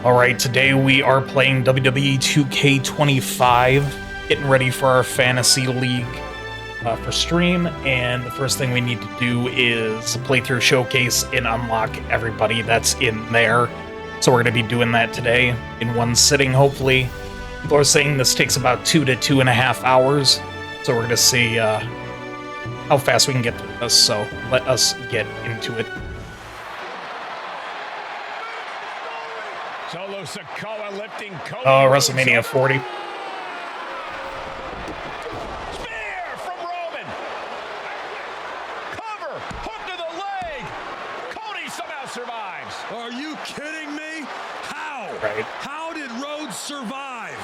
Alright, today we are playing WWE 2K25, getting ready for our Fantasy League for stream, and the first thing we need to do is play through Showcase and unlock everybody that's in there. So we're going to be doing that today in one sitting, hopefully. People are saying this takes about 2 to 2.5 hours, so we're going to see how fast we can get through this, so let us get into it. WrestleMania 40. Spear from Roman. Cover, hook to the leg. Cody somehow survives. Are you kidding me? How? Right. How did Rhodes survive?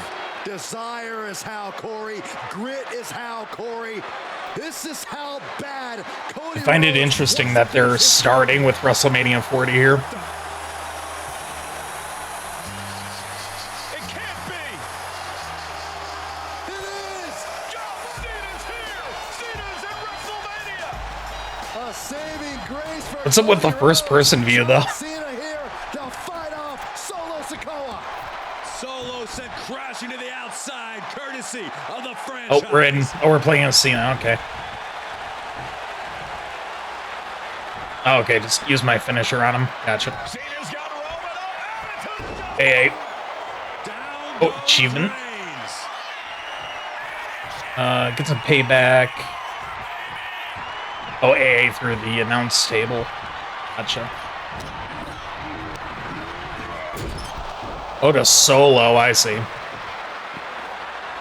Desire is how, Corey. Grit is how, Corey. This is how bad Cody. I find it interesting that they're starting with WrestleMania 40 here. What's up with the first-person view, though? Solo sent crashing to the outside, courtesy of the franchise. We're playing as Cena. Okay. Oh, okay, just use my finisher on him. Gotcha. Hey. Oh, achievement. Get some payback. Oh, AA through the announce table. Gotcha. Oh, to Solo, I see.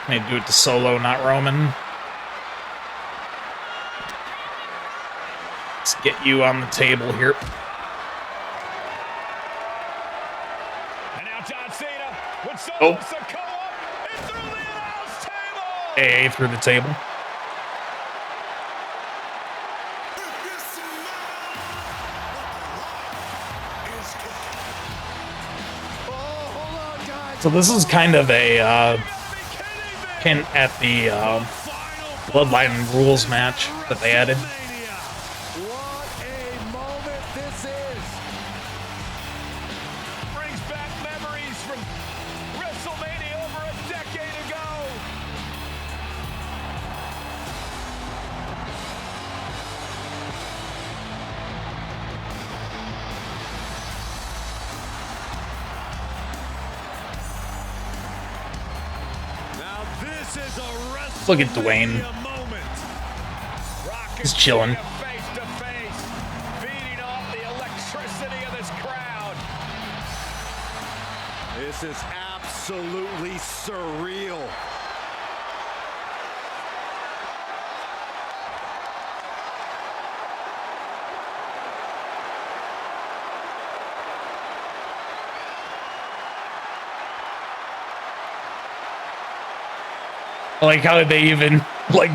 They do it to Solo, not Roman. Let's get you on the table here. And now John Cena with Oh. Sikoa and through the announce table. AA through the table. So this is kind of a hint at the Bloodline rules match that they added. What a moment this is. Brings back memories from WrestleMania over a decade ago. Now this is a Look at Dwayne. moment. He's chilling. Face to face, feeding off the electricity of this crowd. This is absolutely surreal. I like how they even put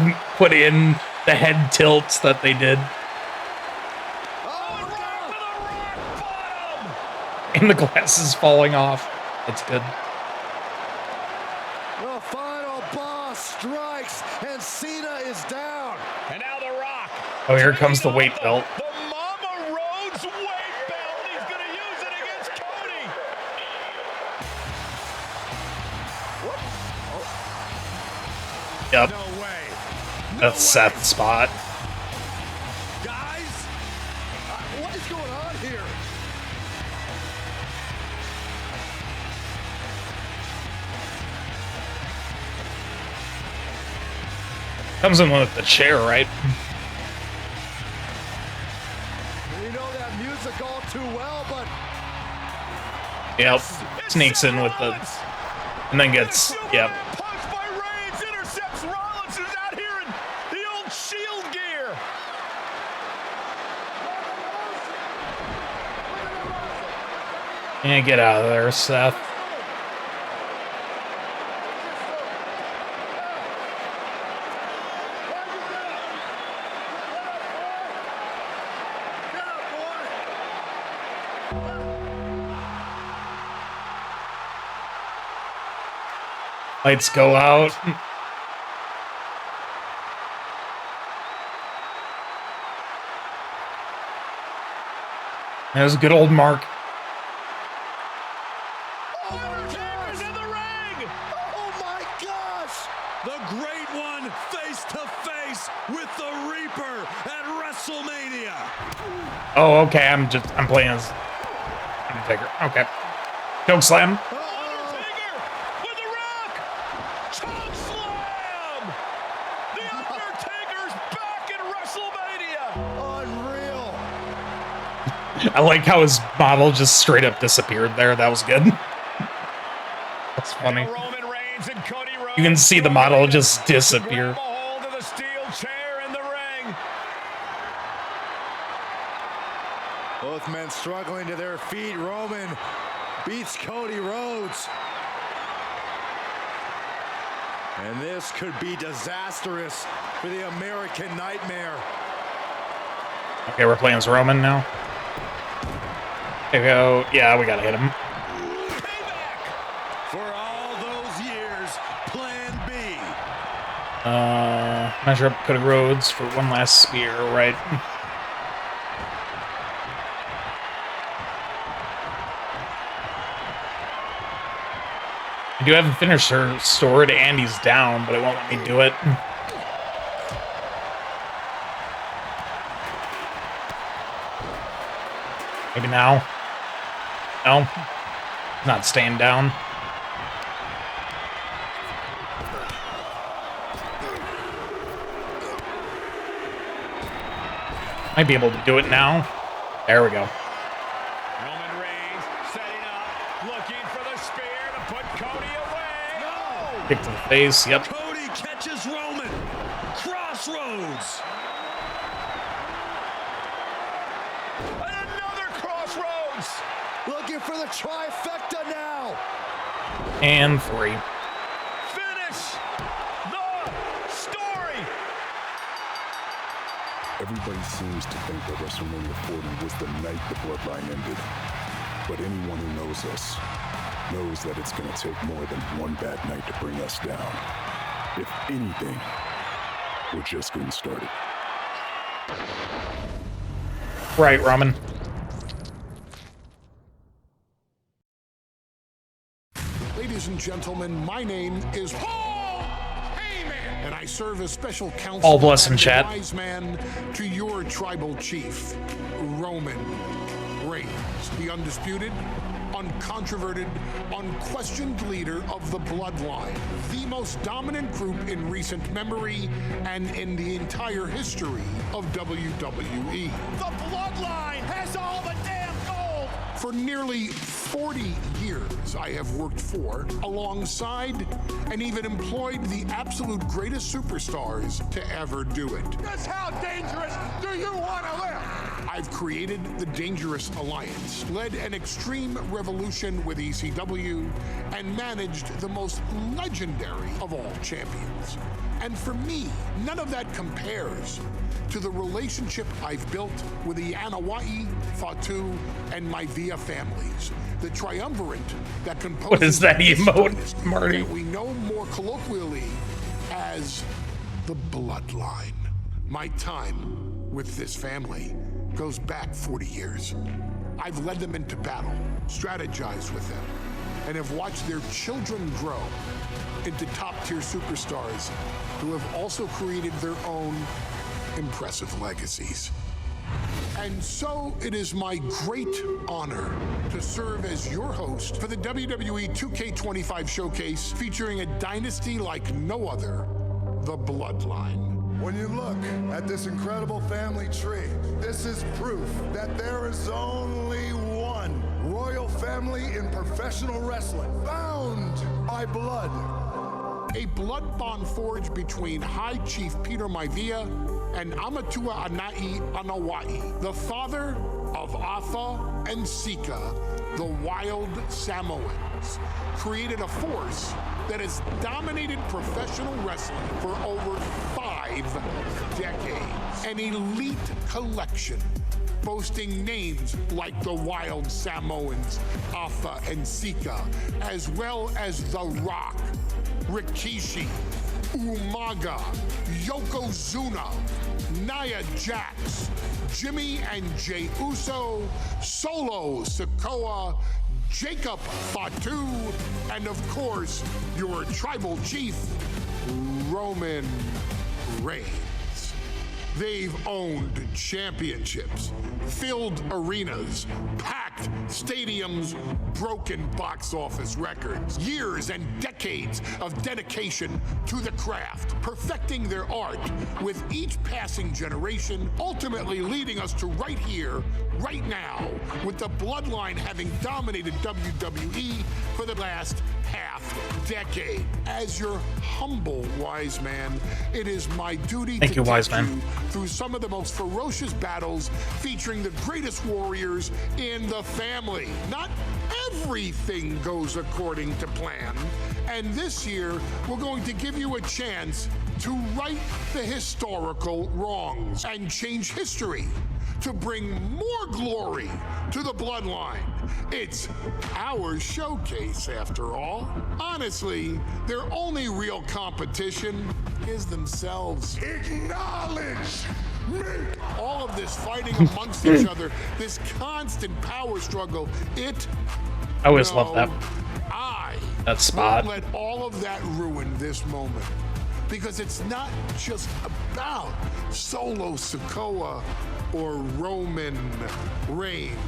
in the head tilts that they did. Oh, And the glasses falling off. That's good. the final boss strikes, and Cena is down. And now The Rock. Oh, here comes the weight belt. The Mama Rhodes weight belt. He's going to use it against Cody. Yep, No way. that's Seth's spot. Guys, What is going on here? Comes in with the chair, right? You know that music all too well, but Yep. Sneaks in with the... And then gets... Yep. Punched by Reigns, intercepts Rollins, who's out here in the old Shield gear. Yeah, get out of there, Seth. Lights go out. That was a good old Mark. The Great One face to face with the Reaper at WrestleMania. Oh, okay. I'm playing as Undertaker. Okay. Choke slam. Undertaker with the Rock. Choke slam. The Undertaker's back in WrestleMania. Unreal. I like how his model just straight up disappeared there. That was good. That's funny. Roman Reigns and Cody Rhodes. You can see the model just disappear. Grab a hold of the steel chair in the ring. Both men struggling to their feet. Roman beats Cody Rhodes. And this could be disastrous for the American Nightmare. Okay, we're playing as Roman now. There we go. Yeah, we gotta hit him. Payback for all those years. Plan B. Measure up Cody Rhodes for one last spear, right? I do have a finisher stored and he's down, but it won't let me do it. Maybe now. No. Not staying down. Might be able to do it now. There we go. Roman Reigns setting up, looking for the spear to put Cody away. No! Kick to the face. Yep. Cody catches Roman. Crossroads. And another crossroads. Looking for the trifecta now. And 3. Finish the story. Everybody seems to think that WrestleMania 40 was the night the Bloodline ended. But anyone who knows us knows that it's going to take more than one bad night to bring us down. If anything, we're just getting started. Right, Roman. Ladies and gentlemen, my name is Paul Heyman, and I serve as special counsel All bless and and chat. Wiseman to your tribal chief, Roman Reigns, the undisputed, uncontroverted, unquestioned leader of the Bloodline, the most dominant group in recent memory and in the entire history of WWE. The Bloodline has all the damn gold. For nearly 40 years, I have worked for, alongside, and even employed the absolute greatest superstars to ever do it. Just how dangerous do you want to live? I've created the Dangerous Alliance, led an extreme revolution with ECW, and managed the most legendary of all champions. And for me, none of that compares to the relationship I've built with the Anawa'i, Fatu, and Maivia families. The triumvirate that composes What is that this emote, dynasty Marty? that we know more colloquially as the Bloodline. My time with this family goes back 40 years. I've led them into battle, strategized with them, and have watched their children grow into top-tier superstars who have also created their own impressive legacies. And so it is my great honor to serve as your host for the WWE 2K25 showcase featuring a dynasty like no other, the Bloodline. When you look at this incredible family tree, this is proof that there is only one royal family in professional wrestling, bound by blood. A blood bond forged between High Chief Peter Maivia and Amatua Anai Anawa'i, the father of Afa and Sika, the wild Samoans, created a force that has dominated professional wrestling for over 5 decades. An elite collection boasting names like the Wild Samoans, Afa and Sika, as well as The Rock, Rikishi, Umaga, Yokozuna, Nia Jax, Jimmy and Jey Uso, Solo Sikoa, Jacob Fatu, and of course, your tribal chief, Roman Reigns. They've owned championships, filled arenas, packed stadiums, broken box office records, years and decades of dedication to the craft, perfecting their art with each passing generation, ultimately leading us to right here, right now, with the Bloodline having dominated WWE for the last half decade. As your humble wise man, it is my duty to take you through some of the most ferocious battles featuring the greatest warriors in the family. Not everything goes according to plan, and this year we're going to give you a chance to right the historical wrongs and change history to bring more glory to the Bloodline. It's our showcase, after all. Honestly, their only real competition is themselves. Acknowledge me! All of this fighting amongst each other, this constant power struggle, I always love that. That spot. Won't let all of that ruin this moment. Because it's not just about Solo Sikoa or Roman Reigns.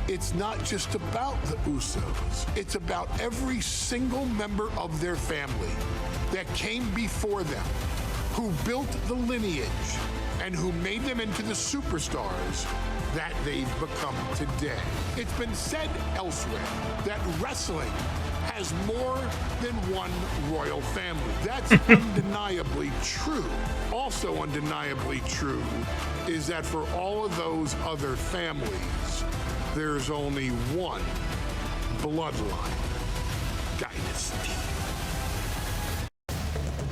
It's not just about the Usos. It's about every single member of their family that came before them, who built the lineage and who made them into the superstars that they've become today. It's been said elsewhere that wrestling has more than one royal family. That's undeniably true. Also undeniably true is that for all of those other families, there's only one Bloodline dynasty.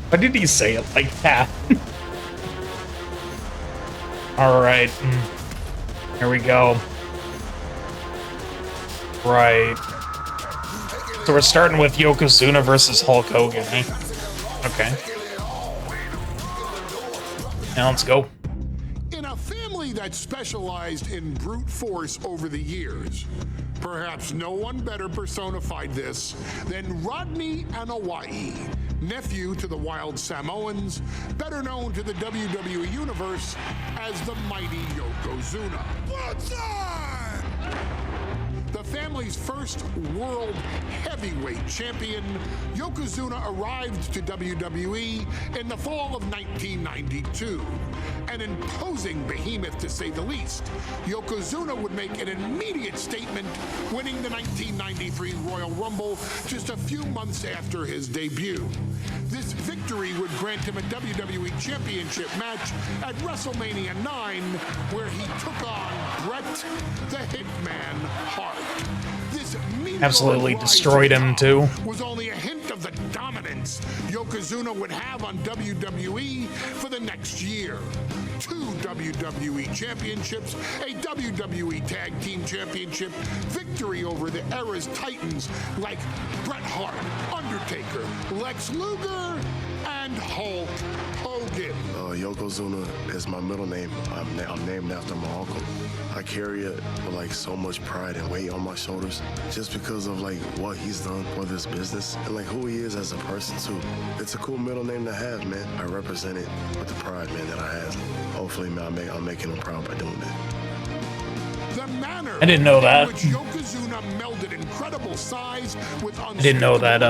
Why did he say it like that? All right, here we go. Right. So we're starting with Yokozuna versus Hulk Hogan, eh? Okay. Now let's go. In a family that specialized in brute force over the years, perhaps no one better personified this than Rodney Anoa'i, nephew to the Wild Samoans, better known to the WWE Universe as the mighty Yokozuna. The family's first world heavyweight champion, Yokozuna arrived to WWE in the fall of 1992. An imposing behemoth, to say the least, Yokozuna would make an immediate statement, winning the 1993 Royal Rumble just a few months after his debut. This victory would grant him a WWE Championship match at WrestleMania 9, where he took on Bret the Hitman Hart. This absolutely destroyed him too. Was only a hint of the dominance Yokozuna would have on WWE for the next year. 2 WWE championships, a WWE Tag Team Championship, victory over the era's titans like Bret Hart, Undertaker, Lex Luger, and Hulk Hogan. Yokozuna is my middle name. I'm named after my uncle. I carry it with like so much pride and weight on my shoulders just because of like what he's done for this business and like who he is as a person too. It's a cool middle name to have, man. I represent it with the pride, man, that I have. Hopefully, man, I'm making him proud by doing that. The manner I didn't know that. in which Yokozuna melded incredible size with I didn't know that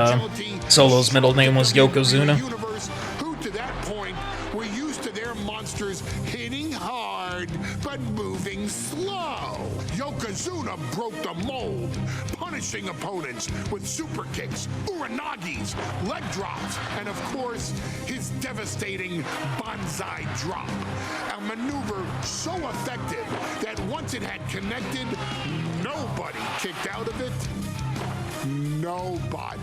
Solo's middle name was Yokozuna. Universe, who to that point were used to their monsters hitting hard but moving slow. Yokozuna broke the mold, punishing opponents with super kicks, uranagis, leg drops, and of course, his devastating banzai drop. A maneuver so effective that once it had connected, nobody kicked out of it. Nobody.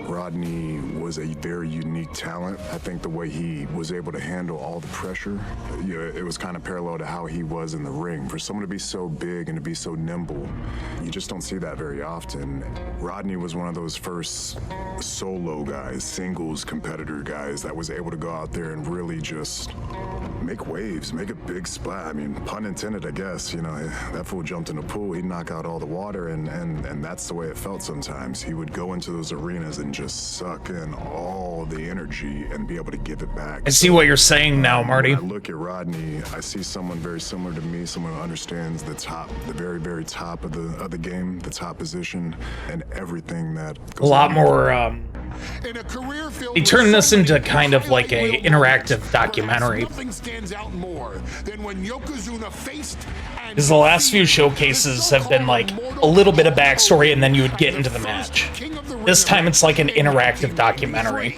Rodney was a very unique talent. I think the way he was able to handle all the pressure, it was kind of parallel to how he was in the ring. For someone to be so big and to be so nimble, you just don't see that very often. Rodney was one of those first solo guys, singles competitor guys that was able to go out there and really just make waves, make a big splash. I mean, pun intended, I guess. You know, that fool jumped in the pool, he'd knock out all the water, and that's the way it felt sometimes. He would go into those arenas and just suck in all the energy and be able to give it back. I see what you're saying now, Marty. When I look at Rodney, I see someone very similar to me, someone who understands the top, the very, very top of the game, the top position, and everything that goes a lot on. more. They turned this into kind of like a interactive documentary. Nothing stands out more than when Yokozuna faced and Because the last few showcases have been like a little bit of backstory and then you would get into the match. This time it's like an interactive documentary.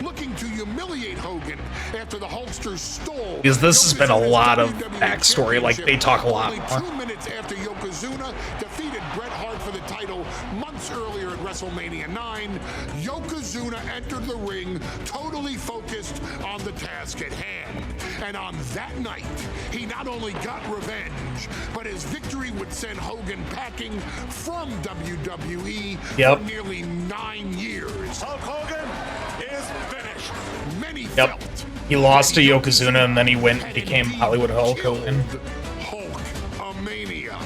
looking to humiliate Hogan after the Hulkster stole. Because this has been a lot of backstory, like they talk a lot more. 2 minutes after Yokozuna defeated Bret Hart for the title months earlier at WrestleMania 9, Yokozuna entered the ring totally focused on the task at hand. And on that night, he not only got revenge, but his victory would send Hogan packing from WWE for nearly 9 years. Hulk Hogan is finished. Many felt he lost to Yokozuna and then he went and became Hollywood Hulk Hogan. Hulk-a-mania.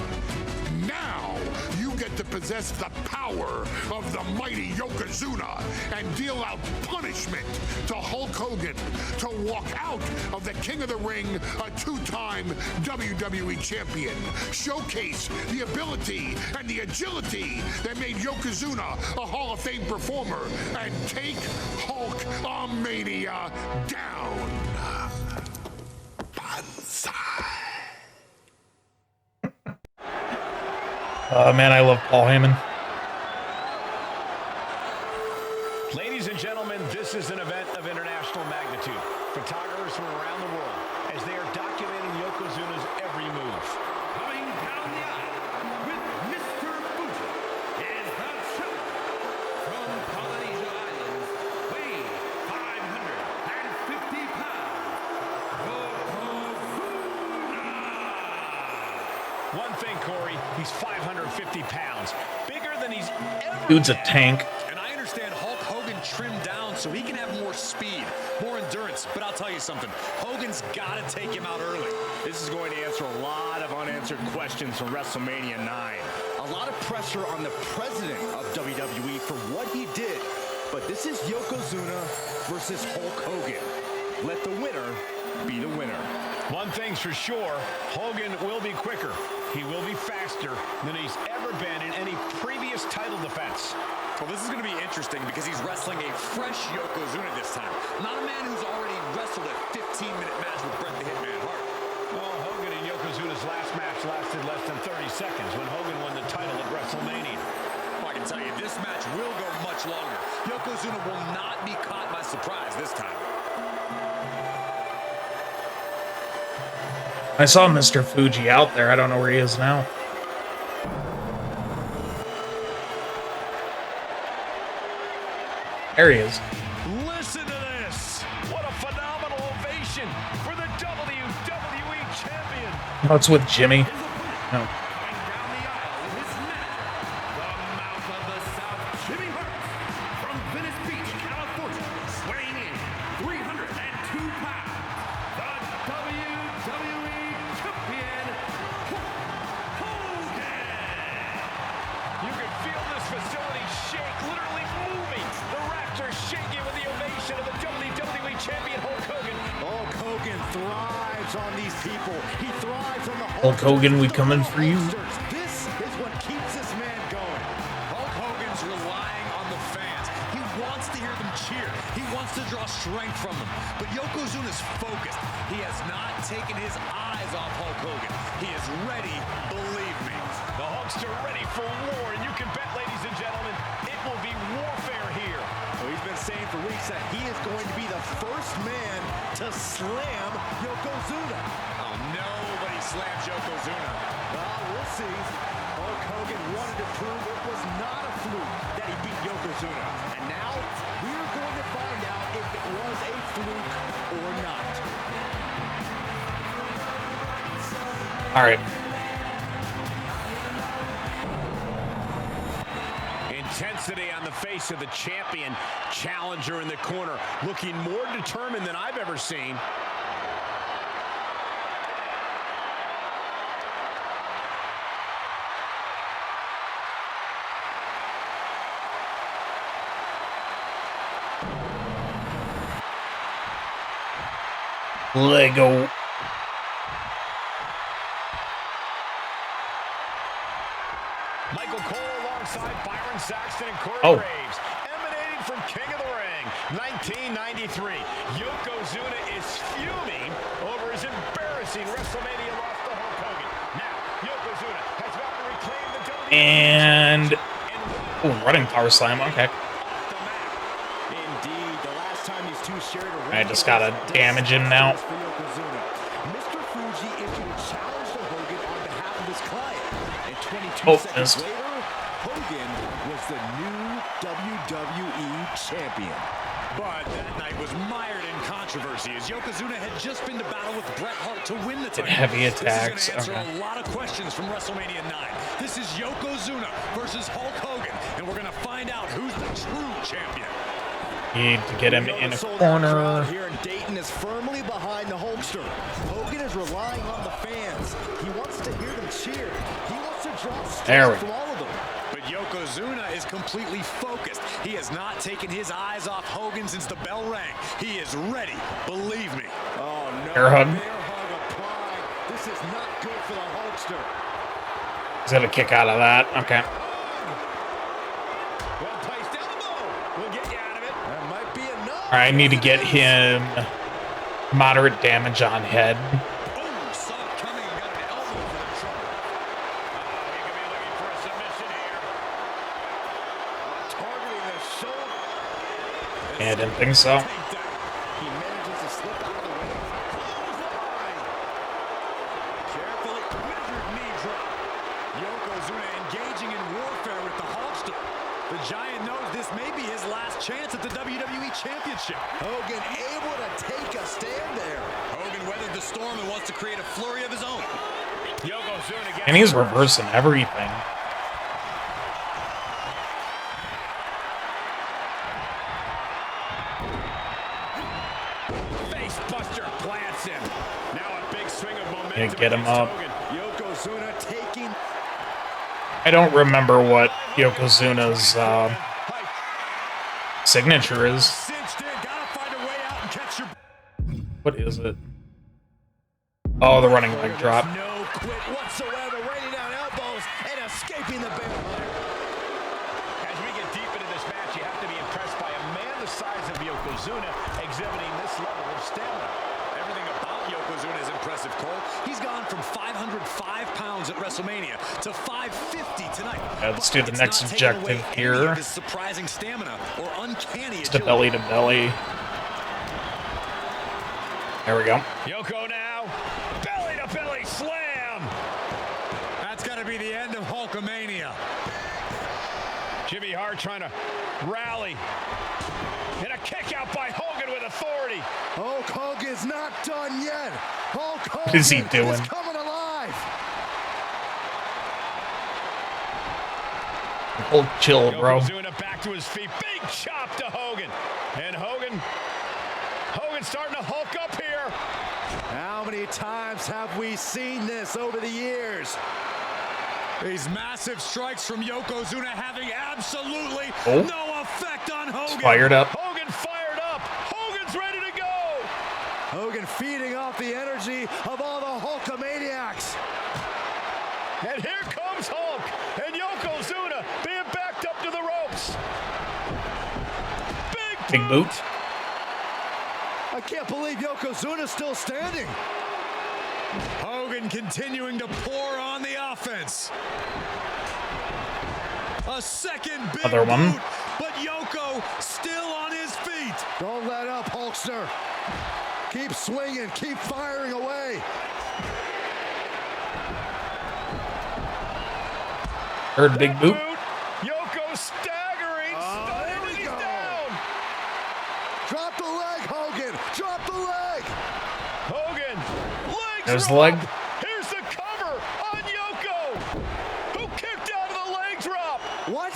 Now you get to possess the power of the mighty Yokozuna and deal out punishment to Hulk Hogan to walk out of the King of the Ring, a 2-time WWE champion. Showcase the ability and the agility that made Yokozuna a Hall of Fame performer and take Hulk-a-mania down. Man, I love Paul Heyman. Ladies and gentlemen, this is an event of international magnitude. Photographers from around the world as they are documenting Yokozuna's every move. Coming down the aisle with Mr. Fuji is the Chiller from Polynesia Islands, weighing 550 pounds, Yokozuna! One thing, Corey, he's 550 pounds. Bigger than he's ever Dude's a been. tank. And I understand Hulk Hogan trimmed down so he can have more speed, more endurance. But I'll tell you something, Hogan's got to take him out early. This is going to answer a lot of unanswered questions from WrestleMania 9. A lot of pressure on the president of WWE for what he did. But this is Yokozuna versus Hulk Hogan. Let the winner be the winner. One thing's for sure, Hogan will be quicker. He will be faster than he's ever been in any previous title defense. Well, this is going to be interesting because he's wrestling a fresh Yokozuna this time. Not a man who's already wrestled a 15-minute match with Bret the Hitman Hart. Well, Hogan and Yokozuna's last match lasted less than 30 seconds when Hogan won the title at WrestleMania. Well, I can tell you, this match will go much longer. Yokozuna will not be caught by surprise this time. I saw Mr. Fuji out there. I don't know where he is now. There he is. Listen to this. What a phenomenal ovation for the WWE Champion. Oh, it's with Jimmy. No. Hulk Hogan, we coming for you. This is what keeps this man going. Hulk Hogan's relying on the fans. He wants to hear them cheer. He wants to draw strength from them. But Yokozuna's focused. He has not taken his eyes off Hulk Hogan. He is ready, believe me. The Hulkster ready for war, and you can bet, ladies and gentlemen, it will be warfare here. Well, he's been saying for weeks that he is going to be the first man to slam Yokozuna. Oh, nobody slams Yokozuna. Well, we'll see. Hulk Hogan wanted to prove it was not a fluke that he beat Yokozuna. And now All right. Intensity on the face of the champion. Challenger in the corner, looking more determined than I've ever seen. Lego. Michael Cole alongside Byron Saxton and Corey Graves, emanating from King of the Ring, 1993. Yokozuna is fuming over his embarrassing WrestleMania loss to Hulk Hogan. Now, Yokozuna has got to reclaim the WWE. And running power slam. Okay. Indeed, the last time these two shared a ring, I just gotta damage him now. Mr. Fuji issued a challenge to Hogan on behalf of his client. And 22 seconds later, Hogan was the new WWE champion. But that night was mired in controversy as Yokozuna had just been to battle with Bret Hart to win the title. Heavy attacks. This is going to answer a lot of questions from WrestleMania 9. This is Yokozuna versus Hulk Hogan, and we're going to find out who's the true champion. Need to get him in a corner. Here in Dayton is firmly behind the Hulkster. Hogan is relying on the fans. He wants to hear them cheer. He wants to draw strength from all of them. But Yokozuna is completely focused. He has not taken his eyes off Hogan since the bell rang. He is ready, believe me. Oh no, air hug. Applied. This is not good for the Hulkster. He's gonna kick out of that. Okay. Well-placed elbow will get you out of it. That might be enough. All right, I need to get him moderate damage on head. I didn't think so. He manages to slip out of the way. Carefully measured knee drop. Yokozuna engaging in warfare with the Hulkster. The Giant knows this may be his last chance at the WWE Championship. Hogan able to take a stand there. Hogan weathered the storm and wants to create a flurry of his own. Yokozuna gets And he's reversing everything. Buster plants him. Now a big swing of momentum. Yeah, get him up. Yokozuna taking. I don't remember what Yokozuna's signature is. What is it? Oh, the running leg drop. No quit whatsoever, raining down elbows and escaping the bear hug. As we get deep into this match, you have to be impressed by a man the size of Yokozuna exhibiting this level of stamina. Everything about Yokozuna is impressive, Cole. He's gone from 505 pounds at WrestleMania to 550 tonight. Yeah, let's do the next objective here. His surprising stamina or uncanny It's the belly to belly. There we go. Yoko now. Belly to belly slam. That's got to be the end of Hulkamania. Jimmy Hart trying to rally. And a kick out by Hogan with authority. Hulk Hogan's not done yet. Hulk Hogan What is he doing? is coming alive. Hold chill, bro. Yokozuna back to his feet. Big chop to Hogan. And Hogan's starting to hulk up here. How many times have we seen this over the years? These massive strikes from Yokozuna having absolutely no effect on Hogan. It's fired up. Hogan fired up. Hogan's ready to go. Hogan feeding off the energy of all the Hulkamaniacs. And here comes Hulk. And Yokozuna being backed up to the ropes. Big boot. I can't believe Yokozuna's still standing. Hogan continuing to pour on the offense. A second big Other one. boot, but Yoko still on his feet. Don't let up, Hulkster. Keep swinging, keep firing away. Third big boot. Yoko staggering. Stunning, and he's down. Drop the leg, Hogan. Drop the leg. Hogan. Legs There's the are leg. up. Here's the cover.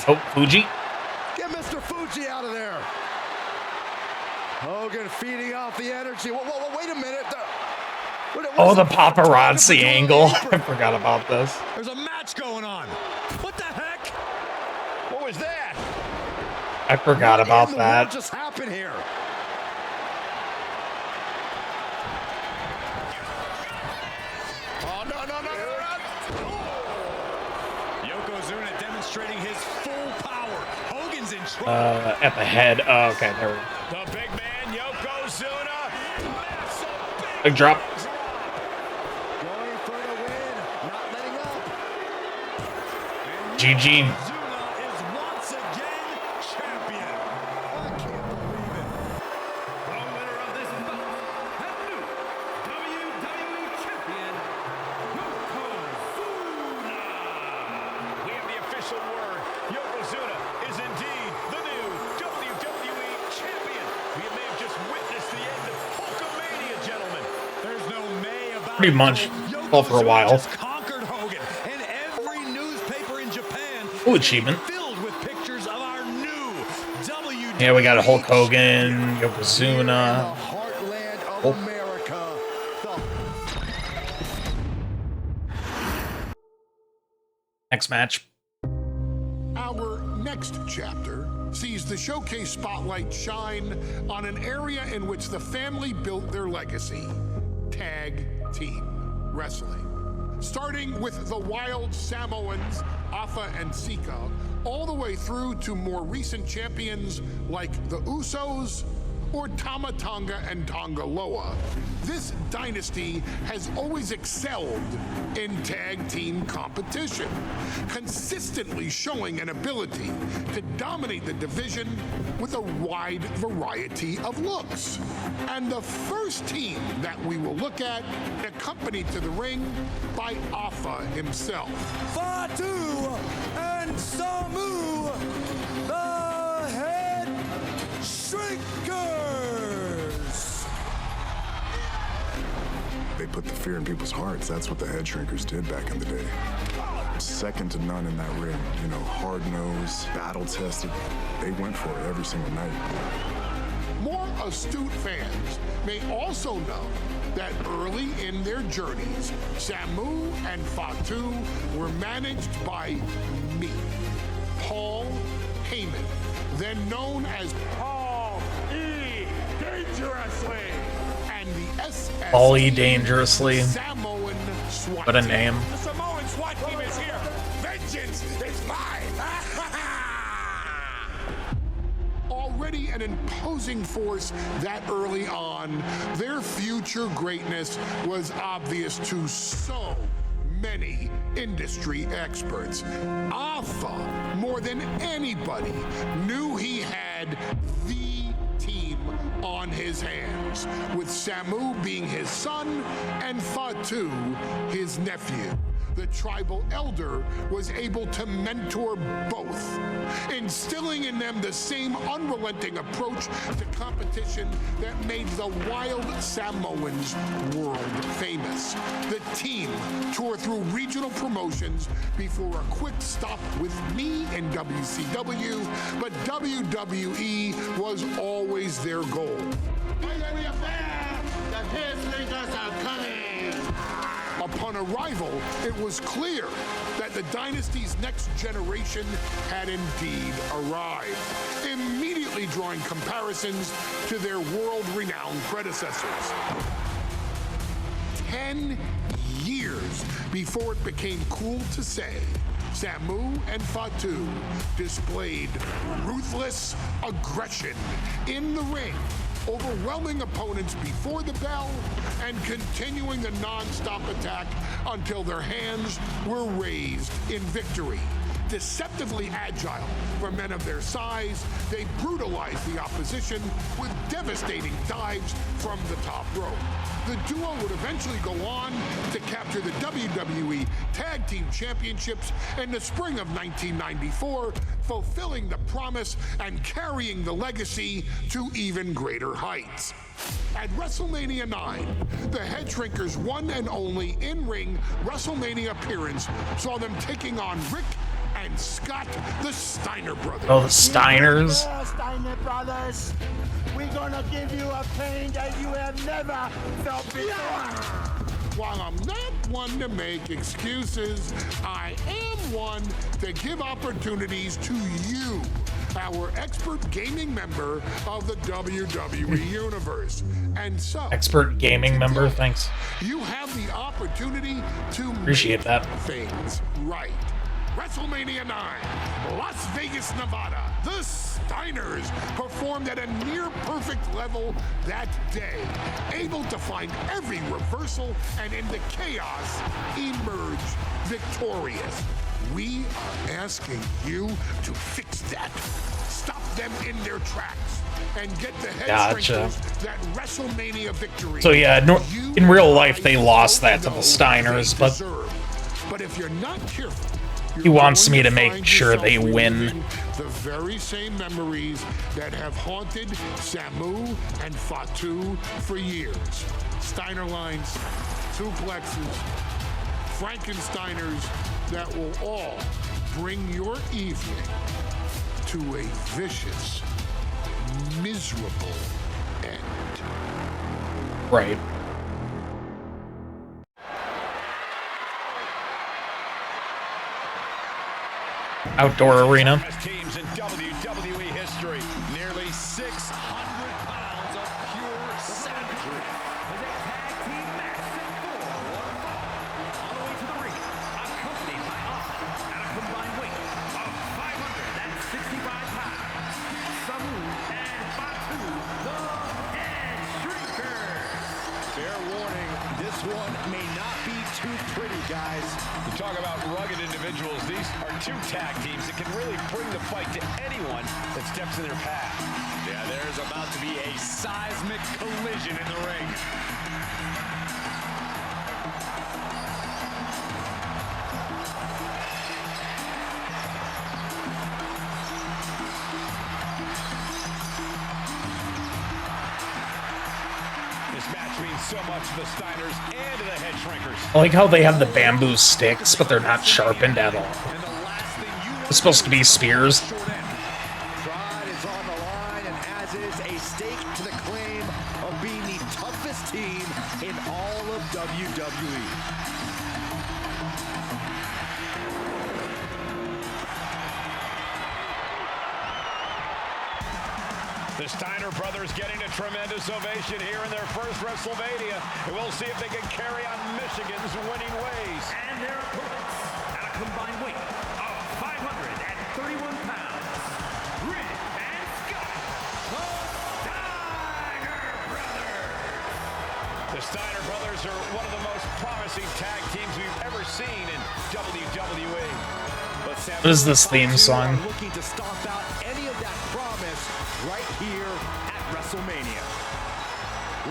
Oh, Fuji. Get Mr. Fuji out of there. Hogan feeding off the energy. Whoa, wait a minute. Oh, the paparazzi angle. I forgot about this. There's a match going on. What the heck? What was that? I forgot about that. What just happened here? Oh, no. Yokozuna demonstrating his full power. Hogan's in trouble. At the head. Oh, okay, there we go. The big man, Yokozuna. Big drop. Going for the win, not letting up. GG. Yokozuna is once again champion. I can't believe it. The winner of this bout and new WWE Champion, Yokozuna. We have the official word. Yokozuna is indeed the new WWE Champion. We may have just witnessed the end of Hulkamania, gentlemen. There's no May about Pretty much. Well, for a while. Just conquered Hogan, and every newspaper in Japan Ooh, achievement. filled with pictures of our new WWE. Yeah, we got a Hulk Hogan, Yokozuna. The heartland of Oh. America. Next match. Our next chapter sees the showcase spotlight shine on an area in which the family built their legacy: tag team wrestling. Starting with the Wild Samoans, Afa and Sika, all the way through to more recent champions like the Usos or Tama Tonga and Tonga Loa. This dynasty has always excelled in tag team competition, consistently showing an ability to dominate the division with a wide variety of looks. And the first team that we will look at, accompanied to the ring by Afa himself. Fatu and Samu, the head shrinkers. They put the fear in people's hearts. That's what the head shrinkers did back in the day. Second to none in that ring. You know, hard-nosed, battle-tested. They went for it every single night. More astute fans may also know that early in their journeys, Samu and Fatu were managed by me, Paul Heyman, then known as Paul E. Dangerously, and the SS Paul E. Dangerously. Samoan SWAT What a team. name. The Samoan SWAT team is here. Vengeance is mine! Already an imposing force that early on, their future greatness was obvious to so many industry experts. Afa, more than anybody, knew he had the team on his hands, with Samu being his son and Fatu his nephew. The tribal elder was able to mentor both, instilling in them the same unrelenting approach to competition that made the Wild Samoans world famous. The team toured through regional promotions before a quick stop with me in WCW, but WWE was always their goal. Upon arrival, it was clear that the dynasty's next generation had indeed arrived, immediately drawing comparisons to their world-renowned predecessors. 10 years before it became cool to say, Samu and Fatu displayed ruthless aggression in the ring, overwhelming opponents before the bell and continuing the non-stop attack until their hands were raised in victory. Deceptively agile for men of their size, they brutalized the opposition with devastating dives from the top rope. The duo would eventually go on to capture the WWE Tag Team Championships in the spring of 1994, fulfilling the promise and carrying the legacy to even greater heights. At WrestleMania 9, the Head Shrinkers' one and only in-ring WrestleMania appearance saw them taking on Rick and and Scott, the Steiner brothers. Oh, the Steiners. Yeah, Steiner brothers. We're gonna give you a pain that you have never felt before. While I'm not one to make excuses, I am one to give opportunities to you, our expert gaming member of the WWE Universe. And so, Expert gaming member, thanks. you have the opportunity to Appreciate that. things right. WrestleMania 9, Las Vegas, Nevada. The Steiners performed at a near perfect level that day, able to find every reversal and in the chaos emerge victorious. We are asking you to fix that. Stop them in their tracks and get the head Gotcha. that WrestleMania victory. So yeah, in real life they lost that to the Steiners, but But if you're not careful, he wants me to make sure they win. the very same memories that have haunted Samu and Fatu for years. Steiner lines, suplexes, Frankensteiners that will all bring your evening to a vicious, miserable end. Right. Outdoor arena. Best teams in WWE history. Nearly 600 pounds of pure savagery. As a tag team match set for one fall. On the way to the ring, accompanied by Austin at a combined weight of 565 pounds. Samu and Fatu, the Head Shrinkers. Fair warning, this one may not be too pretty, guys. You talk about rugged individuals. These are two tag teams that can really bring the fight to anyone that steps in their path. Yeah, there's about to be a seismic collision in the ring. This match means so much to the Steiners and to the Head Shrinkers. I like how they have the bamboo sticks, but they're not sharpened at all. And the last thing you It's supposed to be spears. Pride is on the line, and as is a stake to the claim of being the toughest team in all of WWE. The Steiner brothers getting a tremendous ovation here in their first WrestleMania. And we'll see if they can carry on Michigan's winning ways. And their opponents at a combined weight of 531 pounds. Rick and Scott, the Steiner brothers. The Steiner brothers are one of the most promising tag teams we've ever seen in WWE. But What is this theme song? Looking to stomp out any of that promise right here at WrestleMania.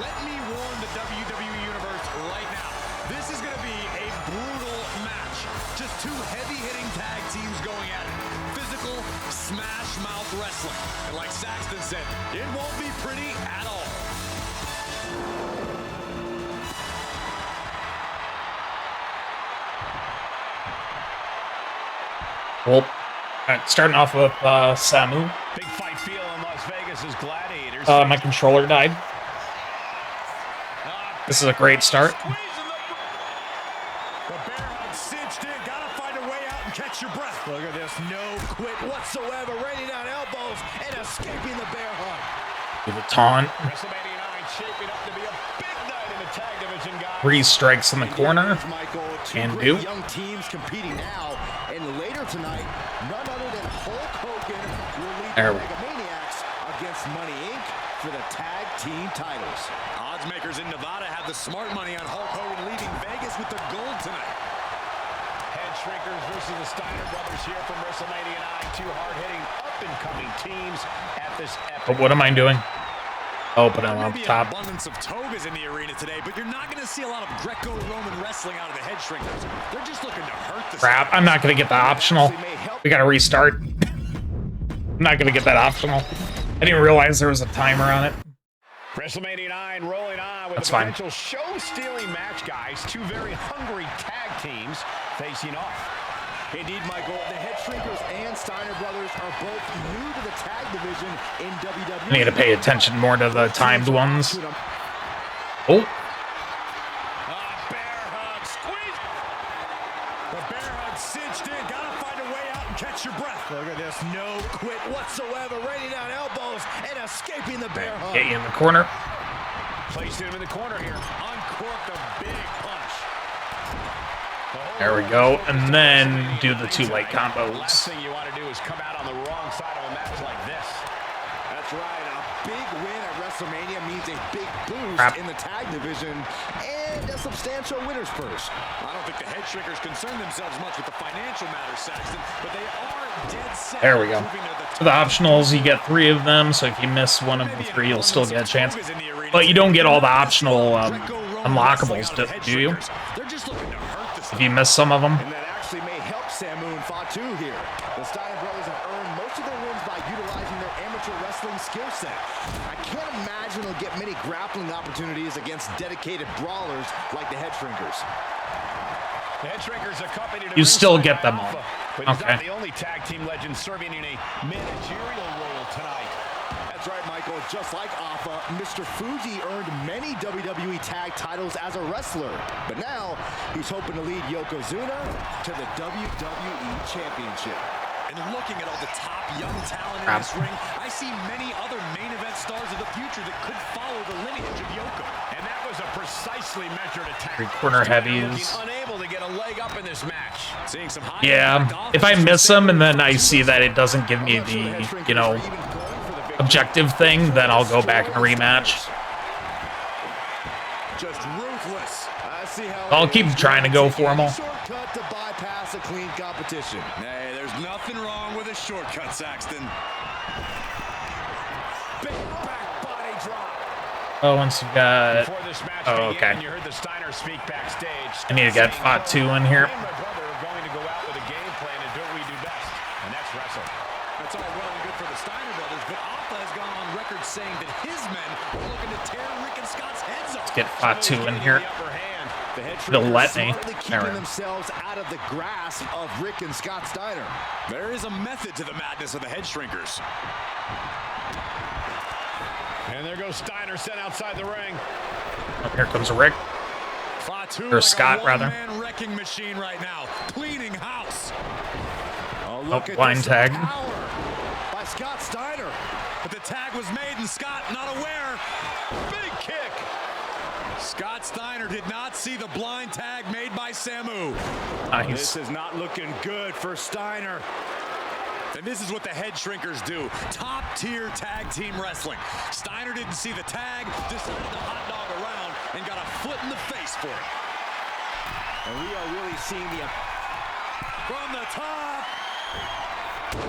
Let me warn the WWE Universe right now. This is going to be a brutal match. Just two heavy-hitting tag teams going at it. Physical, smash-mouth wrestling. And like Saxton said, it won't be pretty at all. Well, alright, starting off with Samu. Big fight feel in Las Vegas' Gladiators. My controller died. This is a great start. The bear hug cinched in. Gotta find a way out and catch your breath. Look at this. No quit whatsoever. Raining down elbows and escaping the bear hug. With a taunt. WrestleMania 9 shaping up to be a big night in the tag division, guys. 3 strikes in the corner. Michael, two Can great do. young teams competing now. And later tonight, none other than Hulk Hogan will lead There the we go. Megamaniacs against Money Inc. for the tag team titles. Odds makers in Nevada have the smart money on Hulk Hogan leaving Vegas with the gold tonight. Head Shrinkers versus the Steiner brothers here from WrestleMania 9. Two hard-hitting, up-and-coming teams at this epic. But what am I doing? Oh, put it on Maybe an top. abundance of togas in the arena today, but you're not going to see a lot of Greco-Roman wrestling out of the Head Shrinkers. They're just looking to hurt the Crap, I'm not going to get the optional. We got to restart. I'm not going to get that optional. I didn't realize there was a timer on it. WrestleMania 9 rolling on with That's a fine. potential show-stealing match, guys. Two very hungry tag teams facing off. Indeed, Michael, the Head Shrinkers and Steiner brothers are both new to the tag division in WWE. I need to pay attention more to the timed ones. Oh. Bear hug, squeeze. The bear hug cinched in. Gotta find a way out and catch your breath. Look at this, no quit whatsoever. Raining down elbows and escaping the bear hug. Get you in the corner. Placed him in the corner here. Uncorked a big punch. There we go. And then do the 2 leg Last combos. thing you want to do is come out on the wrong side of a match like this. That's right. A big win at WrestleMania means a big boost Crap. in the tag division and a substantial winner's purse. I don't think the Head Shrinkers concern themselves much with the financial matters, Saxton, but they are dead set. There we go. For the optionals, you get 3 of them, so if you miss one of the 3, you'll still get a chance. But you don't get all the optional unlockables, do you? They're just looking to hurt this. If you miss some of them. And that actually may help Samu and Fatu here. The Steiner brothers have earned most of their wins by utilizing their amateur wrestling skill set. I can't imagine they'll get many grappling opportunities against dedicated brawlers like the Head Shrinkers. The Head Shrinkers accompanied You still get them all. But he's not Okay. the only tag team legend serving in a managerial role tonight. That's right, Michael. Just like Alpha, Mr. Fuji earned many WWE tag titles as a wrestler. But now, he's hoping to lead Yokozuna to the WWE Championship. And looking at all the top young talent in this ring, I see many other main event stars of the future that could follow the lineage of Yoko. And that was a precisely measured attack. 3 corner heavies. Looking unable to get a leg up in this match. Seeing some high Yeah, if I miss them and then I see that it doesn't give me the, you know, objective thing, then I'll go back and rematch. Just ruthless. I see how I'll keep trying to go for them all. Shortcut to bypass a clean competition. Hey, there's nothing wrong with a shortcut, Saxton. Big back body drop. Oh, once you've got... Before this match Oh, began, okay. you heard the Steiner speak backstage. I need to get Fatu in here. Me and my brother are going to go out with a game plan and do what we do best, and that's wrestle. That's all well and good for the Steiner brothers, but Alpha has gone on record saying that his men are looking to tear Rick and Scott's heads off. Let's get Fatu in here. They'll let me. There we go. Themselves out of the grasp of Rick and Scott Steiner. There is a method to the madness of the Head Shrinkers. And there goes Steiner sent outside the ring. Oh, here comes Rick. Fatu Or Scott, rather. Man wrecking machine right now, cleaning house. Oh, look at blind this tag. power by Scott Steiner. But the tag was made and Scott not aware. Big kick. Scott Steiner did not see the blind tag made by Samu. Nice. This is not looking good for Steiner. And this is what the Head Shrinkers do. Top-tier tag team wrestling. Steiner didn't see the tag, decided to hot dog around, and got a foot in the face for it. And we are really seeing the... From the top.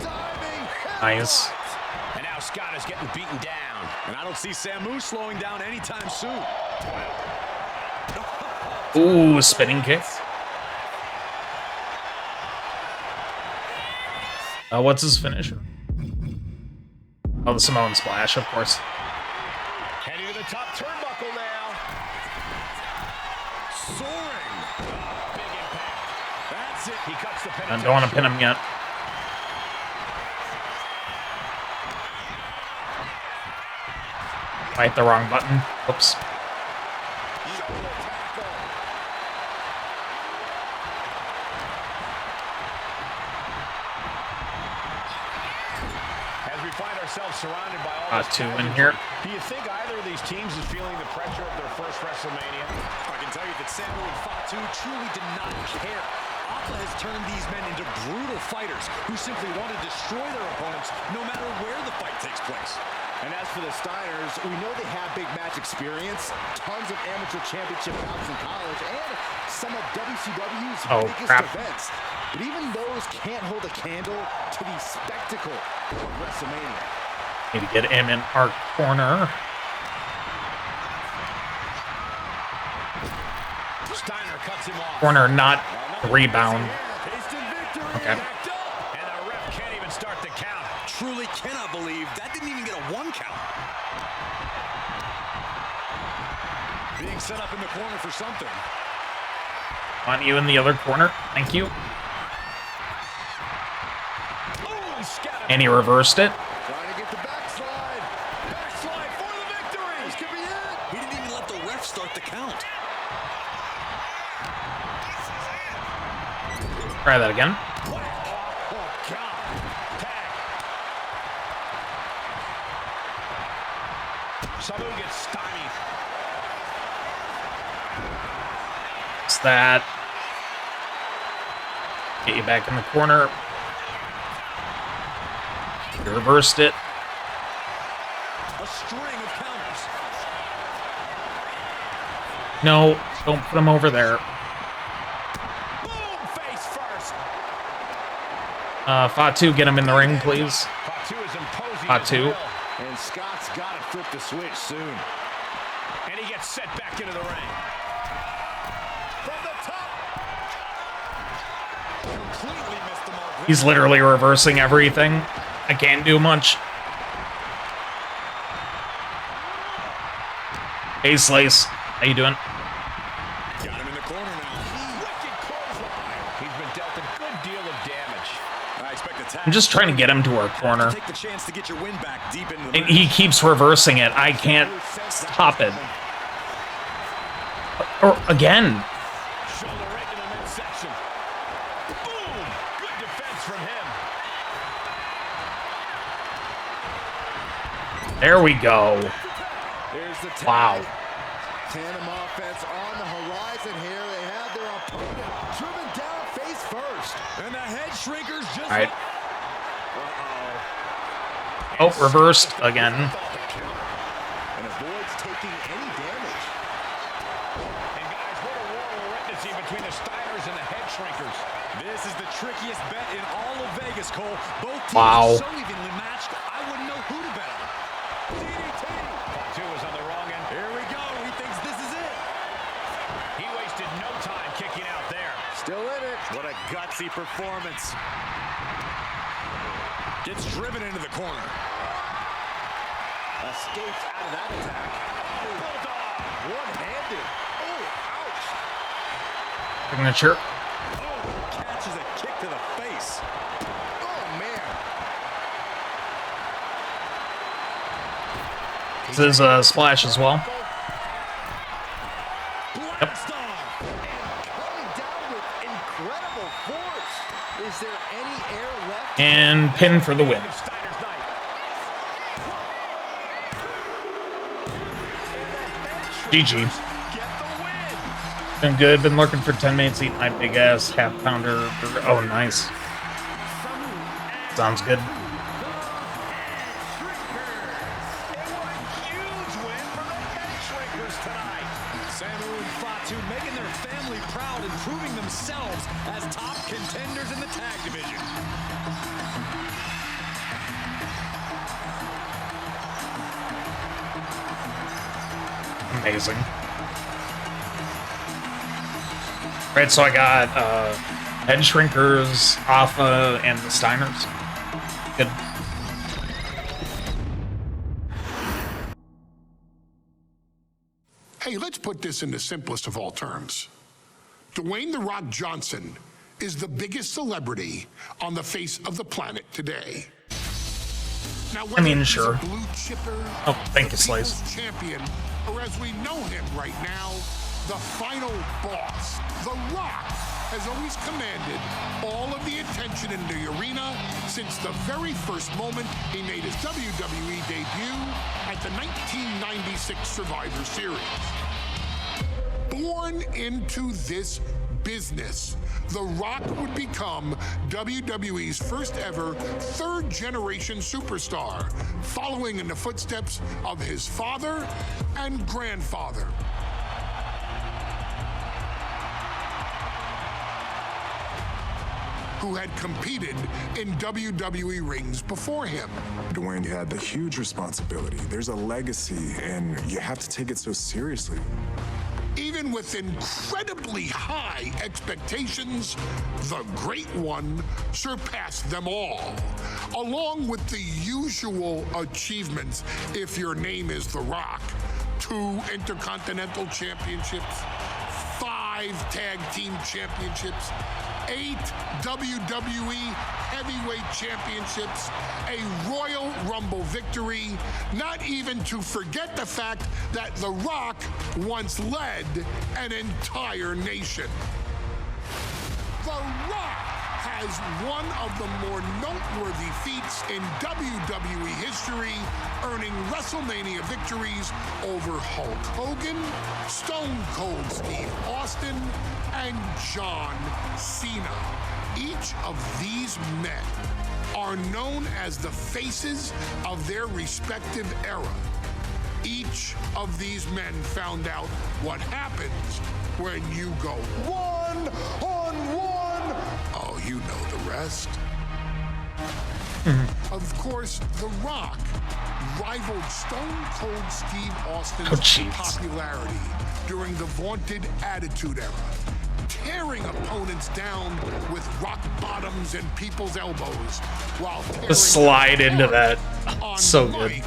Diving. Nice. And now Scott is getting beaten down. And I don't see Samu slowing down anytime soon. Ooh, spinning kick. What's his finisher? Oh, the Samoan Splash, of course. Heading to the top turnbuckle now. Soaring. Big impact. That's it. He cuts the pin. I don't want to pin him yet. I hit the wrong button. Oops. As we find ourselves surrounded by all this Two in talent, here. do you think either of these teams is feeling the pressure of their first WrestleMania? I can tell you that Samu and Fatu truly did not care. Alpha has turned these men into brutal fighters who simply want to destroy their opponents no matter where the fight takes place. And as for the Steiners, we know they have big match experience, tons of amateur championship bouts in college, and some of WCW's biggest events. But even those can't hold a candle to the spectacle of WrestleMania. Need to get him in our corner. Steiner cuts him off. Corner, not rebound. Okay. And the ref can't even start the count. Truly cannot believe that didn't even get a 1 count. Being set up in the corner for something. Want you in the other corner. Thank you. And he reversed it. Trying to get the backslide. Backslide for the victory. This could be it. He didn't even let the ref start the count. Try that again. Oh, God. Tag. Sabu gets stymied. It's that. Get you back in the corner. You reversed it. A string of counters. No, don't put him over there. Boom, face first. Fatu, get him in the ring, please. Fatu is imposing. Fatu. And Scott's got to flip the switch soon. And he gets set back into the ring. From the top. Completely missed the mark. He's literally reversing everything. I can't do much. Hey, Slice. How you doing? Got him in the corner now. Wicked clothesline. He's been dealt a good deal of damage. I expect a tap. I'm just trying to get him to our corner. Take the chance to get your win back deep into the And he keeps reversing it. I can't stop it. Or again. Shoulder right in the midsection. Boom! Good defense from him. There we go. There's the tag. Wow. Tandem offense on the horizon here. They have their opponent driven down face first. And the head shrinkers just... All right. Oh, reversed again. And avoids taking any damage. And guys, what a war we're witnessing between the Steiners and the head shrinkers. This is the trickiest bet in all of Vegas, Cole. Both teams Wow. are so evenly matched, I wouldn't know who to bet on. DDT. Fatu is on the wrong end. Here we go. He thinks this is it. He wasted no time kicking out there. Still in it. What a gutsy performance. Gets driven into the corner. Escapes out of that attack. Bulldog. One-handed. Oh, ouch. Signature. Oh, catches a kick to the face. Oh, man. This is a splash as well. Blast off. Coming down with incredible force. Is there any air left? And pin for the win. Steiner's night. GG. Get the win. Been good. Been looking for 10 minutes eating my big ass half pounder. Oh, nice. Sounds good. Huge win for the head shrinkers tonight. Samu and Fatu making their family proud and proving themselves as top contenders in the tag division. Amazing. Right, so I got Head Shrinkers, Alpha, and the Steiners. Good. Hey, let's put this in the simplest of all terms. Dwayne "The Rock" Johnson is the biggest celebrity on the face of the planet today. Now, I mean, whether he's sure. a blue chipper, Oh, thank you, the Slice. People's Champion, or as we know him right now, the final boss, The Rock has always commanded all of the attention in the arena since the very first moment he made his WWE debut at the 1996 Survivor Series. Born into this business, The Rock would become WWE's first ever third-generation superstar, following in the footsteps of his father and grandfather. Who had competed in WWE rings before him. Dwayne, you had the huge responsibility. There's a legacy, and you have to take it so seriously. Even with incredibly high expectations, the Great One surpassed them all, along with the usual achievements if your name is The Rock. 2 Intercontinental Championships, 5 Tag Team Championships, 8 WWE Heavyweight Championships, a Royal Rumble victory, not even to forget the fact that The Rock once led an entire nation. The Rock has one of the more noteworthy feats in WWE history, earning WrestleMania victories over Hulk Hogan, Stone Cold Steve Austin, and John Cena. Each of these men are known as the faces of their respective era. Each of these men found out what happens when you go one-on-one. Oh, you know the rest. Of course, The Rock rivaled Stone Cold Steve Austin's popularity during the vaunted Attitude Era, tearing opponents down with rock bottoms and people's elbows while Just slide into that. So good.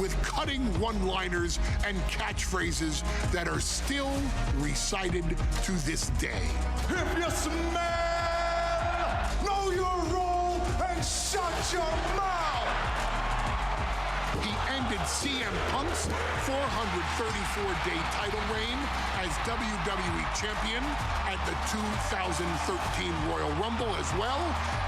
With cutting one-liners and catchphrases that are still recited to this day. If you smell, know your role and shut your mouth. He ended CM Punk's 434-day title reign as WWE Champion at the 2013 Royal Rumble as well,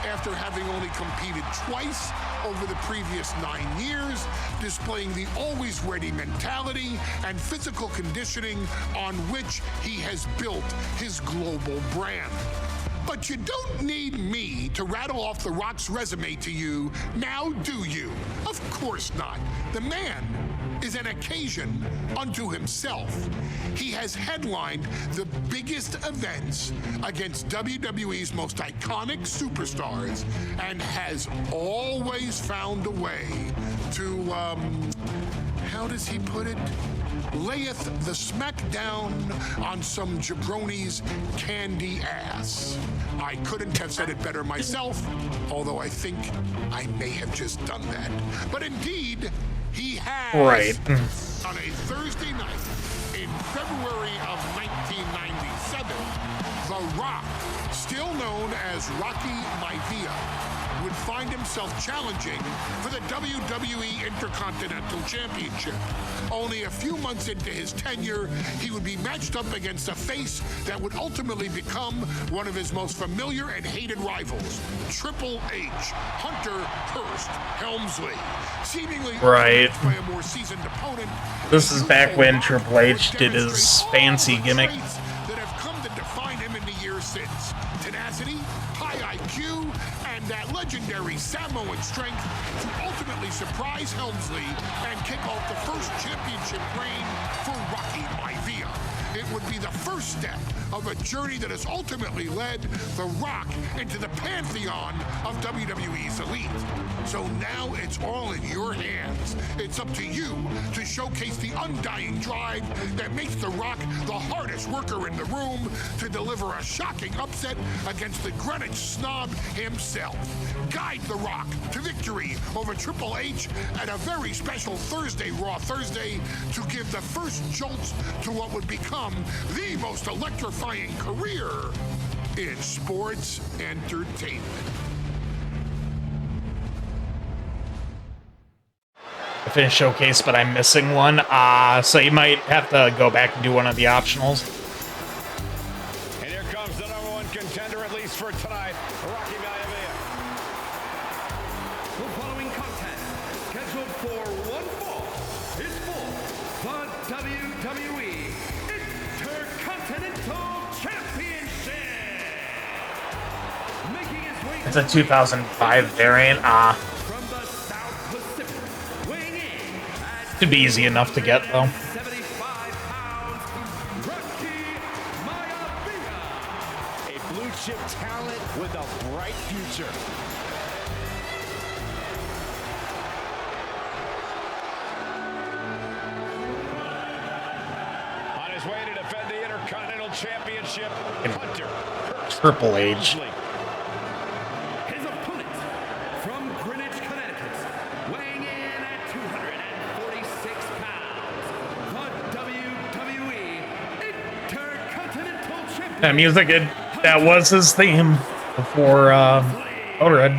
after having only competed twice over the previous 9 years, displaying the always ready mentality and physical conditioning on which he has built his global brand. But you don't need me to rattle off The Rock's resume to you, now do you? Of course not. The man is an occasion unto himself. He has headlined the biggest events against WWE's most iconic superstars and has always found a way to, how does he put it? Layeth the smackdown on some jabroni's candy ass. I couldn't have said it better myself, although I think I may have just done that. But indeed, he has. Right. On a Thursday night in February of 1997, The Rock, still known as Rocky Maivia, would find himself challenging for the WWE Intercontinental Championship. Only a few months into his tenure, he would be matched up against a face that would ultimately become one of his most familiar and hated rivals, Triple H, Hunter Hearst Helmsley. Seemingly right. by a more seasoned opponent. This is back when Triple H did his fancy gimmick. That have come to define him in the years since. Tenacity, high IQ, and that legendary Samoan strength to ultimately surprise Helmsley and kick off the first championship reign for Rocky Maivia. It would be the first step of a journey that has ultimately led The Rock into the pantheon of WWE's elite. So now it's all in your hands. It's up to you to showcase the undying drive that makes The Rock the hardest worker in the room to deliver a shocking upset against the Greenwich snob himself. Guide The Rock to victory over Triple H at a very special Thursday, Raw Thursday, to give the first jolts to what would become the most electrifying career in sports entertainment. I finished Showcase, but I'm missing one. So you might have to go back and do one of the optionals. And here comes the #1 contender, at least for tonight, Rocky Maivia. The following contest, scheduled for one fall, is for the WWE Intercontinental Championship. Making his way It's a 2005 variant. from the South Pacific, weighing in at Should be easy enough to get, though. 75 pounds, Rocky Maivia. A blue chip talent with a bright future. On his way to defend the Intercontinental Championship, Hunter Hearst Triple H. Helmsley. His opponent from Greenwich, Connecticut, weighing in at 246 pounds, the WWE Intercontinental Champion. That music, that was his theme. before Motorhead.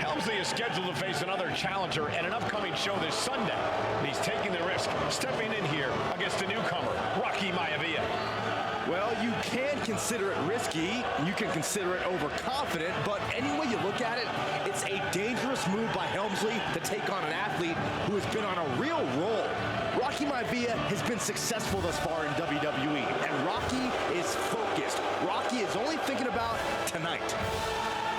Helmsley is scheduled to face another challenger at an upcoming show this Sunday. And he's taking the risk, stepping in here against a newcomer, Rocky Maivia. Well, you can consider it risky, you can consider it overconfident, but any way you look at it, it's a dangerous move by Helmsley to take on an athlete who has been on a real roll. Rocky Maivia has been successful thus far in WWE, and Rocky is focused. Rocky is only thinking about tonight.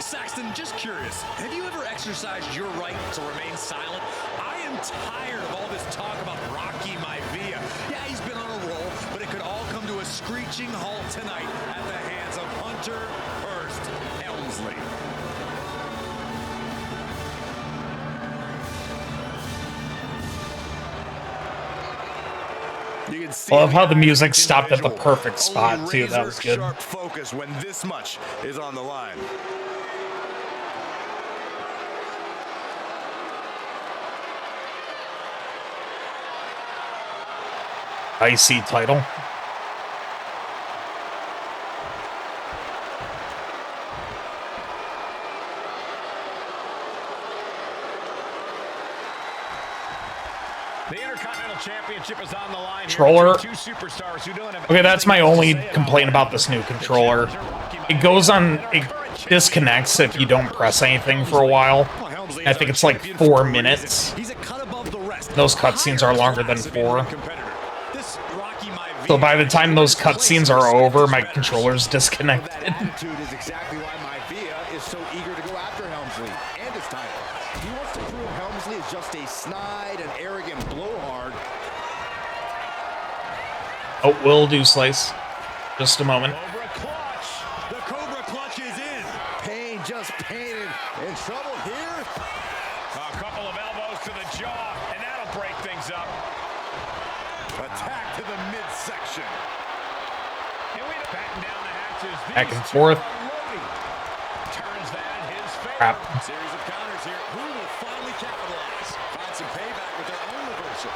Saxton, just curious, have you ever exercised your right to remain silent? I am tired of all this talk about Rocky Maivia. Yeah, he's been on a roll, but it could all come to a screeching halt tonight at the hands of Hunter Hearst Helmsley. You can see I love how the music stopped at the perfect spot too. That was good. Sharp focus when this much is on the line. IC title. The Intercontinental Championship is on the line. Controller. Two superstars who don't have Okay, that's my only complaint about this new controller. It goes on, it disconnects if you don't press anything for a while. I think it's like 4 minutes. Those cutscenes are longer than 4. So by the time those cutscenes are over, my controller's disconnected. Attitude is exactly why Maivia is so eager to go after Helmsley and his title. He wants to prove Helmsley is just a snide and arrogant blowhard. Oh, will do slice. Just a moment. Cobra clutch. The Cobra clutch is in. Pain, just pain. In trouble here. A couple of elbows to the jaw, and that'll break things up. Attack to the midsection. And we batten down the hatches. Back and forth. Turns that in his favor. Crap. Series of counters here. Who will finally capitalize? Find some payback with their own reversal.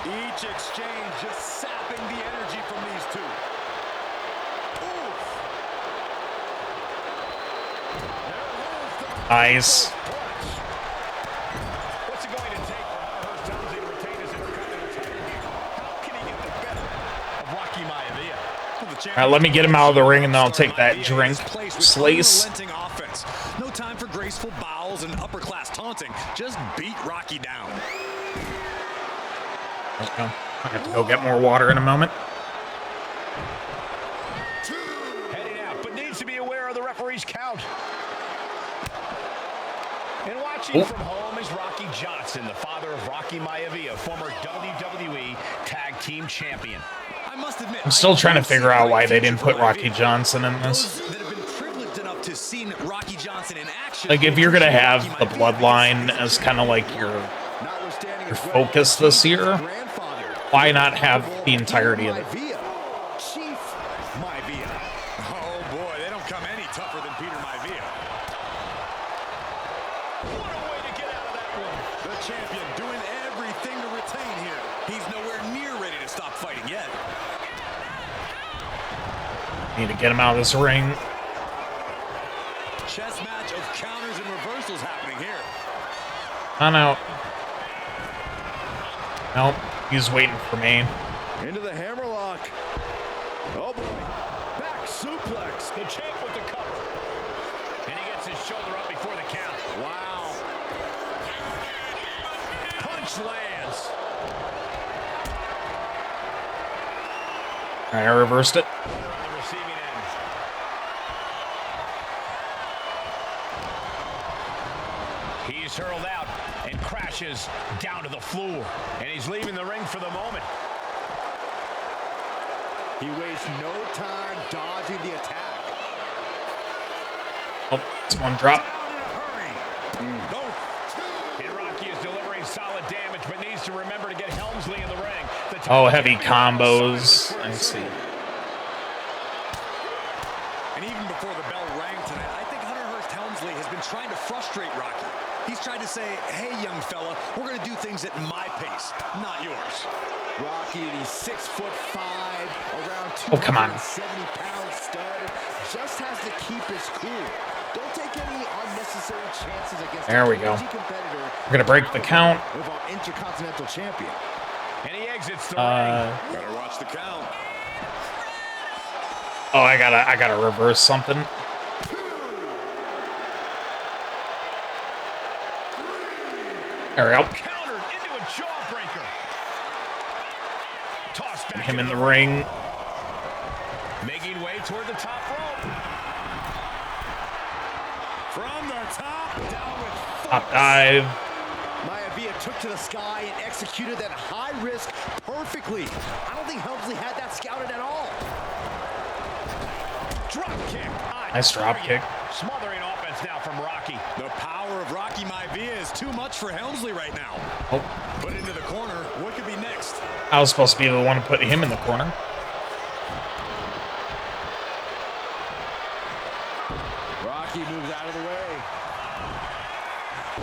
Each exchange just sapping the energy from these two. Nice. What's it going to take for Hearst Helmsley to retain his Intercontinental title here? How can he get the better of Rocky Maivia? Alright, let me get him out of the ring and then I'll take that drink. Slice. Offense. No time for graceful bows and upper-class taunting. Just beat Rocky down. Let's go. I have to go get more water in a moment. Heading out, but needs to be aware of the referee's count. And watching from home is Rocky Johnson, the father of Rocky Maivia, former WWE Tag Team Champion. I must admit, I'm still trying to figure out why they didn't put Rocky Johnson in this. that have been privileged enough to see Rocky Johnson in action. Like, if you're gonna have the Bloodline as kind of like your focus this year, why not have the entirety of it? Chief Maivia. Oh boy, they don't come any tougher than Peter Maivia. What a way to get out of that one. The champion doing everything to retain here. He's nowhere near ready to stop fighting yet. Need to get him out of this ring. Chess match of counters and reversals happening here. On out. Nope, he's waiting for me. Into the hammerlock. Oh boy. Back suplex. The champ with the cover. And he gets his shoulder up before the count. Wow. Punch lands. Alright, I reversed it. On the receiving end. He's hurled out and crashes down to the floor. And he's leaving the ring for the moment. He wastes no time dodging the attack. Oh, it's one drop. And Rocky is delivering solid damage, but needs to remember to get Helmsley in the ring. Oh, heavy combos. I see. And even before the bell rang tonight, I think Hunter Hearst Helmsley has been trying to frustrate Rocky. He's trying to say, hey, young fella, we're going to do things at my pace, not yours. Rocky, the 6'5", around 270-pound stud, just has to keep his cool. Don't take any unnecessary chances against there we go. We're gonna break the count. Of our Intercontinental Champion. And he exits the ring. Better watch the count. Oh, I gotta reverse something. There we go. Countered into a jawbreaker. Toss back Him in the ring. Making way toward the top rope. From the top, down with force. Top dive. Maivia took to the sky and executed that high risk perfectly. I don't think Helmsley had that scouted at all. Drop kick. Nice drop kick. Smothering offense now from Rocky. The power of Rocky Maivia is too much for Helmsley right now. Oh. Put into the corner. What could be next? I was supposed to be the one to put him in the corner. Rocky moves out of the way.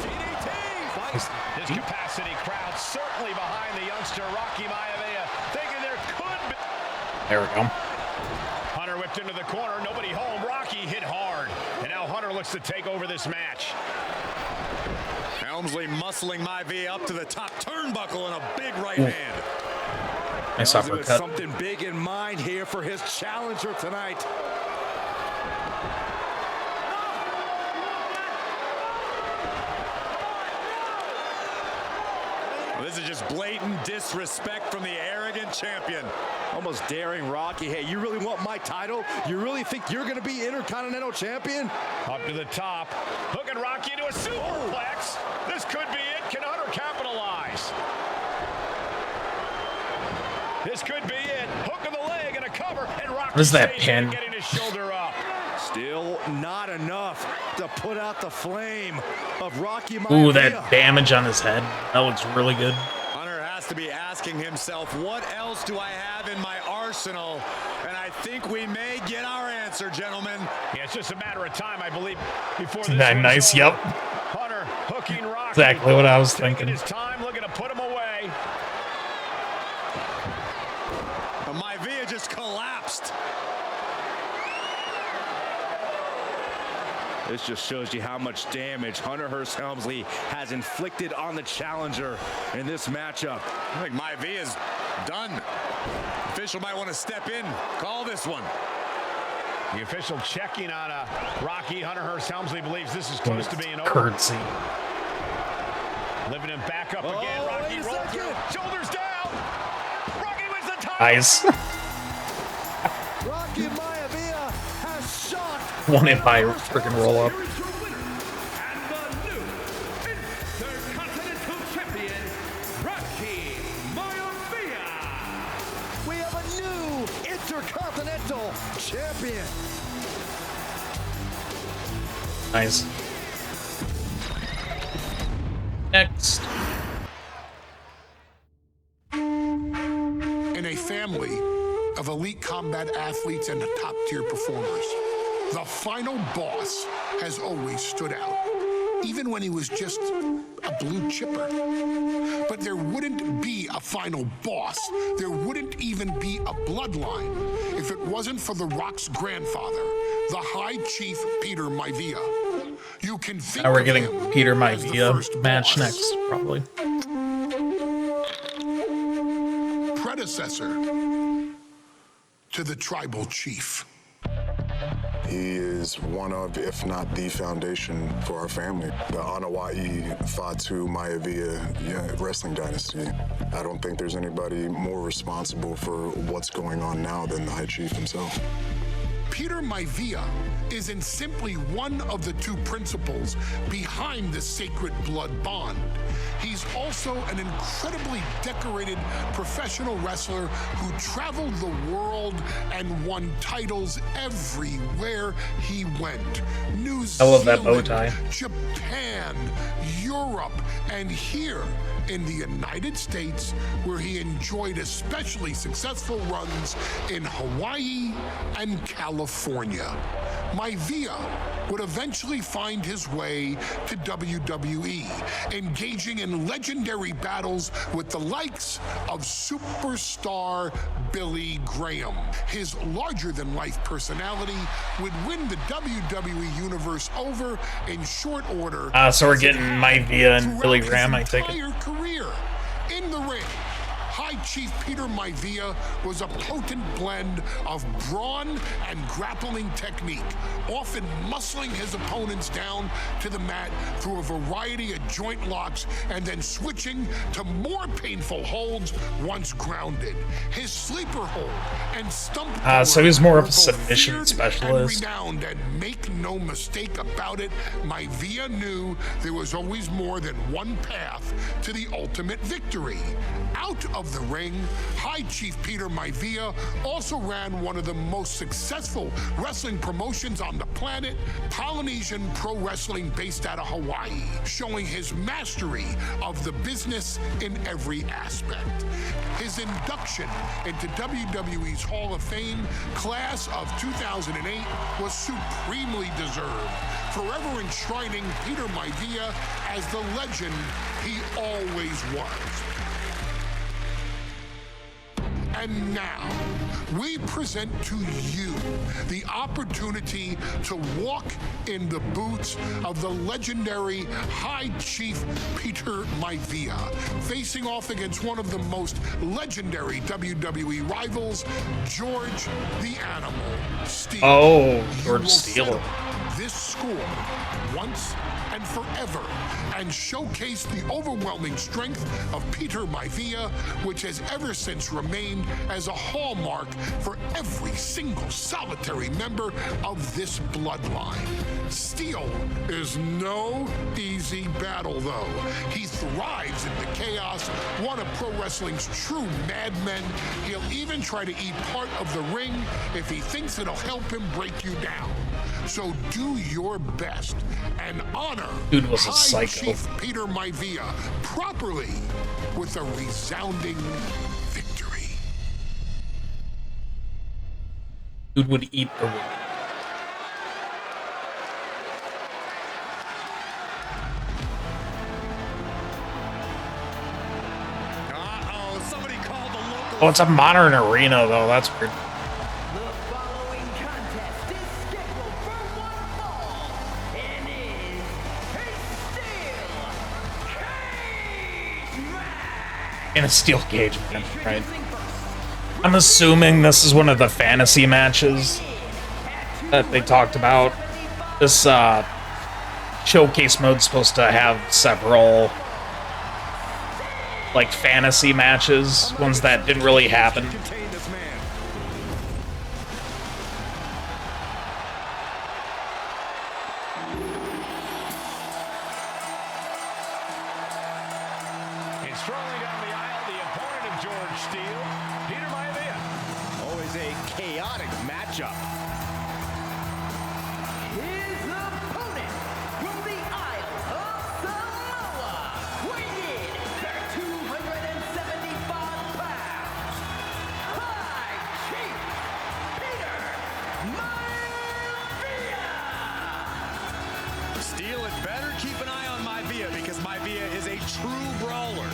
DDT. This capacity crowd certainly behind the youngster Rocky Maivia, thinking there could be. There we go. Hunter whipped into the corner. Nobody home. Rocky hit hard. And now Hunter looks to take over this match. Helmsley muscling Maivia up to the top turnbuckle in a big right hand. Nice Helmsley with uppercut. something big in mind here for his challenger tonight. This is just blatant disrespect from the arrogant champion. Almost daring Rocky. Hey, you really want my title? You really think you're going to be Intercontinental Champion? Up to the top. Hooking Rocky into a superplex. This could be it. Can Hunter capitalize? This could be it. Hook of the leg and a cover. And Rocky What is that stays pin? in, getting his shoulder up. Still not enough to put out the flame of Rocky Maivia. Ooh, that damage on his head. That looks really good. Hunter has to be asking himself, what else do I have in my arsenal? And I think we may get our answer, gentlemen. Yeah, it's just a matter of time, I believe, before this Isn't that one's nice? over. Yep. Hunter hooking Rocky. Exactly what I was Taking thinking. his time, looking to put him away. Maivia just collapsed. This just shows you how much damage Hunter Hearst Helmsley has inflicted on the challenger in this matchup. I think Maivia's done. Official might want to step in, call this one. The official checking on Rocky. Hunter Hearst Helmsley believes this is close to being over. Curtsy. Living him back up again. Rocky rolled through. Shoulders down. Rocky wins the title. Nice. Rocky Maivia has shocked. One hit by freaking roll up. And the new Intercontinental Champion, Rocky Maivia. We have a new Intercontinental Champion. Nice. Next. In a family of elite combat athletes and top-tier performers, the final boss has always stood out, even when he was just a blue chipper. But there wouldn't be a final boss. There wouldn't even be a bloodline if it wasn't for The Rock's grandfather, the High Chief Peter Maivia. You can think Now we're of getting him Peter as the first Maivia match boss. next, probably. Predecessor to the tribal chief. He is one of, if not the foundation for our family. The Anoa'i Fatu Maivia wrestling dynasty. I don't think there's anybody more responsible for what's going on now than the High Chief himself. Peter Maivia isn't simply one of the two principals behind the sacred blood bond. He's also an incredibly decorated professional wrestler who traveled the world and won titles everywhere he went. New I love that Zealand, bow tie. Japan, Europe, and here in the United States, where he enjoyed especially successful runs in Hawaii and California. Maivia would eventually find his way to WWE, engaging in legendary battles with the likes of superstar Billy Graham. His larger-than-life personality would win the WWE Universe over in short order. So we're getting MyVia and Billy Graham, I take it. Career in the ring, High Chief Peter MyVia was a potent blend of brawn and grappling technique, often muscling his opponents down to the mat through a variety of joint locks and then switching to more painful holds once grounded. His sleeper hold and stump so he's more of a submission specialist. And make no mistake about it, MyVia knew there was always more than one path to the ultimate victory. Out of the ring, High Chief Peter MyVia also ran one of the most successful wrestling promotions on the planet, Polynesian Pro Wrestling, based out of Hawaii, showing his mastery of the business in every aspect. His induction into WWE's Hall of Fame class of 2008 was supremely deserved, forever enshrining Peter MyVia as the legend he always was. And now, we present to you the opportunity to walk in the boots of the legendary High Chief Peter MyVia, facing off against one of the most legendary WWE rivals, George the Animal Steele. Oh, George Steele. This score once and forever, and showcase the overwhelming strength of Peter MyVia, which has ever since remained as a hallmark for every single solitary member of this bloodline. Steele is no easy battle, though. He thrives in the chaos, one of pro wrestling's true madmen. He'll even try to eat part of the ring if he thinks it'll help him break you down. So do your best and honor Dude was a High psycho. Chief Peter MyVia properly with a resounding victory. Dude would eat the ring. Uh-oh, somebody called the local... Oh, it's a modern arena, though. That's weird. The following contest is scheduled for one fall and is a steel cage match. In a steel cage, man, right? I'm assuming this is one of the fantasy matches that they talked about. This showcase mode's supposed to have several like fantasy matches, ones that didn't really happen. Contain this man. And strolling down the aisle, the opponent of George Steele, Peter MyVia. Always a chaotic matchup. His opponent from the Isle of Samoa, weighing in at 275 pounds, High Chief Peter MyVia. Steele had better keep an eye on MyVia because MyVia is a true brawler.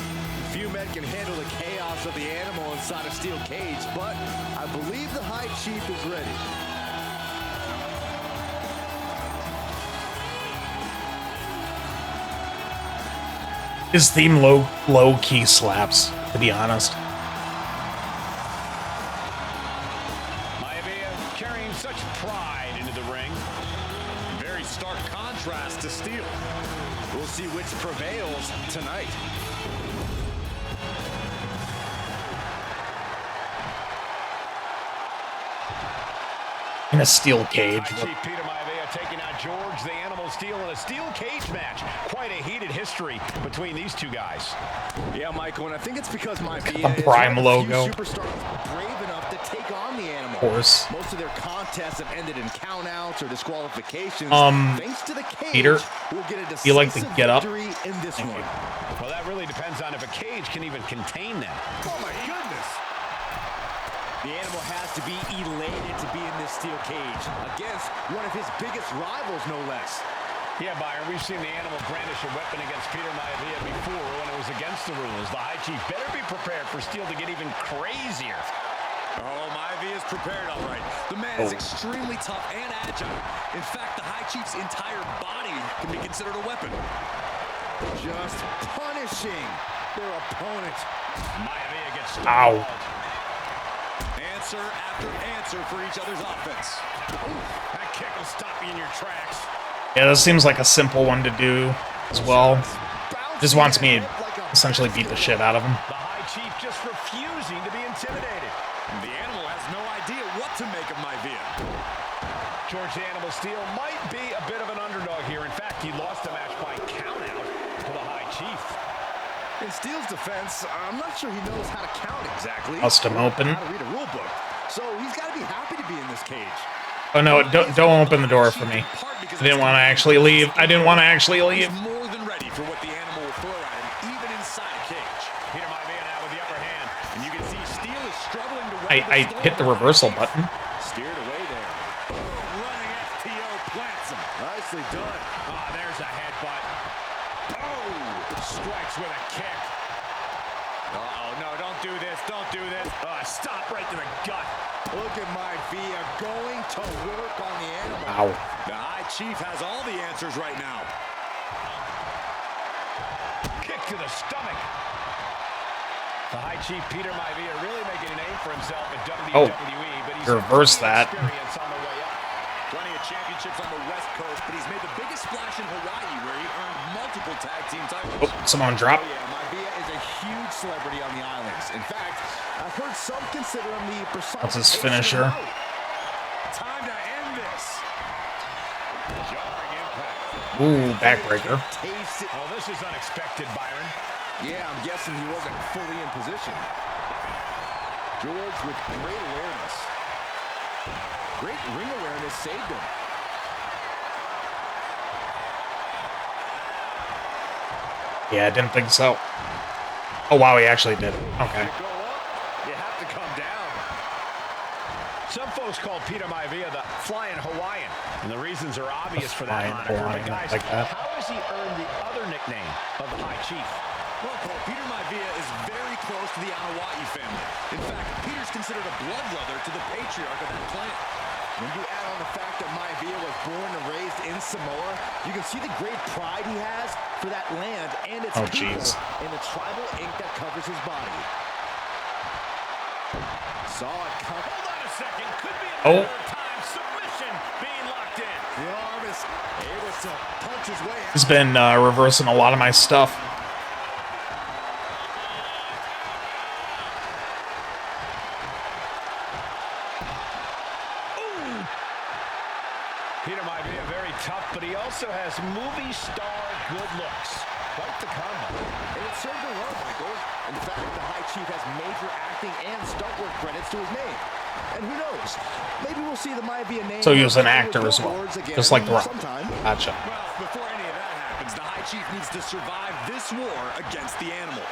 Few men can handle the chaos of the animal inside a steel cage, but I believe the High Chief is ready. His theme low key slaps, to be honest. MyVia carrying such pride into the ring. Very stark contrast to Steele. We'll see which prevails tonight. In a steel cage. High Chief Peter MyVia taking out George the Animal Steele in a steel cage match. Quite a heated history between these two guys. Yeah, Michael, and I think it's because MyVia The Prime is one of the logo. few superstars brave enough to take on the animal. Of course. Most of their contests have ended in countouts or disqualifications. Thanks to the cage, Peter, we'll get a decisive you like to get up? victory in this one. Well, that really depends on if a cage can even contain them. Oh my goodness! The animal has to be elated to be in this steel cage against one of his biggest rivals, no less. Yeah, Byron, we've seen the animal brandish a weapon against Peter Maivia before when it was against the rules. The High Chief better be prepared for Steel to get even crazier. Oh, Maivia is prepared, all right. The man is extremely tough and agile. In fact, the High Chief's entire body can be considered a weapon. Just punishing their opponent. Maivia gets Ow. Answer after answer for each other's offense. That kick will stop you in your tracks. Yeah, this seems like a simple one to do as well. Just wants me to essentially beat the shit out of him. The High Chief just refusing to be intimidated. The animal has no idea what to make of Maivia. George the Animal Steel might be a bit of an underdog here. In fact, he lost the match by countout to the High Chief. In Steel's defense, I'm not sure he knows how to count exactly. Bust him open. How to read a rule book. So he's got to be happy to be in this cage. Oh no, don't open the door for me. I didn't want to actually leave. I didn't want to actually leave. He's more than ready for what the animal will throw at him, even inside a cage. Peter Maivia now with the upper hand. And you can see Steel is struggling to I hit the reversal button. Steered away there. Running FTO plants him. Nicely done. Ah, there's a headbutt. Oh, strikes with a kick. Uh-oh, no, don't do this, don't do this. Stop right to the gut. Look at Maivia going to work on the animal. Ow. The High Chief has all the answers right now. Kick to the stomach. The High Chief Peter Maivia really making a name for himself at WWE, but he's reverse that. Experience on the way up. Plenty of championships on the West Coast, but he's made the biggest splash in Hawaii, where he earned multiple tag team titles. Oh, someone dropped. Yeah, Maivia is a huge celebrity on the islands. In fact, I've heard some consider him the personification. What's his finisher? Time to end this. Jarring impact. Ooh, backbreaker. Taste it. Well, this is unexpected, Byron. Yeah, I'm guessing he wasn't fully in position. George with great awareness. Great ring awareness saved him. Yeah, I didn't think so. Oh wow, he actually did. Okay. Go up, you have to come down. Some folks call Peter Maivia the Flying Hawaiian, and the reasons are obvious for that Flying moniker. Hawaiian, But guys, like that. how has he earned the other nickname of the High Chief? Well, Cole, Peter Maivia is very close to the Anawa'i family. In fact, Peter's considered a blood brother to the patriarch of that clan. When you add on the fact that Maivia was born and raised in Samoa, you can see the great pride he has for that land and its people and the tribal ink that covers his body. Saw it come. Hold on a second. Could be Oh. another time submission being locked in. The arm is able to punch his way out. He's been reversing a lot of my stuff. Peter Maivia very tough, but he also has movie star good looks. Quite the combo. And it served him well, Michael. In fact, the High Chief has major acting and stunt work credits to his name. And who knows? Maybe we'll see the Maivia name. So he was an actor as well, just like The Rock. Sometime. Gotcha. Well, before any of that happens, the High Chief needs to survive this war against the animal.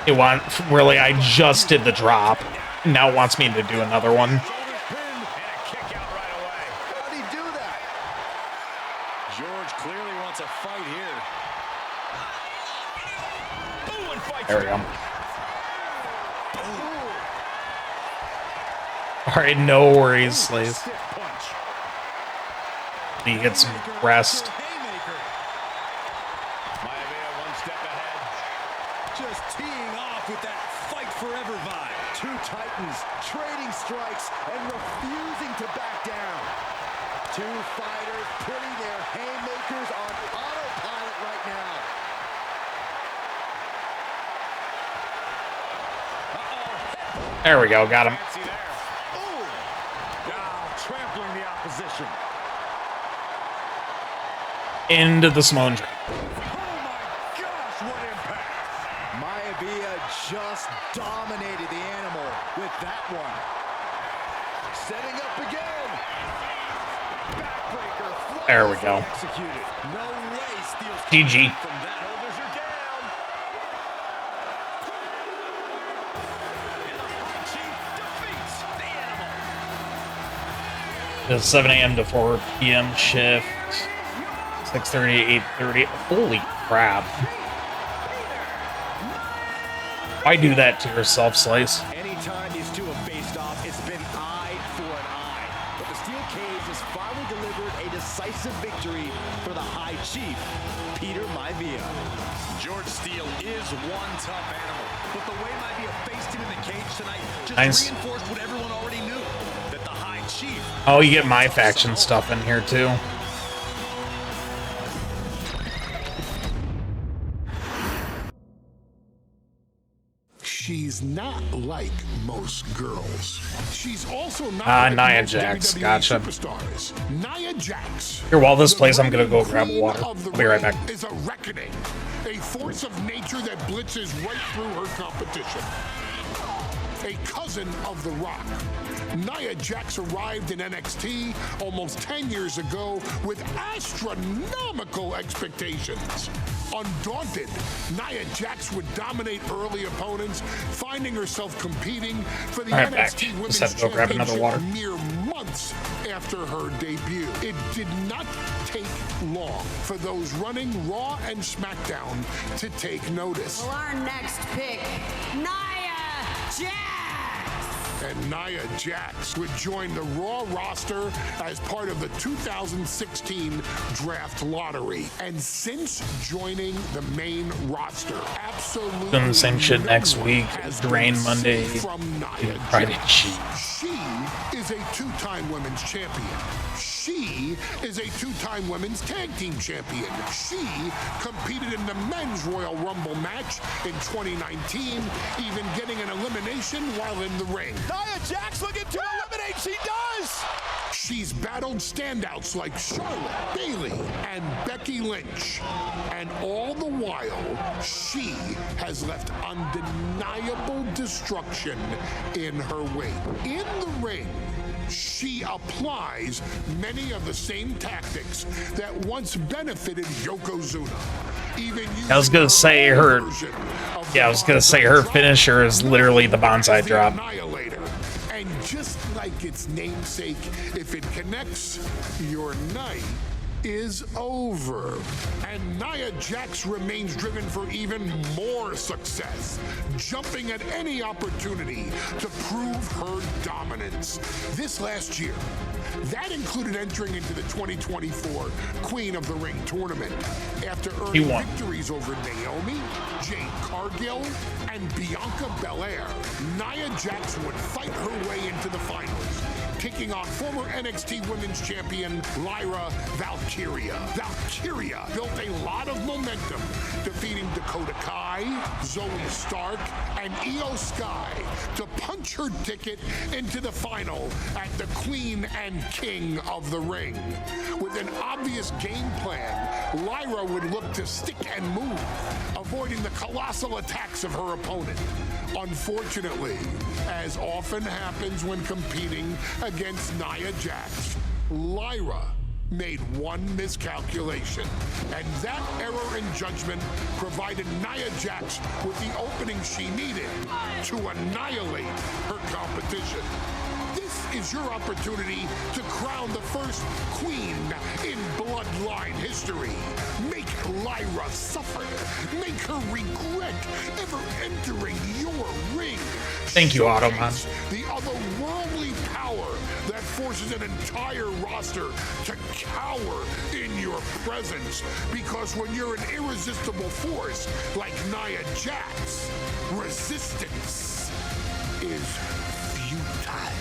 It want really? I just did the drop. Now it wants me to do another one. How'd he do that? George clearly wants a fight here. Ooh, and fights There we go. All right, no worries, Slays. stiff punch. He gets some rest. Maivia one step ahead. Just teeing off with that fight forever vibe. Two titans trading strikes and refusing to back down. Two fighters putting their haymakers on autopilot right now. There we go, got him. Fancy there. Ooh! Now trampling the opposition. Into the Samoan drop. Oh my gosh, what impact! Maivia just dominated the animal with that one. Setting up again. Backbreaker. There we go. Executed. No way Steel's GG. from that. Shoulders are down. The 7 a.m. to 4 p.m. shift. 6:30 to 8:30. Holy crap. Why do that to yourself, Slice? Anytime these two have faced off, it's been eye for an eye. But the steel cage has finally delivered a decisive victory for the High Chief, Peter Maivia. George Steele is one tough animal, but the way Maivia faced him in the cage tonight just reinforced what everyone already knew, that the High Chief... Oh, you get my faction stuff in here, too. She's not like most girls. She's also not like Nia most Jax, WWE gotcha. superstars. Nia Jax. Here, while this plays, I'm gonna go grab water. Of the I'll be right ring back. Is a reckoning, a force of nature that blitzes right through her competition. A cousin of The Rock. Nia Jax arrived in NXT almost 10 years ago with astronomical expectations. Undaunted, Nia Jax would dominate early opponents, finding herself competing for the NXT Women's Championship mere months after her debut. It did not take long for those running Raw and SmackDown to take notice. Well, our next pick, Nia Jax. And Nia Jax would join the Raw roster as part of the 2016 draft lottery. And since joining the main roster, absolutely Doing the same shit next week. Drain Monday. Friday. She is a two-time women's champion. She is a two-time women's tag team champion. She competed in the men's Royal Rumble match in 2019, even getting an elimination while in the ring. Nia Jax looking to eliminate, she does! She's battled standouts like Charlotte, Bayley, and Becky Lynch. And all the while, she has left undeniable destruction in her wake. In the ring, she applies many of the same tactics that once benefited Yokozuna. I was gonna say her. Yeah, I was gonna say her finisher is literally the bonsai drop. And just like its namesake, if it connects, your night is over. And Nia Jax remains driven for even more success, jumping at any opportunity to prove her dominance. This last year, that included entering into the 2024 Queen of the Ring tournament after earning victories over Naomi, Jade Cargill, and Bianca Belair. Nia Jax would fight her way into the finals, taking on former NXT Women's Champion Lyra Valkyria. Valkyria built a lot of momentum, defeating Dakota Kai, Zoe Stark, and Io Sky to punch her ticket into the final at the Queen and King of the Ring. With an obvious game plan, Lyra would look to stick and move, avoiding the colossal attacks of her opponent. Unfortunately, as often happens when competing against Nia Jax, Lyra made one miscalculation, and that error in judgment provided Nia Jax with the opening she needed to annihilate her competition. This is your opportunity to crown the first queen in Bloodline history. Make Lyra suffer. Make her regret ever entering your ring. Thank you, Automan. The otherworldly power that forces an entire roster to cower in your presence. Because when you're an irresistible force like Nia Jax, resistance is futile.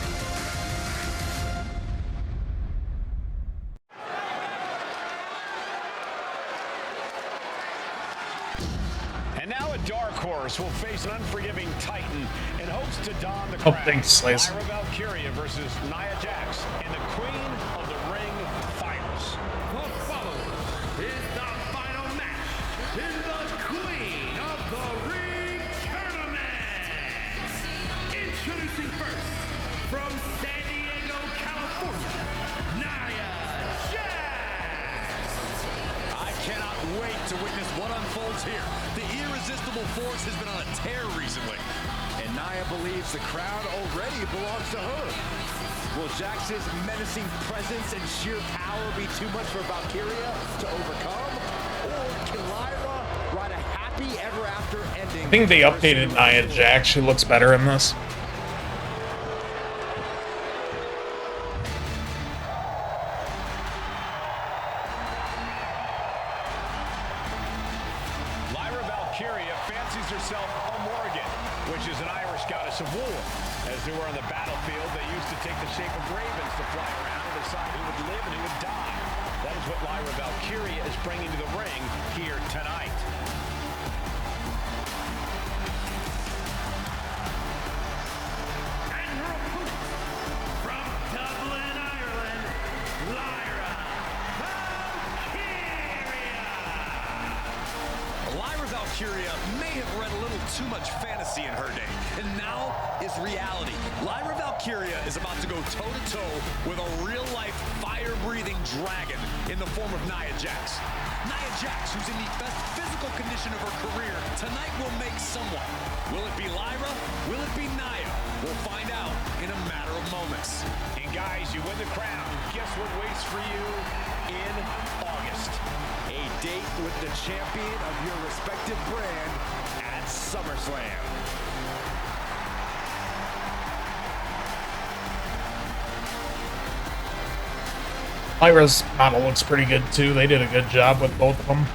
And now a dark horse will face an unforgiving titan in hopes to don the crown. Oh, thanks, Slice. Lyra Valkyria versus Nia Jax in the Queen of the Ring finals. The following is the final match in the Queen of the Ring tournament. Introducing first, from San Diego, California, Nia Jax. I cannot wait to witness what unfolds here. The irresistible force has been on a tear recently, and And Nia believes the crown already belongs to her. Will Jax's menacing presence and sheer power be too much for Valkyria to overcome? Or can Lyra ride a happy ever after ending? I think they updated Nia Jax. She looks better in this. Lyra Valkyria fancies herself a Morgan, which is an Irish goddess of war. As they were on the battlefield, they used to take the shape of ravens to fly around and decide who would live and who would die. That is what Lyra Valkyria is bringing to the ring here tonight. And her opponent, from Dublin, Ireland, Lyra Valkyria. Lyra Valkyria may have read a little too much fantasy in her day, and now is reality. Lyra Valkyria is about to go toe-to-toe with a real-life, fire-breathing dragon in the form of Nia Jax. Nia Jax, who's in the best physical condition of her career, tonight will make someone. Will it be Lyra? Will it be Nia? We'll find out in a matter of moments. And guys, you win the crown. Guess what waits for you in August? A date with the champion of your respective brand at SummerSlam. Lyra's model looks pretty good too. They did a good job with both of them.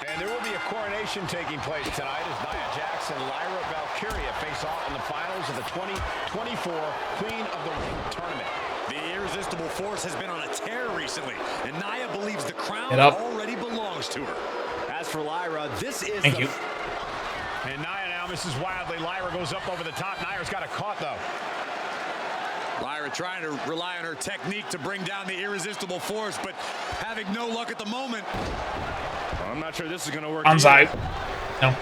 And there will be a coronation taking place tonight as Nia Jax and Lyra Valkyria face off in the finals of the 2024 Queen of the Ring tournament. The irresistible force has been on a tear recently, and Nia believes the crown up. already belongs to her. As for Lyra, this is Thank you. And Nia now misses wildly. Lyra goes up over the top. Nia's got a caught, though. Lyra trying to rely on her technique to bring down the irresistible force, but having no luck at the moment. Well, I'm not sure this is going to work. Onside. No.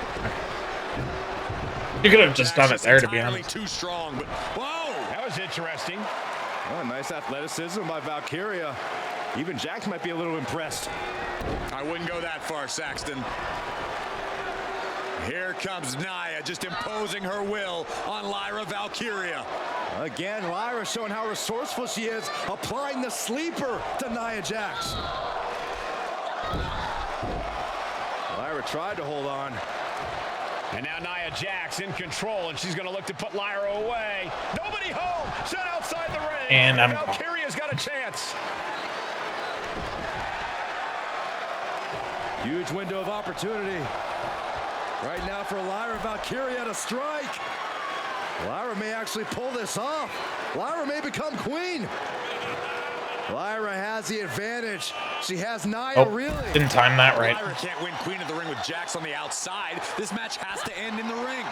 You could have just done it there, to be honest. Too strong, but whoa! That was interesting. Oh, nice athleticism by Valkyria. Even Jax might be a little impressed. I wouldn't go that far, Saxton. Here comes Nia, just imposing her will on Lyra Valkyria. Again, Lyra showing how resourceful she is, applying the sleeper to Nia Jax. Lyra tried to hold on. And now Nia Jax in control, and she's going to look to put Lyra away. Nobody home! Set outside the ring! And I'm Valkyria's got a chance. Huge window of opportunity. Right now for Lyra Valkyria to strike. Lyra may actually pull this off. Lyra may become queen. Lyra has the advantage. She has Nia really. Didn't time that right. Lyra can't win Queen of the Ring with Jax on the outside. This match has to end in the ring.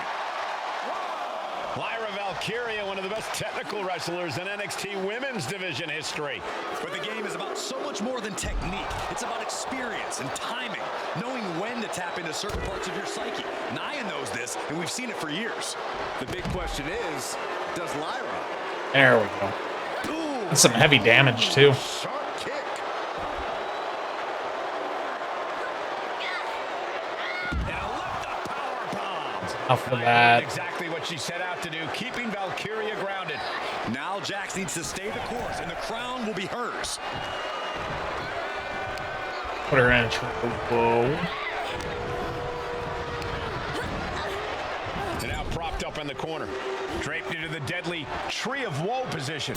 Lyra Valkyria, one of the best technical wrestlers in NXT Women's Division history. But the game is about so much more than technique. It's about experience and timing, knowing when to tap into certain parts of your psyche. Nia knows this, and we've seen it for years. The big question is, does Lyra? There we go. That's some heavy damage, too. Sharp kick. Enough of that. Exactly what she set out to do, keeping Valkyria grounded. Now Jax needs to stay the course, and the crown will be hers. Put her in a whoa. And now propped up in the corner, draped into the deadly Tree of Woe position.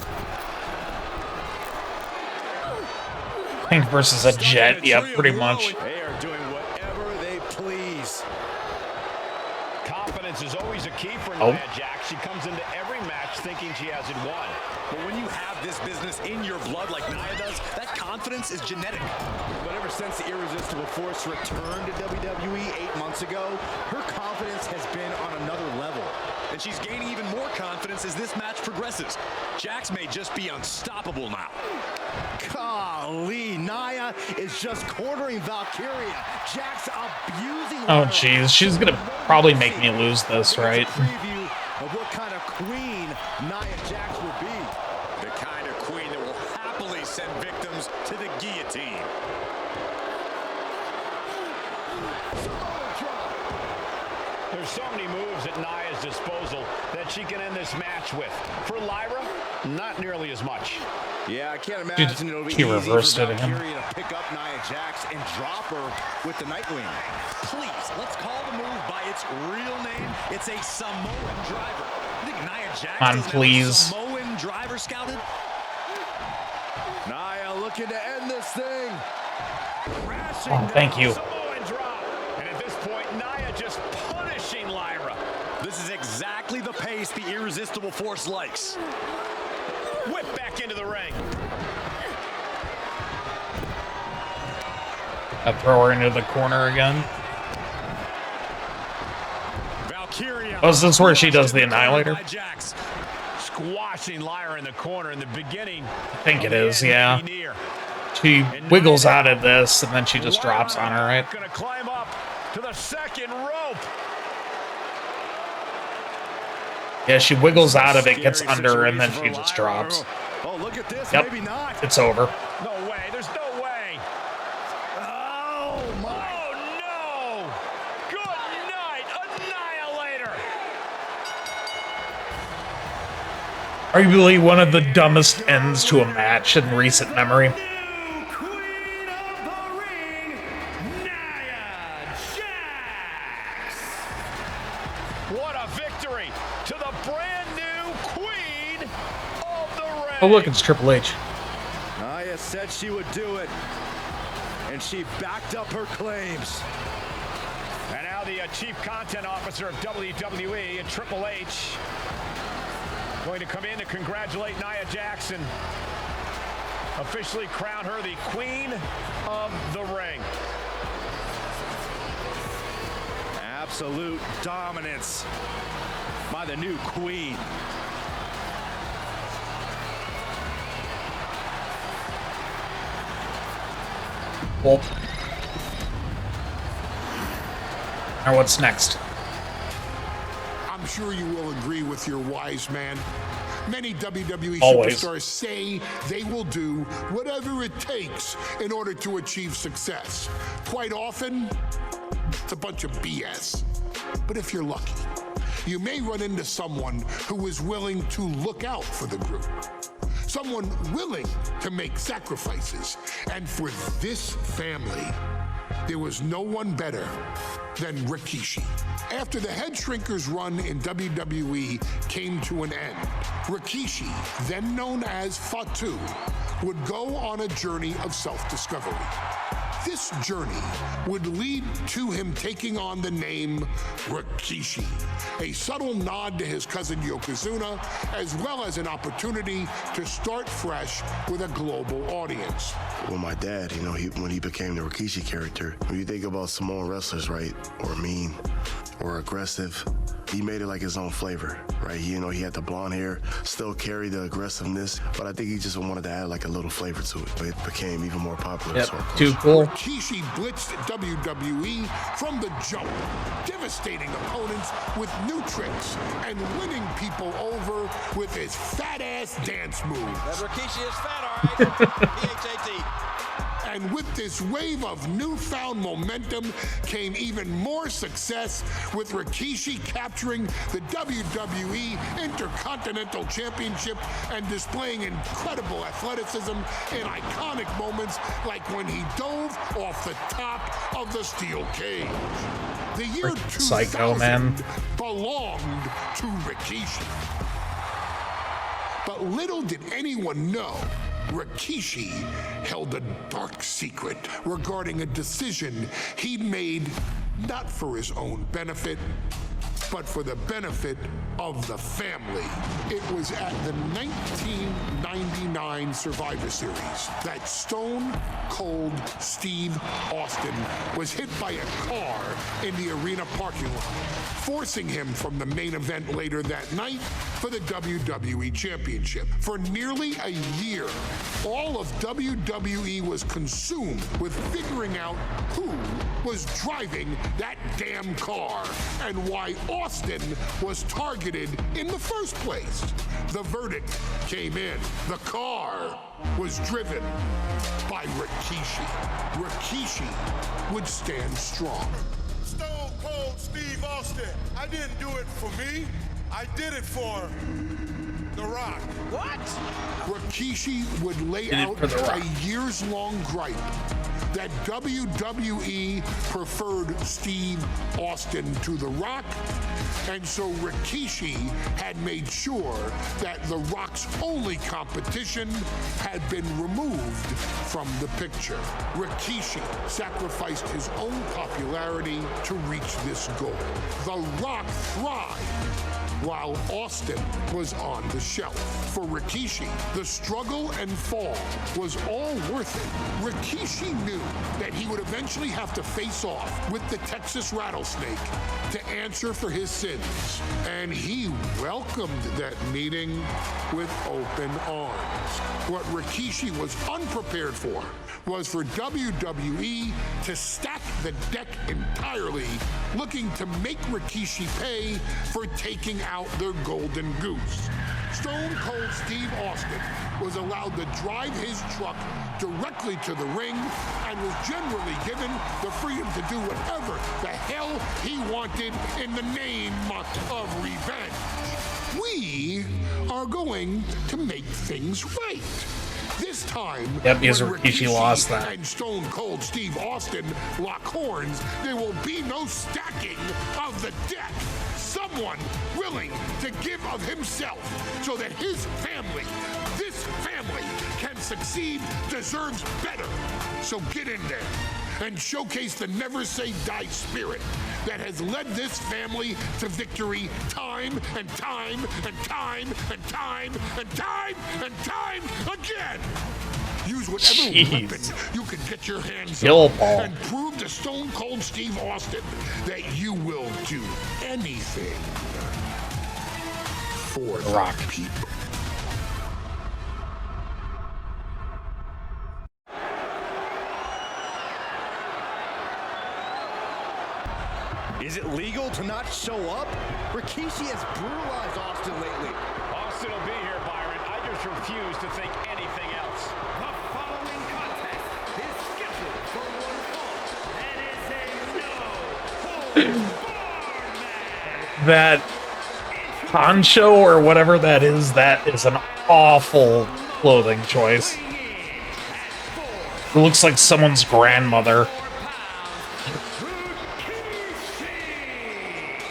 Pink versus a Jet, yeah, pretty much. They are doing whatever they please. Confidence is always a key for Nia Jax. She comes into every match thinking she has it won. But when you have this business in your blood like Nia does, that confidence is genetic. But ever since the Irresistible Force returned to WWE 8 months ago, her confidence has been on another level. And she's gaining even more confidence as this match progresses. Jax may just be unstoppable now. Golly, Nia is just cornering Valkyria. Jax abusing her. Oh, jeez. She's going to probably make me lose this, right? Preview of what kind of queen Nia Jax will be. The kind of queen that will happily send victims to the guillotine. There's so many moves at Nia's disposal that she can end this match with. For Lyra, not nearly as much. Yeah, I can't imagine it'll be She easy reversed for it again. Valkyria to pick up Nia Jax and drop her with the Nightwing. Please, let's call the move by its real name. It's a Samoan driver. You think Nia Jax On, doesn't please. have a Samoan driver scouted? Nia looking to end this thing. Crashing Oh, thank you. Samoan drop. And at this point, Nia just punishing Lyra. This is exactly the pace the Irresistible Force likes. Whip back into the ring. I throw her into the corner again. Valkyria. Oh, is this where she does the Annihilator? Squashing Lyra in the corner in the beginning. I think it is, yeah. She wiggles out of this, and then she just drops on her, right? Gonna climb up to the second rope. Yeah, she wiggles out of it, gets under, and then she just drops. Oh, look at this. Yep, Maybe not. it's over. No way. There's no way. Oh, my. Oh, no. Good night, Annihilator. Arguably one of the dumbest ends to a match in recent memory. New Queen of the Ring, Nia Jax. What a victory to the brand new Queen of the Ring. Oh, look, it's Triple H. Nia said she would do it, and she backed up her claims. And now the Chief Content Officer of WWE and Triple H going to come in to congratulate Nia Jax, officially crown her the Queen of the Ring. Absolute dominance by the new queen. Well, now what's next? I'm sure you will agree with your wise man. Many WWE Always. superstars say they will do whatever it takes in order to achieve success. Quite often, it's a bunch of BS. But if you're lucky, you may run into someone who is willing to look out for the group. Someone willing to make sacrifices. And for this family, there was no one better than Rikishi. After the Head Shrinkers run in WWE came to an end, Rikishi, then known as Fatu, would go on a journey of self-discovery. This journey would lead to him taking on the name Rikishi, a subtle nod to his cousin Yokozuna, as well as an opportunity to start fresh with a global audience. Well, my dad, when he became the Rikishi character, when you think about Samoan wrestlers, right, or mean, or aggressive, he made it like his own flavor, right? He had the blonde hair, still carried the aggressiveness, but I think he just wanted to add like a little flavor to it. But it became even more popular. Yep, so of too course. cool. Rikishi blitzed WWE from the jump, devastating opponents with new tricks and winning people over with his fat-ass dance moves. That Rikishi is fat, all right. P-H-A-T. And with this wave of newfound momentum came even more success, with Rikishi capturing the WWE Intercontinental Championship and displaying incredible athleticism in iconic moments like when he dove off the top of the steel cage. The year Freaking 2000 psycho, man. belonged to Rikishi. But little did anyone know, Rikishi held a dark secret regarding a decision he'd made not for his own benefit, but for the benefit of the family. It was at the 1999 Survivor Series that Stone Cold Steve Austin was hit by a car in the arena parking lot, forcing him from the main event later that night for the WWE Championship. For nearly a year, all of WWE was consumed with figuring out who was driving that damn car and why Austin was targeted in the first place. The verdict came in. The car was driven by Rikishi. Rikishi would stand strong. Stone Cold Steve Austin. I didn't do it for me. I did it for The Rock. What? Rikishi would lay out a years-long gripe that WWE preferred Steve Austin to The Rock, and so Rikishi had made sure that The Rock's only competition had been removed from the picture. Rikishi sacrificed his own popularity to reach this goal. The Rock thrived while Austin was on the shelf. For Rikishi, the struggle and fall was all worth it. Rikishi knew that he would eventually have to face off with the Texas Rattlesnake to answer for his sins, and he welcomed that meeting with open arms. What Rikishi was unprepared for was for WWE to stack the deck entirely, looking to make Rikishi pay for taking out their golden goose. Stone Cold Steve Austin was allowed to drive his truck directly to the ring and was generally given the freedom to do whatever the hell he wanted in the name of revenge. We are going to make things right. This time, because when Rikishi lost that. and Stone Cold Steve Austin lock horns, there will be no stacking of the deck. Someone willing to give of himself so that his family, this family, can succeed, deserves better. So get in there and showcase the never say die spirit that has led this family to victory time and time and time and time and time and time again. Use whatever weapon you can get your hands on and prove to Stone Cold Steve Austin that you will do anything for the Rock people. Is it legal to not show up? Rikishi has brutalized Austin lately. Austin will be here, Byron. I just refuse to think anything else. The following contest is scheduled for one fall and is a no-holds-barred match. That poncho or whatever that is an awful clothing choice. It looks like someone's grandmother.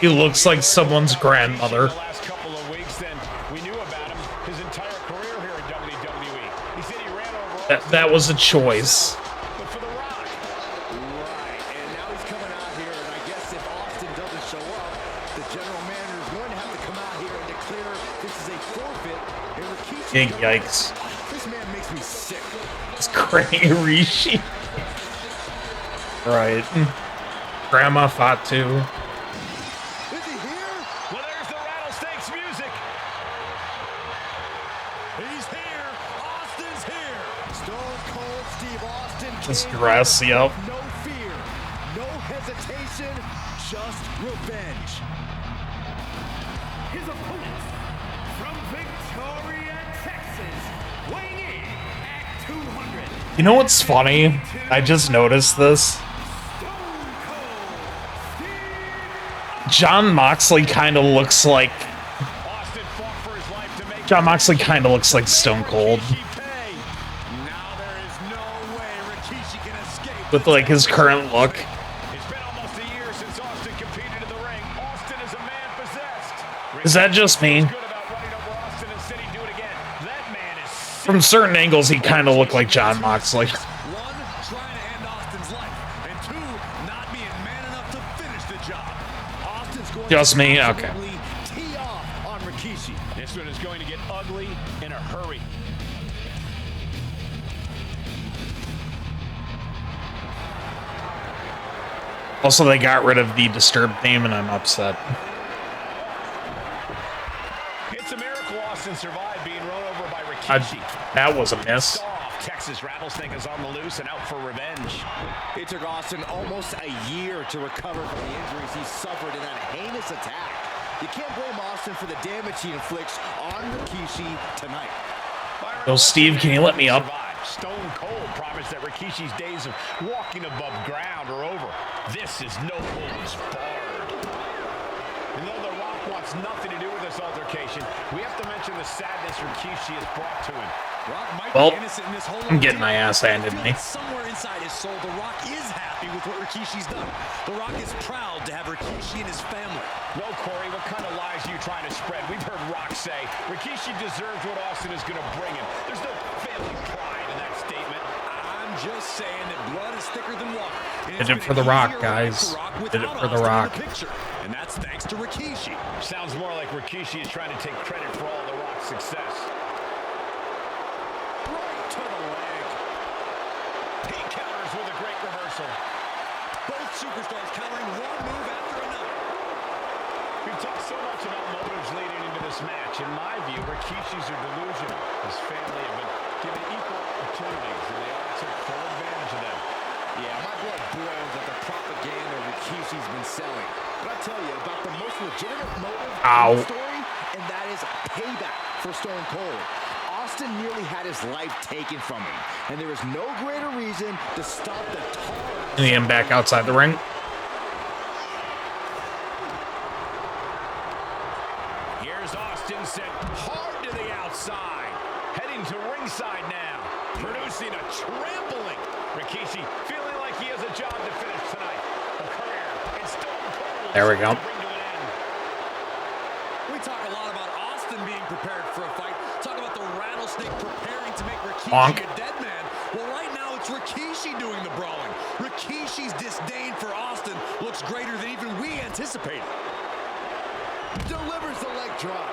He looks like someone's grandmother. The last couple of weeks, then we knew about him his entire career here at WWE. He said he ran over That was a choice. but for The Rock. Right, and now he's coming out here, and I guess if Austin doesn't show up, the general manager is going to have to come out here and declare this is a forfeit. And Rikishi, Big yikes. this man makes me sick. It's crazy. Right. Grandma fought too. Well, there's the Rattlesnake's music. He's here. Austin's here. Stone Cold Steve Austin. This dress, yep. No fear, no hesitation, just revenge. His opponents from Victoria, Texas, weighing in at 200. You know what's funny? I just noticed this. John Moxley kind of looks like Stone Cold. With like his current look. It's been almost a year since Austin competed in the ring. Austin is a man possessed. Is that just me? Good about running over Austin and said he'd do it again. That man is From certain angles, he kind of looked like John Moxley. One, trying to end Austin's life, and two, not being man enough to finish the job. Austin's going Just me? to Okay. absolutely tee off on Rikishi. This one is going to get ugly in a hurry. Also, they got rid of the Disturbed theme, and I'm upset. It's a miracle Austin survived being run over by Rikishi. That was a miss. Texas Rattlesnake is on the loose and out for revenge. It took Austin almost a year to recover from the injuries he suffered in that heinous attack. You can't blame Austin for the damage he inflicts on Rikishi tonight. Byron, Yo, Steve, can you let me up? Stone Cold promised that Rikishi's days of walking above ground are over. This is no holds barred. And though The Rock wants nothing to do with this altercation, we have to mention the sadness Rikishi has brought to him. Rock might Well, be innocent in this whole I'm getting my ass handed to me. Somewhere inside his soul, The Rock is happy with what Rikishi's done. The Rock is proud to have Rikishi and his family. No, Corey, what kind of lies are you trying to spread? We've heard Rock say Rikishi deserves what Austin is going to bring him. There's no family pride in that statement. I'm just saying that blood is thicker than water. Did it for The Rock, guys. Did it for The Rock. And that's thanks to Rikishi. Sounds more like Rikishi is trying to take credit for all The Rock's success. Right to the leg. He counters with a great reversal. Both superstars countering one move after another. We've talked so much about motives leading into this match. In my view, Rikishi's are delusional. His family have been given equal opportunities, and they all took full advantage of them. Yeah, my blood boils at the propaganda Rikishi's been selling. But I tell you about the most legitimate motive in the story, and that is payback for Stone Cold. Austin nearly had his life taken from him, and there is no greater reason to stop the tar. Need him back outside the ring. Here's Austin sent hard to the outside. Heading to ringside now. Producing a trampling. Rikishi feeling like he has a job to finish tonight. A career in Stone Cold. There we go. We talk a lot about Austin being prepared for a fight. Talk about the rattlesnake preparing to make Rikishi a dead man. Well, right now it's Rikishi doing the brawling. Rikishi's disdain for Austin looks greater than even we anticipated. Delivers the leg drop.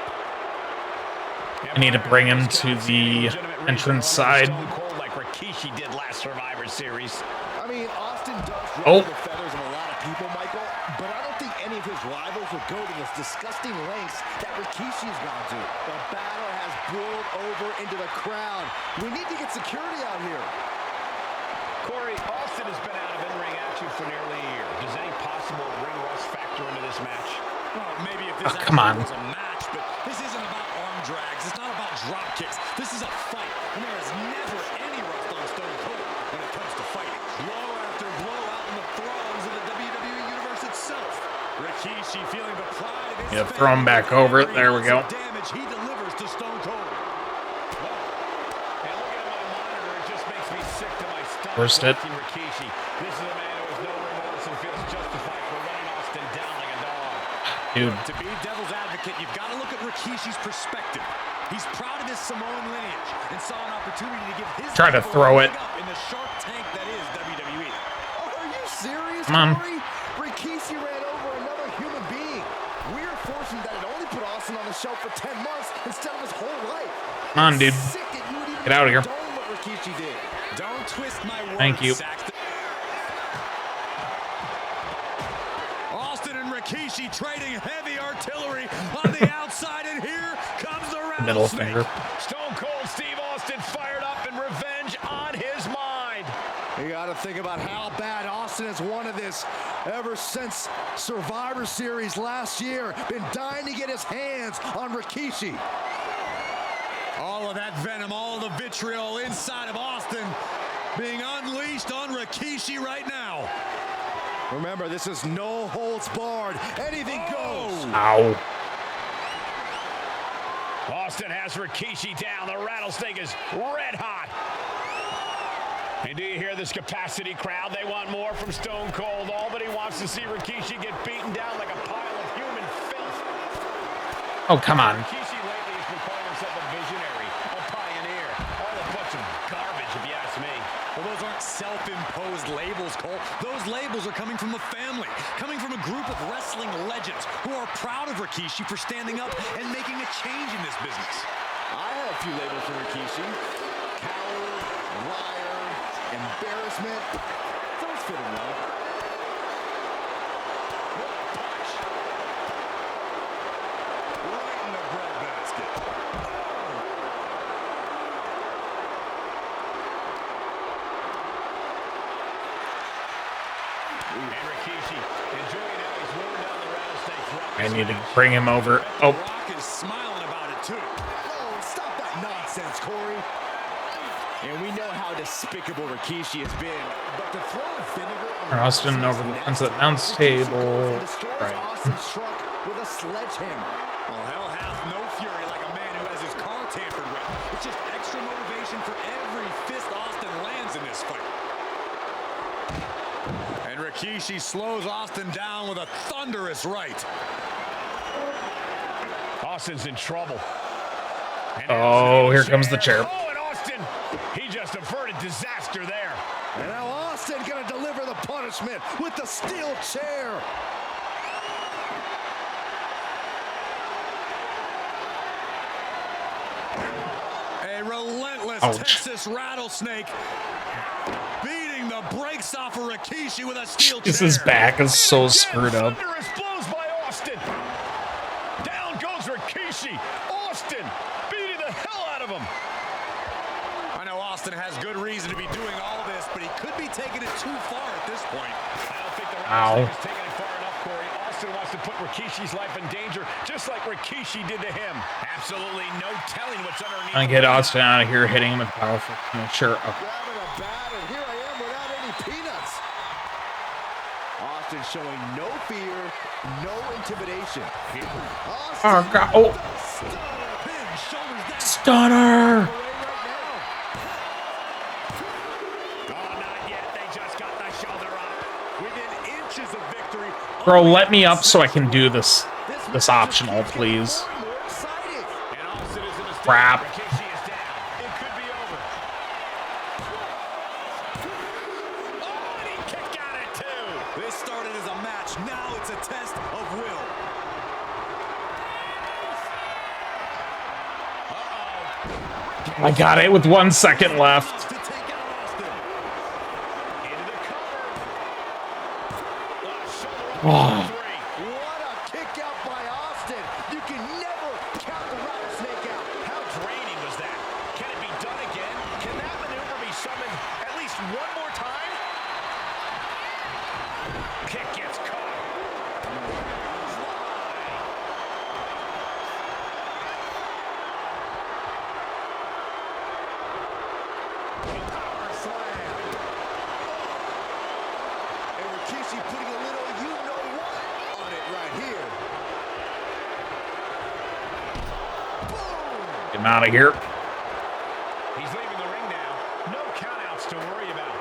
I need to bring him to the entrance side. Like Rikishi did last Survivor Series. I mean, Austin does ruffle the feathers of a lot of people, Michael, but I don't think any of his rivals would go to this disgusting lengths that Rikishi's gone to. The battle has boiled over into the crowd. We need to get security out here. Corey, Austin has been out of in-ring action for nearly a year. Does any possible ring rust factor into this match? Well, maybe if this come on. was a match, but this isn't about arm drags. It's not about drop kicks. This is a fight, and there is never any rust on Stone Cold when it comes to fighting. Blow after blow out in the throes of the WWE Universe itself. Rikishi feeling the pride of his Yeah, throw him back over. There we go. Damage he delivers to Stone Cold. And looking at my monitor, it just makes me sick to my stomach. First it. Rikishi. This is a man who has no remorse and feels justified for running Austin down like a dog. Dude. To be devil's advocate, you've got to look at Rikishi's perspective. He's proud of his Samoan lineage and saw an opportunity to give his Try to throw it. in the Shark Tank that is WWE. Oh, are you serious, Come on. Corey? Rikishi ran over another human being. We're fortunate that it only put Austin on the shelf for 10 months instead of his whole life. Come on, dude. Get out of here. What Rikishi did. Don't twist my words, Thank you. Saxton. Austin and Rikishi trading heavy artillery on the outside, and here comes the rattlesnake. Middle finger. Stone Cold Steve Austin fired up and revenge on his mind. You got to think about how bad Austin has wanted this ever since Survivor Series last year. Been dying to get his hands on Rikishi. All of that venom, all of the vitriol inside of Austin being unleashed on Rikishi right now. Remember, this is no holds barred. Anything goes. Ow. Austin has Rikishi down. The rattlesnake is red hot. And do you hear this capacity crowd? They want more from Stone Cold. All that he wants to see Rikishi get beaten down like a pile of human filth. Oh, come on. Rikishi lately has been calling himself a visionary, a pioneer. All a bunch of garbage, if you ask me. Well, those aren't self-imposed labels, Cole. Those labels are coming from the family, coming from a group of wrestling legends who are proud of Rikishi for standing up and making a change in this business. I have a few labels for Rikishi. Coward, liar, embarrassment. Those fit him well. Right in the breadbasket. And Rikishi enjoying how he's worn down the rattlesnake. I need to bring him over. Oh. Rock is smiling about it, too. Oh, stop that nonsense, Corey. And we know how despicable Rikishi has been. But to throw vinegar on Austin over the fence at announce table. Right. Austin's truck with a sledgehammer. Well, hell hath no fury like a man who has his car tampered with. It's just extra motivation for every fist Austin lands in this fight. And Rikishi slows Austin down with a thunderous right. Austin's in trouble. Oh, here comes the chair. Oh, and Austin, he just averted disaster there. And now Austin gonna deliver the punishment with the steel chair. A relentless Texas rattlesnake beating the brakes off of Rikishi with a steel chair. His back is so screwed up. Thunderous blows by Austin. Down goes Rikishi. Austin beating the hell out of him. I know Austin has good reason to be doing all this, but he could be taking it too far at this point. I don't think the rattlesnake is taking it far enough, Corey. Austin wants to put Rikishi's life in danger, just like Rikishi did to him. Absolutely no telling what's underneath. I get Austin out of here, hitting him with powerful finisher. Okay. Grabbing a bat, and here I am without any peanuts. Austin showing no fear, no intimidation. Austin, Oh, God. Oh. Stunner. Bro, let me up so I can do this optional, please. Crap. This started as a match, now it's a test of will. I got it with 1 second left. Oh. what a kick out by Austin. You can never count the rattlesnake out. How draining was that? Can it be done again? Can that maneuver be summoned at least one more time? Kick gets caught. Power slam. And Rikishi putting a little you-know-what on it right here. Get him out of here. He's leaving the ring now. No countouts to worry about.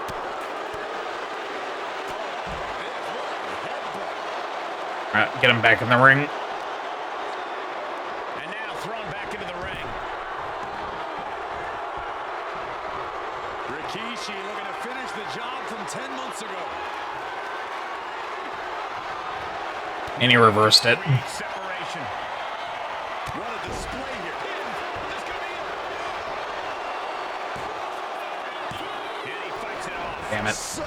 All right, get him back in the ring. And now thrown back into the ring. Rikishi looking to finish the job from 10 months ago. And he reversed it. Separation. What a display here. That's gonna be it. And he fights it off. Damn it. So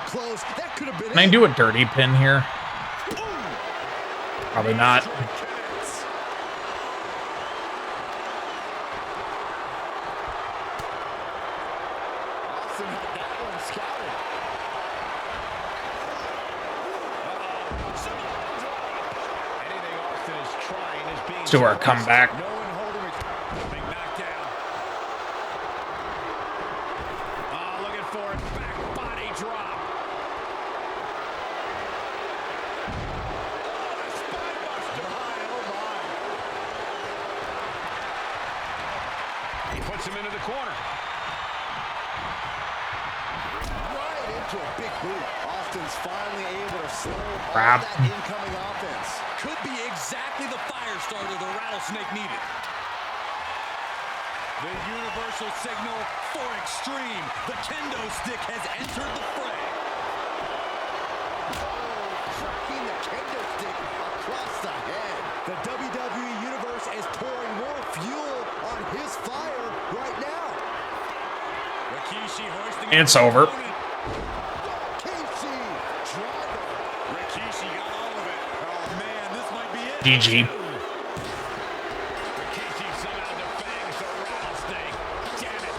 close. That could have been Can I do a dirty pin here? Probably not. Austin had that one scouted. Anything Austin is trying is being To our comeback. No one holding it. Big knockdown. Oh, looking for it. Back body drop. Oh, the spine buster. He puts him into the corner. Right into a big boot. Austin's finally able to slow all Crap. that incoming offense. Could be exactly the fire starter the rattlesnake needed. The universal signal for extreme. The kendo stick has entered the fray. Cracking the kendo stick across the head. The WWE Universe is pouring more fuel on his fire right now. Rikishi hoisting. It's over. Rikishi driver. Rikishi got all of it. Oh man, this might be it. GG. Rikishi somehow defangs the rattlesnake. Damn it.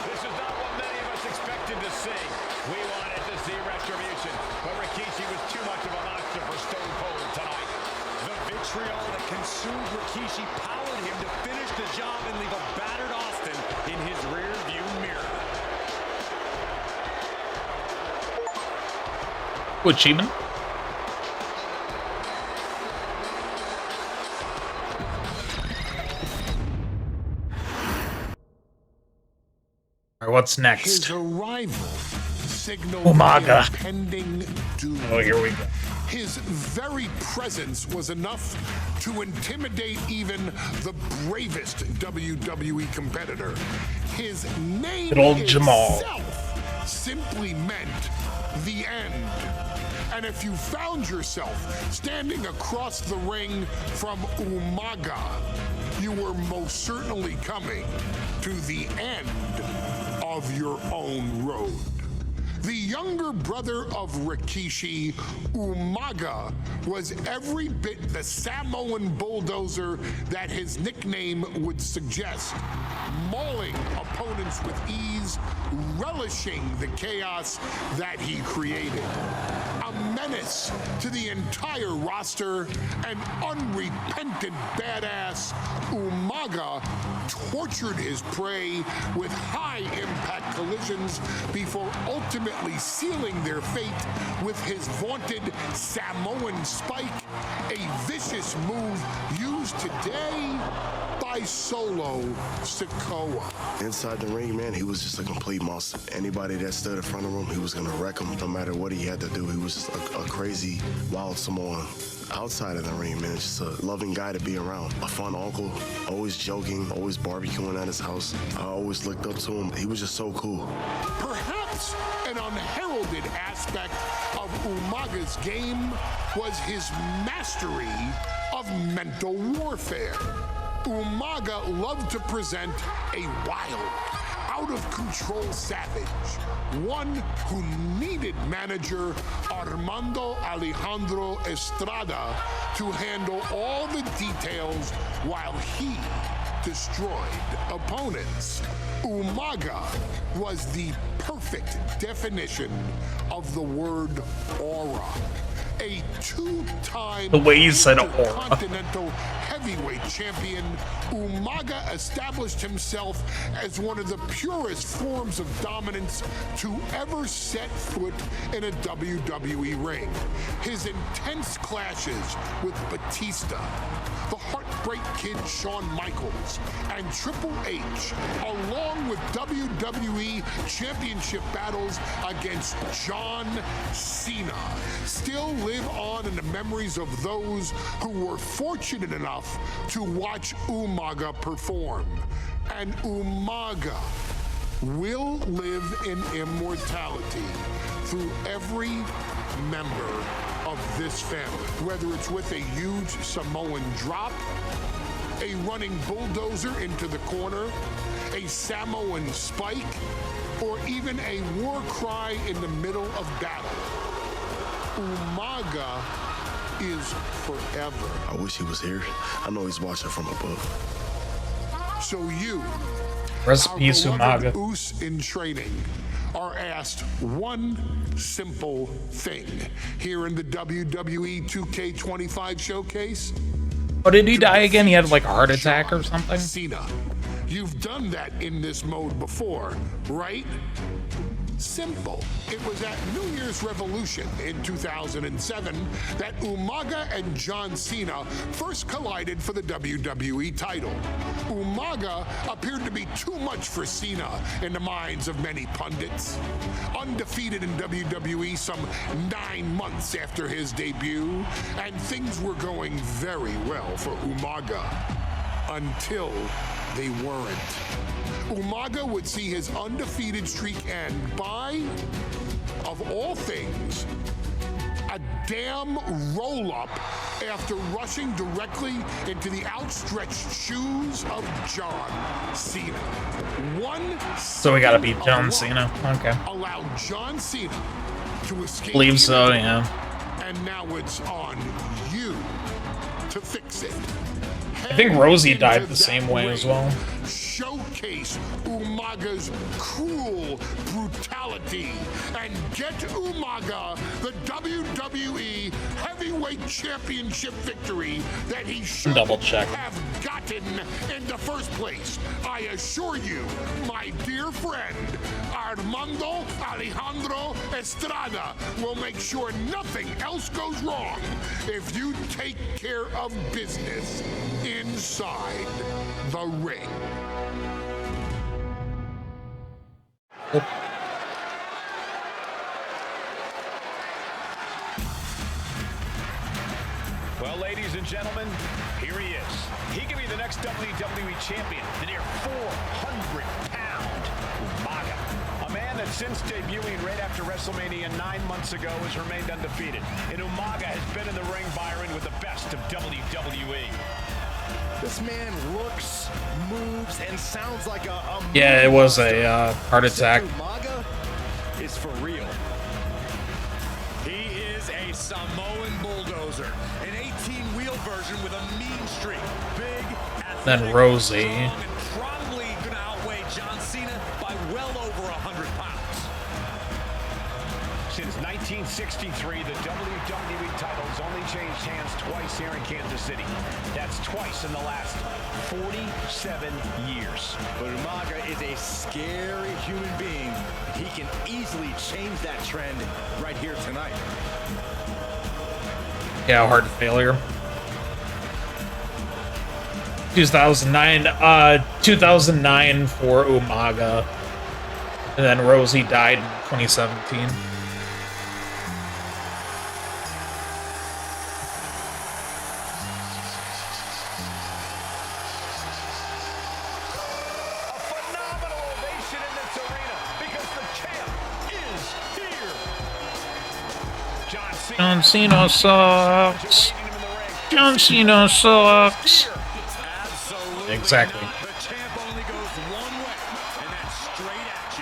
This is not what many of us expected to see. We wanted to see retribution, but Rikishi was too much of a monster for Stone Cold tonight. The vitriol that consumed Rikishi powered him to finish the job and leave a battered Austin in his rear-view mirror. Good achievement. All right, what's next? His arrival signaled Umaga. impending doom. Oh, here we go. His very presence was enough to intimidate even the bravest WWE competitor. His name Good old Jamal. itself simply meant the end. And if you found yourself standing across the ring from Umaga, you were most certainly coming to the end of your own road. The younger brother of Rikishi, Umaga, was every bit the Samoan bulldozer that his nickname would suggest, mauling opponents with ease, relishing the chaos that he created. A menace to the entire roster, an unrepentant badass, Umaga tortured his prey with high-impact collisions before ultimately sealing their fate with his vaunted Samoan spike, a vicious move used today by Solo Sikoa. Inside the ring, man, he was just a complete monster. Anybody that stood in front of him, he was gonna wreck him no matter what he had to do. He was just a crazy, wild Samoan. Outside of the ring, man, just a loving guy to be around. A fun uncle, always joking, always barbecuing at his house. I always looked up to him. He was just so cool. Perhaps an unheralded aspect of Umaga's game was his mastery of mental warfare. Umaga loved to present a wild, out-of-control savage, one who needed manager Armando Alejandro Estrada to handle all the details while he destroyed opponents. Umaga was the perfect definition of the word aura. A two-time The way you said aura. Intercontinental heavyweight champion, Umaga established himself as one of the purest forms of dominance to ever set foot in a WWE ring. His intense clashes with Batista, the Heartbreak Kid Shawn Michaels, and Triple H, along with WWE Championship battles against John Cena, still live on in the memories of those who were fortunate enough to watch Umaga perform. And Umaga will live in immortality through every member of this family, whether it's with a huge Samoan drop, a running bulldozer into the corner, a Samoan spike, or even a war cry in the middle of battle. Umaga is forever. I wish he was here. I know he's watching from above. So you, Rest in our peace, beloved Umaga. Us in training, are asked one simple thing here in the WWE 2K25 showcase. Oh, did he die again? He had like a heart attack or something? Cena. You've done that in this mode before, right? Simple. It was at New Year's Revolution in 2007 that Umaga and John Cena first collided for the WWE title. Umaga appeared to be too much for Cena in the minds of many pundits. Undefeated in WWE some 9 months after his debut, and things were going very well for Umaga until they weren't. Umaga would see his undefeated streak end by, of all things, a damn roll-up after rushing directly into the outstretched shoes of John Cena. So we gotta beat John Cena. Okay. Allowed John Cena to escape. Believe so, yeah. And now it's on you to fix it. I think Rosie died the same way as well. Showcase showcase Umaga's cruel brutality and get Umaga the WWE Heavyweight Championship victory that he should have gotten in the first place. I assure you, my dear friend, Armando Alejandro Estrada will make sure nothing else goes wrong if you take care of business inside the ring. Well, ladies and gentlemen, here he is. He can be the next WWE champion, the near 400-pound Umaga. A man that since debuting right after WrestleMania 9 months ago has remained undefeated. And Umaga has been in the ring, Byron, with the best of WWE. This man looks, moves, and sounds like a yeah, it was a heart attack. Umaga is for real. He is a Samoan bulldozer, an 18-wheel version with a mean streak. Big, athletic, Then Rosie. strong, and probably gonna outweigh John Cena by well over 100 pounds. Since 1963, the WWE title's only changed hands twice here in Kansas City. That's twice in the last 47 years. But Umaga is a scary human being. He can easily change that trend right here tonight. Yeah, heart failure. 2009 for Umaga. And then Rosie died in 2017. John Cena sucks. John Cena sucks. Exactly. The champ only goes one way, and that's straight at you.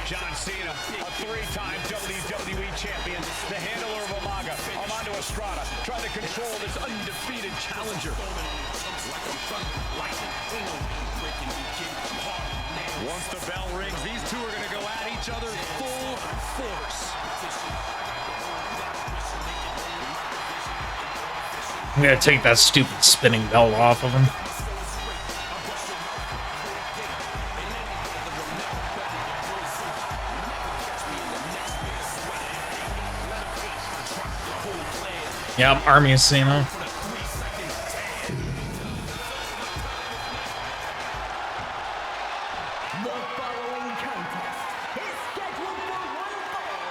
John Cena, a three-time WWE champion, the handler of Umaga, Armando Estrada, trying to control this undefeated challenger. Once the bell rings, these two are going to go at each other full force. I'm gonna take that stupid spinning belt off of him. Yeah, I'm Army of Cena.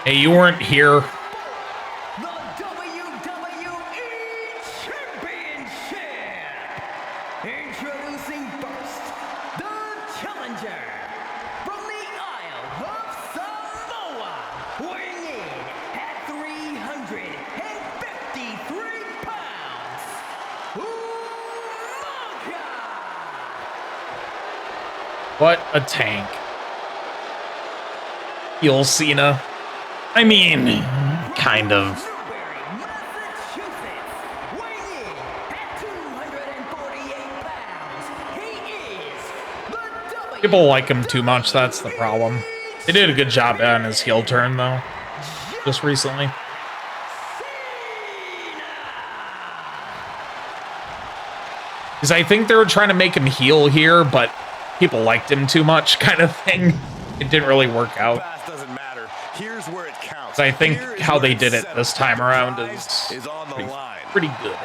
Hey, you weren't here. The WWE Championship! Introducing first, the challenger from the Isle of Samoa, weighing in at 353 pounds, Umaga! What a tank. Heel Cena. I mean, kind of. People like him too much, that's the problem. They did a good job on his heel turn, though, just recently. Because I think they were trying to make him heel here, but people liked him too much, kind of thing. It didn't really work out. Doesn't matter. Here's where it counts. So I think how they did it this time around is on the line. pretty good.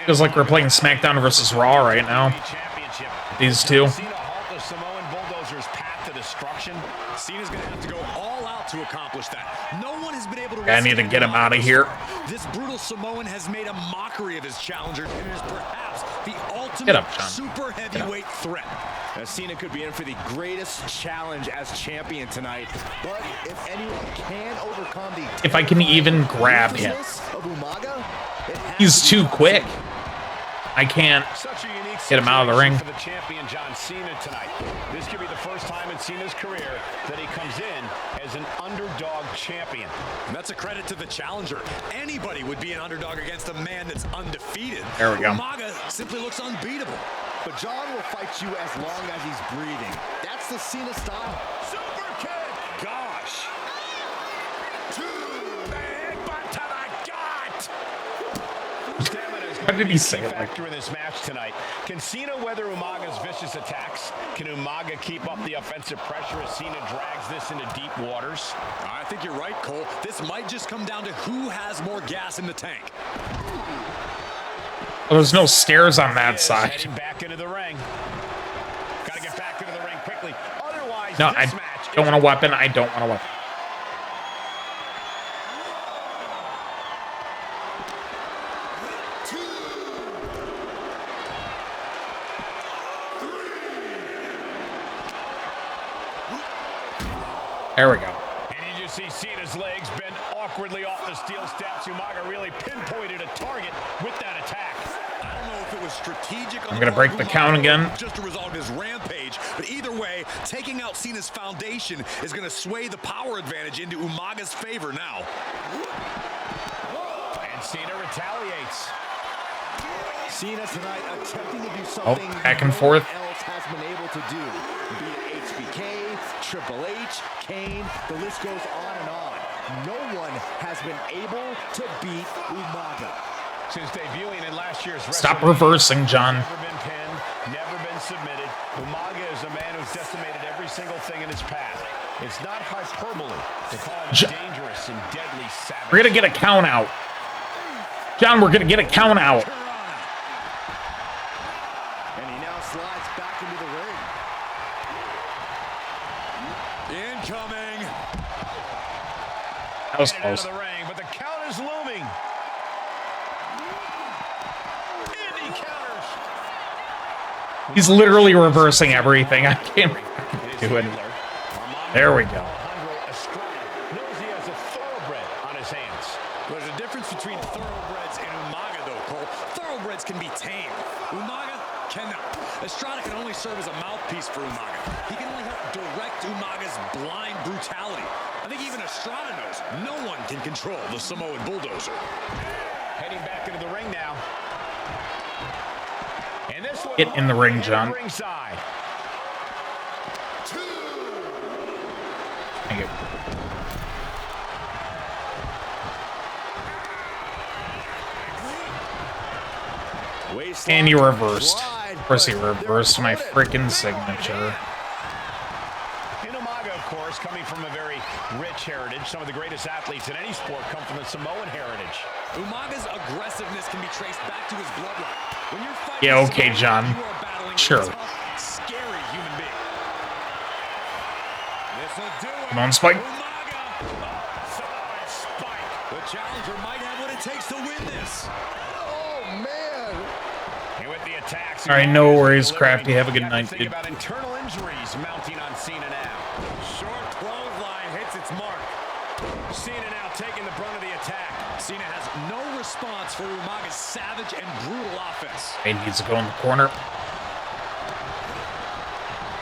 Feels like we're playing SmackDown versus Raw right now. These two. Cena's gonna have to go all out to accomplish that. No one has been able to. I need to get him out of here. This brutal Samoan has made a mockery of his challengers and is perhaps the Get ultimate up, John. super heavyweight threat. Cena could be in for the greatest challenge as champion tonight. But if anyone can overcome the If I can even grab him. of Umaga, He's too quick. I can't Such a unique get him out of the ring. for the champion John Cena tonight. This could be the first time in Cena's career that he comes in as an underdog champion. And that's a credit to the challenger. Anybody would be an underdog against a man that's undefeated. There we go. Umaga simply looks unbeatable. But John will fight you as long as he's breathing. That's the Cena style. Super kick! Gosh. How did he say it like Factor in this match tonight. Can Cena weather Umaga's vicious attacks? Can Umaga keep up the offensive pressure as Cena drags this into deep waters? I think you're right, Cole. This might just come down to who has more gas in the tank. Well, there's no stairs on that Is side. heading back into the ring. Got to get back into the ring quickly. Otherwise, No, this I match don't want a weapon. I don't want a weapon. There we go. And you just see Cena's legs bend awkwardly off the steel steps. Umaga really pinpointed a target with that attack. I don't know if it was strategic. I'm gonna break the count again. Just to resolve his rampage, but either way, taking out Cena's foundation is going to sway the power advantage into Umaga's favor now. And Cena retaliates. Cena tonight attempting to do something back and forth. no one else has been able to do. Be it HBK, Triple H, Kane, the list goes on and on. No one has been able to beat Umaga. Since debuting in last year's Stop WrestleMania, reversing, John. Never been pinned, never been submitted. Umaga is a man who's decimated every single thing in his path. It's not hyperbole to call him dangerous and deadly savage. We're gonna get a count out. John, we're gonna get a count out. And he now slides back into the ring. Incoming. That was Headed out close. of the ring, but the count is looming. And he counters. He's literally reversing everything. I can't do it. There we go. Knows he has a thoroughbred on his hands. There's a difference between thoroughbreds and Umaga, though, Cole. Thoroughbreds can be tamed. Umaga cannot. Estrada can only serve as a mouthpiece for Umaga. He can only help direct Umaga's blind brutality. I think even Estrada knows no one can control the Samoan bulldozer. Heading back into the ring now. And this one Get in the ring, John. Ringside. Thank you. And you reversed. Of course he reversed my freaking signature. And Umaga, of course, coming from a very rich heritage. Some of the greatest athletes in any sport come from the Samoan heritage. Umaga's aggressiveness can be traced back to his bloodline. When you're fighting Yeah, okay, John. you are battling Sure. a tough, scary human being. This'll do it. Come on, Spike. Umaga. Samoan spike. The challenger might have what it takes to win this. Oh, man. And with the attacks, All right, no worries, Crafty. Have a good night, Think dude. about internal injuries mounting on Cena now. Short clothesline hits its mark. Cena now taking the brunt of the attack. Cena has no response for Umaga's savage and brutal offense. He needs to go in the corner.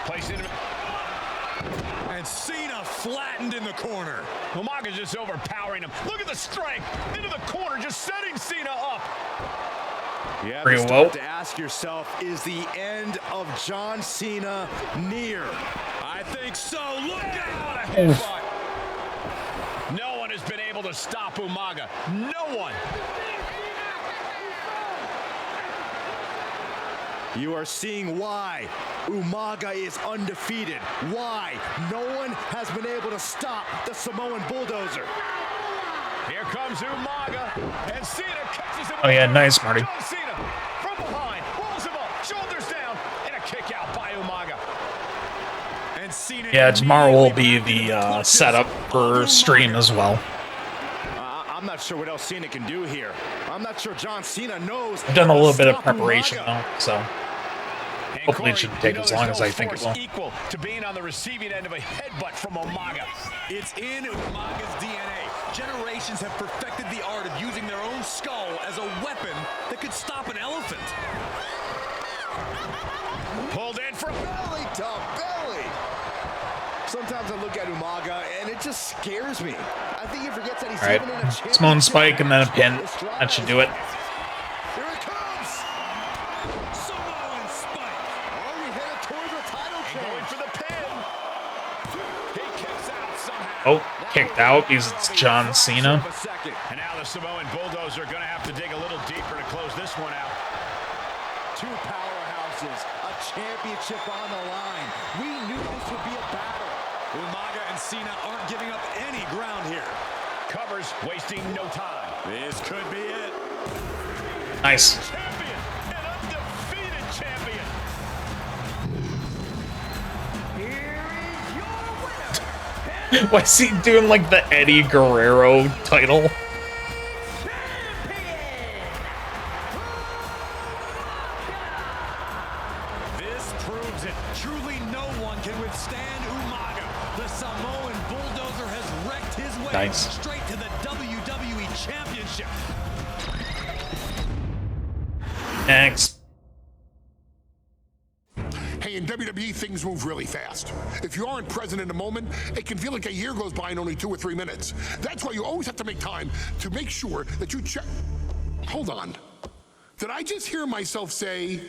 Placing him. And Cena flattened in the corner. Umaga's just overpowering him. Look at the strength into the corner, just setting Cena up. You have Pretty to well. start to ask yourself, is the end of John Cena near? I think so. Look out! What a headbutt. No one has been able to stop Umaga. No one. You are seeing why Umaga is undefeated. Why no one has been able to stop the Samoan bulldozer. Here comes Umaga, and Cena catches him. Oh yeah, nice, Marty. John Cena from behind, rolls him up, shoulders down, and a kick out by Umaga. And Cena Yeah, tomorrow will be the setup for stream as well. I'm not not sure what else Cena can do here. I'm not sure John Cena knows. I've done a little bit of Stop preparation Umaga. though, so hopefully it shouldn't take as long as I think it will. Equal to being on the receiving end of a headbutt from Umaga. It's in Umaga's DNA. Generations have perfected the art of using their own skull as a weapon that could stop an elephant. Pulled in for belly to belly. Sometimes I look at Umaga and it just scares me. I think he forgets that he's All right, even in a championship. Samoan spike and then a pin. That should do it. Here it comes. Samoan spike. Oh, we hit it towards the title going change. for the pin. He kicks out somehow. Oh, kicked out because it's John Cena. And now the Samoan Bulldozer are going to have to dig a little deeper to close this one out. Two powerhouses, a championship on the line. We knew this would be a battle. Umaga and Cena aren't giving up any ground here. Covers, wasting no time. This could be it. Nice. Champion, an undefeated champion. Here is your winner. Why is he doing like the Eddie Guerrero title? This proves it. Truly no one can withstand Umaga. The Samoan Bulldozer has wrecked his way Nice. straight to the WWE Championship. Next. Hey, in WWE, things move really fast. If you aren't present in the moment, it can feel like a year goes by in only 2 or 3 minutes. That's why you always have to make time to make sure that you check. Hold on. Did I just hear myself say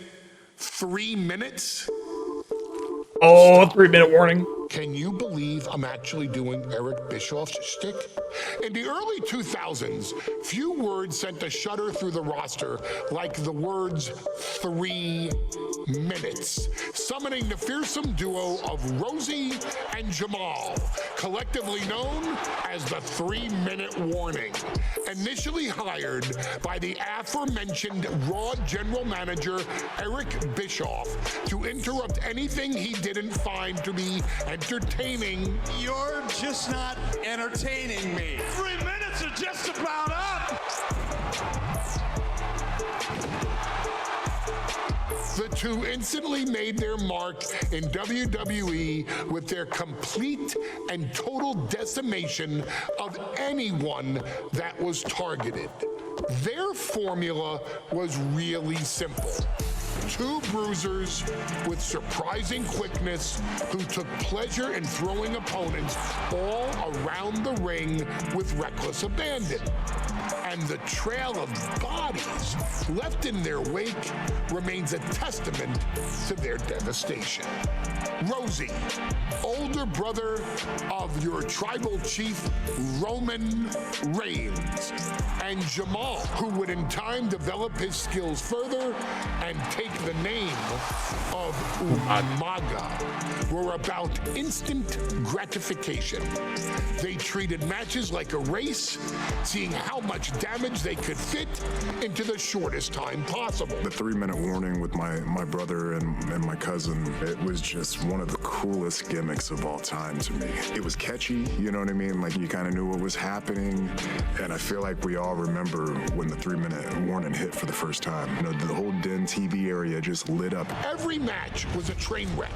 3 minutes? Oh, 3-minute warning. Can you believe I'm actually doing Eric Bischoff's shtick? In the early 2000s, few words sent a shudder through the roster like the words 3 minutes, summoning the fearsome duo of Rosie and Jamal, collectively known as the 3-minute warning. Initially hired by the aforementioned Raw general manager Eric Bischoff to interrupt anything he didn't find to be entertaining. You're just not entertaining me. 3 minutes are just about up. The two instantly made their mark in WWE with their complete and total decimation of anyone that was targeted. Their formula was really simple. 2 bruisers with surprising quickness who took pleasure in throwing opponents all around the ring with reckless abandon. And the trail of bodies left in their wake remains a testament to their devastation. Rosie, older brother of your tribal chief Roman Reigns, and Jamal, who would in time develop his skills further and take the name of Umaga, were about instant gratification. They treated matches like a race, seeing how much damage they could fit into the shortest time possible. The 3-minute warning with my brother and my cousin, it was just one of the coolest gimmicks of all time to me. It was catchy, you know what I mean? Like, you kind of knew what was happening, and I feel like we all remember when the 3-minute warning hit for the first time. You know, the whole Den TV area just lit up. Every match was a train wreck,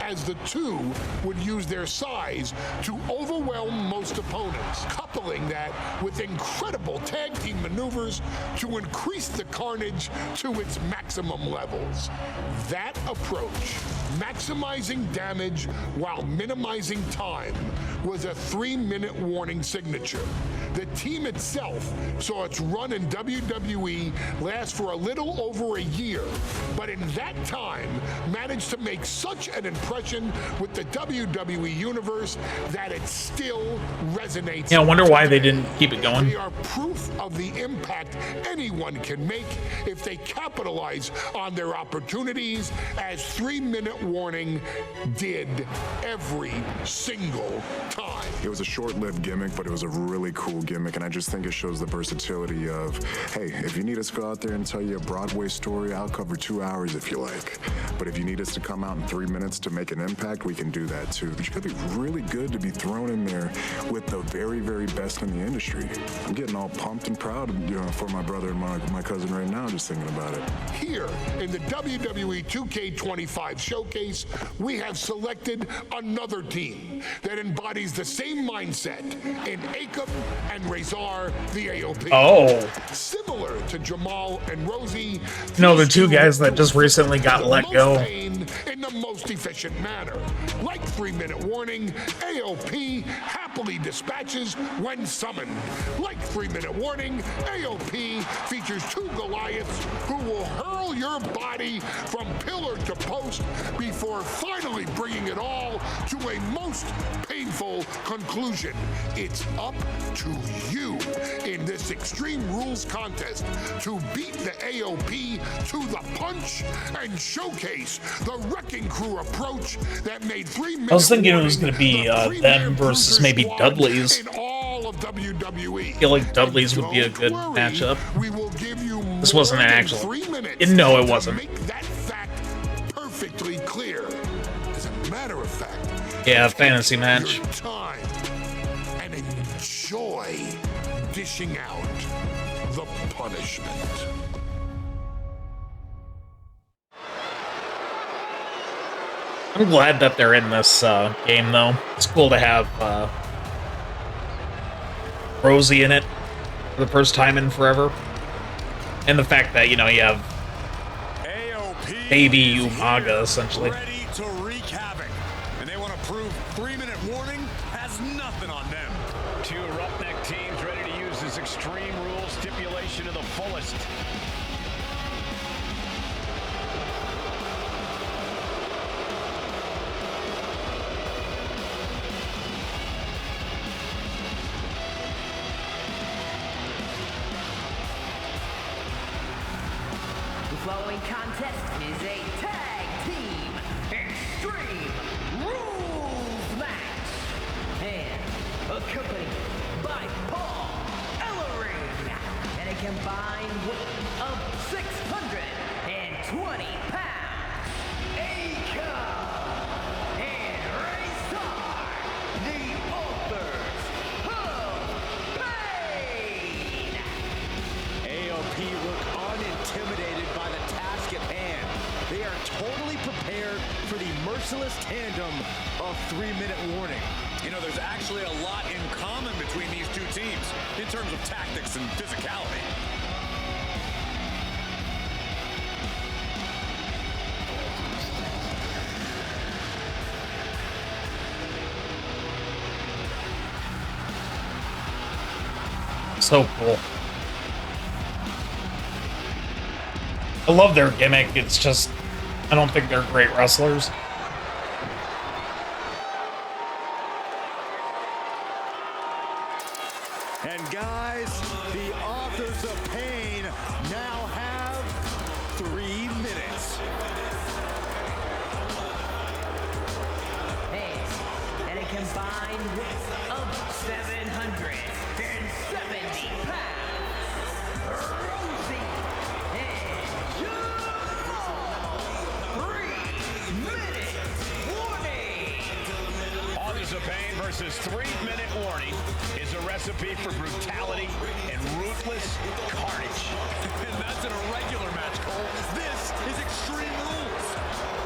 as the two would use their size to overwhelm most opponents, coupling that with incredible tag team maneuvers to increase the carnage to its maximum levels. That approach, maximizing damage while minimizing time, was a 3-minute warning signature. The team itself saw its run in WWE last for a little over a year, but in that time managed to make such an impression with the WWE Universe that it still resonates. Yeah, I wonder why they didn't keep it going. They are proof of the impact anyone can make if they capitalize on their opportunities, as 3-minute warning did every single time. It was a short-lived gimmick, but it was a really cool gimmick, and I just think it shows the versatility of, hey, if you need us to go out there and tell you a Broadway story, I'll cover 2 hours if you like. But if you need us to come out in 3 minutes to make an impact, we can do that too. But you gotta be really good to be thrown in there with the very, very best in the industry. I'm getting all pumped and proud, for my brother and my cousin right now, just thinking about it. Here in the WWE 2K25 showcase, we have selected another team that embodies the same mindset in Akam and Razor the AOP. Oh. Similar to Jamal and Rosie. No, the two guys that just recently got let go. In the most efficient manner. Like 3-minute warning, AOP happily dispatches when summoned. Like 3-minute warning, AOP features 2 Goliaths who will hurl your body from pillar to post before finally bringing it all to a most painful conclusion. It's up to you in this Extreme Rules contest to beat the AOP to the punch and showcase the Wrecking Crew approach that made 3-minute I was thinking it was going to be them versus maybe Dudley's. in all of WWE. I feel like Dudley's would be a good matchup. We will give you This wasn't an more than actual. 3 minutes No, it to wasn't. make that fact perfectly clear. As a matter of fact, Yeah, fantasy match. your time and enjoy dishing out the punishment. I'm glad that they're in this game, though. It's cool to have Rosie in it for the first time in forever. And the fact that, you have AOP baby Umaga, essentially. ready to wreak havoc. And they want to prove 3-minute warning has nothing on them. 2 roughneck teams ready to use this Extreme Rules stipulation to the fullest. The following contest is a tag team Extreme Rules match. And accompanied by Paul Ellering and a combined weight of 620 pounds. Akam and Razor, the authors of pain. AOP look unintimidated by the task at hand. They are totally prepared for the merciless tandem of 3-minute warning. There's actually a lot in common between these two teams in terms of tactics and physicality. So cool. I love their gimmick. It's just, I don't think they're great wrestlers. And guys, the authors of pain now have 3 minutes. And a combined weight of 770 pounds. Rosie and Jamal. 3-minute warning. Authors of Pain versus 3-minute warning is a recipe for brutality and ruthless carnage. And that's in a regular match, Cole. This is Extreme Rules.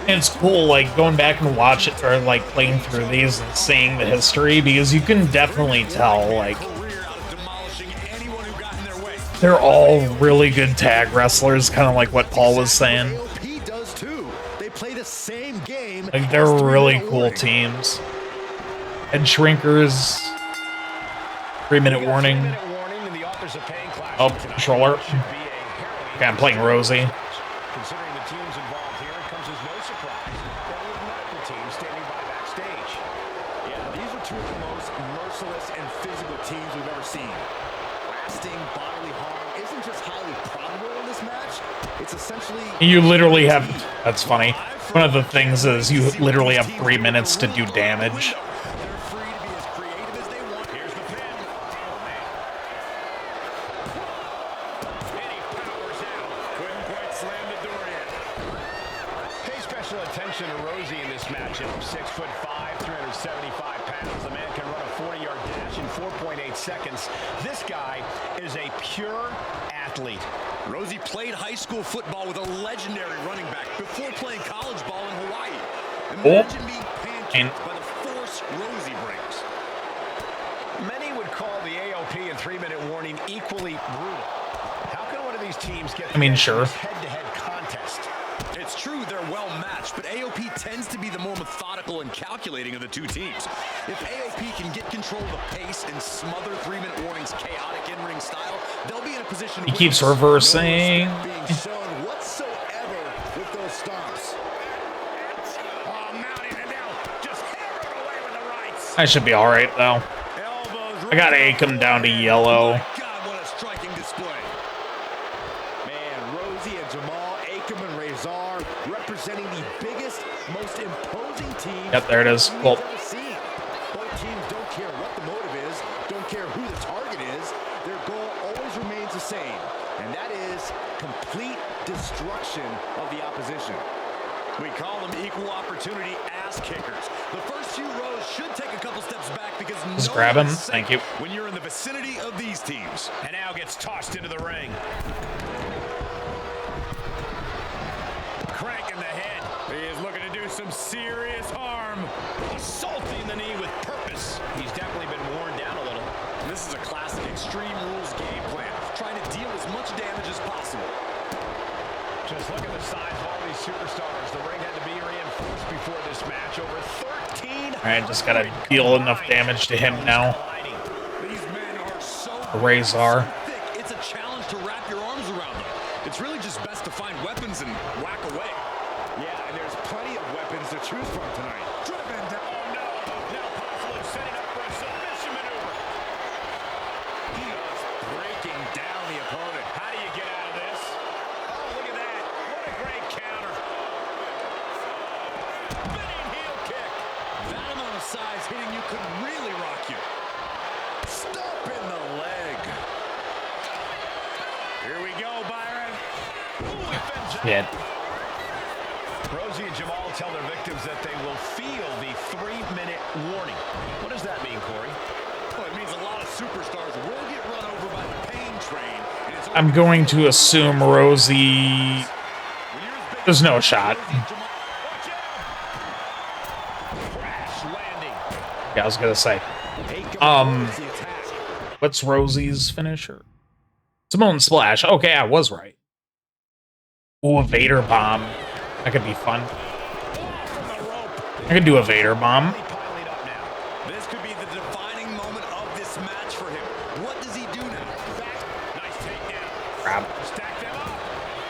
And it's cool, like, going back and watch it, or, like, playing through these and seeing the history, because you can definitely tell, like, Career out of demolishing anyone who got in their way. they're all really good tag wrestlers, kind of like what Paul was saying. AOP does too. They play the same game. Like, they're really cool teams. And Shrinkers, 3-minute warning. 3-minute warning in the Authors of Pain clash Oh, tonight. controller. Should be a harrowing Okay, I'm playing Rosie. Considering the teams involved here, it comes as no surprise that we have medical teams standing by backstage. Yeah, these are 2 of the most merciless and physical teams we've ever seen. Lasting bodily harm isn't just highly probable in this match. It's essentially... You literally have, that's funny. One of the things is you literally have 3 minutes to do damage. They're free to be as creative as they want. Here's the pin. And he powers out. Couldn't quite slam the door yet. Pay special attention to Rosie in this matchup. 6'5", 375 pounds. The man can run a 40-yard dash in 4.8 seconds. This guy is a pure athlete. Rosie played high school football with a legendary running back before playing college ball in Hawaii. Imagine being pancaked by the force Rosie brings. Many would call the AOP and 3-minute warning equally brutal. How can one of these teams get sure. head-to-head contest? It's true they're well matched, but AOP tends to be the more methodical and calculating of the two teams. If AOP can get control of the pace and smother 3-minute warning's chaotic in-ring style, they'll be in a position to He keeps reversing. No being shown whatsoever with those stomps. Mounting it now. Just hammered away with the rights. I should be all right though. I gotta ache him down to yellow. God, what a striking display. Man, Rosie and Jamal, Akam and Razor representing the biggest, most imposing team. Yep, there it is. Well, ever seen. Both teams don't care what the motive is, don't care who the target is. Their goal always remains the same, and that is complete destruction of the opposition. We call them equal opportunity ass kickers. The first few rows should take a couple steps back because just grab him. Thank you. When you're in the vicinity of these teams. And now gets tossed into the ring. Crank in the head. He is looking to do some serious harm. Assaulting the knee with purpose. He's definitely been worn down a little. This is a classic Extreme Rules game plan, trying to deal as much damage as possible. Just look at the size of all these superstars. The ring had to be reinforced before this match. Over 13. Alright, just gotta deal enough damage to him now. These men are so Razor. thick, it's a challenge to wrap your arms around them. It's really just best to find weapons and whack away. Yeah, and there's plenty of weapons to choose from tonight. Driven down. Oh no. Now possibly setting up for a submission maneuver. Just breaking down the opponent. How do you get out of this? Oh, look at that. What a great counter. Spinning heel kick. That amount of size hitting you could really rock you. Stop in the leg. Here we go, Byron. Ooh, he fends out. Yeah. Rosie and Jamal tell their victims that they will feel the 3-minute warning. What does that mean, Corey? Well, it means a lot of superstars will get run over by the pain train. And it's I'm going to assume Rosie. There's no shot. Crash landing. Yeah, I was gonna say. What's Rosie's finisher? Simone Splash. Okay, I was right. Ooh, a Vader bomb. That could be fun. I could do a Vader bomb. Piling up now. This could be the defining moment of this match for him. What does he do now? Back. Nice takedown. Grab. Stack them up.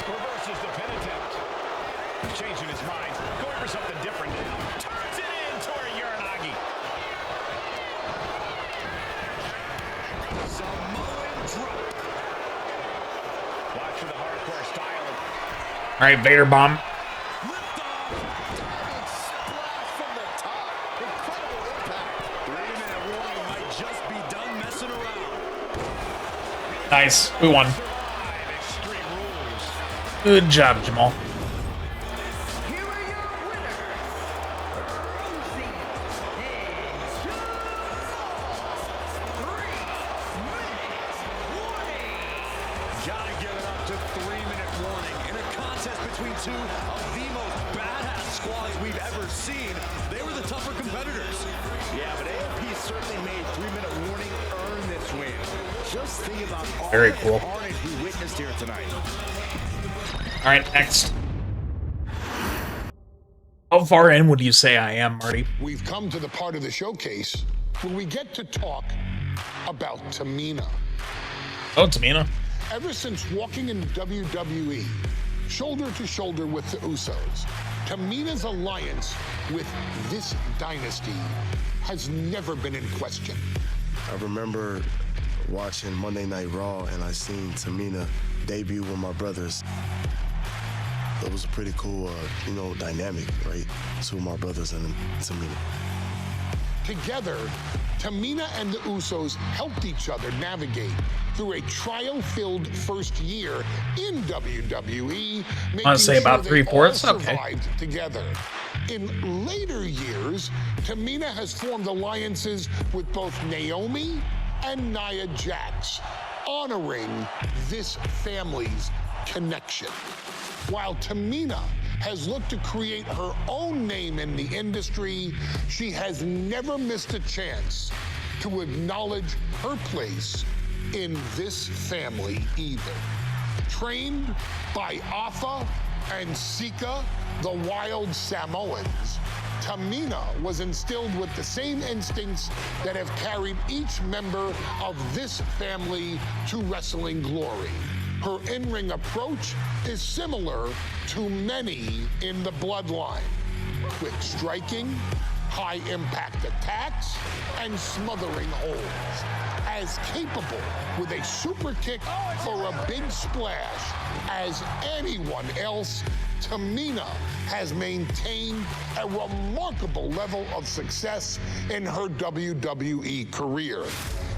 Reverses the pin attempt. Changing his mind. Going for something different now. Turns it in toward Uranagi. Samoan drop. Watch for the hardcore style. All right, Vader bomb. Nice. We won. Good job, Jamal. Here are your winners, Rosie and Gotta give it up to 3-minute warning. In a contest between two of the most badass squads we've ever seen, they were the tougher competitors. Yeah, but AOP certainly made 3-minute warning earn this win. Just think about all Very the cool. carnage we witnessed here tonight. All right, next. How far in would you say I am, Marty? We've come to the part of the showcase where we get to talk about Tamina. Oh, Tamina. Ever since walking in WWE, shoulder to shoulder with the Usos, Tamina's alliance with this dynasty has never been in question. I remember watching Monday Night Raw and I seen Tamina debut with my brothers. It was a pretty cool, dynamic, right? Two of my brothers and Tamina. Together, Tamina and the Usos helped each other navigate through a trial-filled first year in WWE, I want to say about 3/4. Okay. survived together. In later years, Tamina has formed alliances with both Naomi and Nia Jax, honoring this family's connection. While Tamina has looked to create her own name in the industry, she has never missed a chance to acknowledge her place in this family either. Trained by Afa and Sika, the wild Samoans, Tamina was instilled with the same instincts that have carried each member of this family to wrestling glory. Her in-ring approach is similar to many in the Bloodline. Quick striking, high-impact attacks, and smothering holds. As capable with a super kick for a big splash as anyone else, Tamina has maintained a remarkable level of success in her WWE career.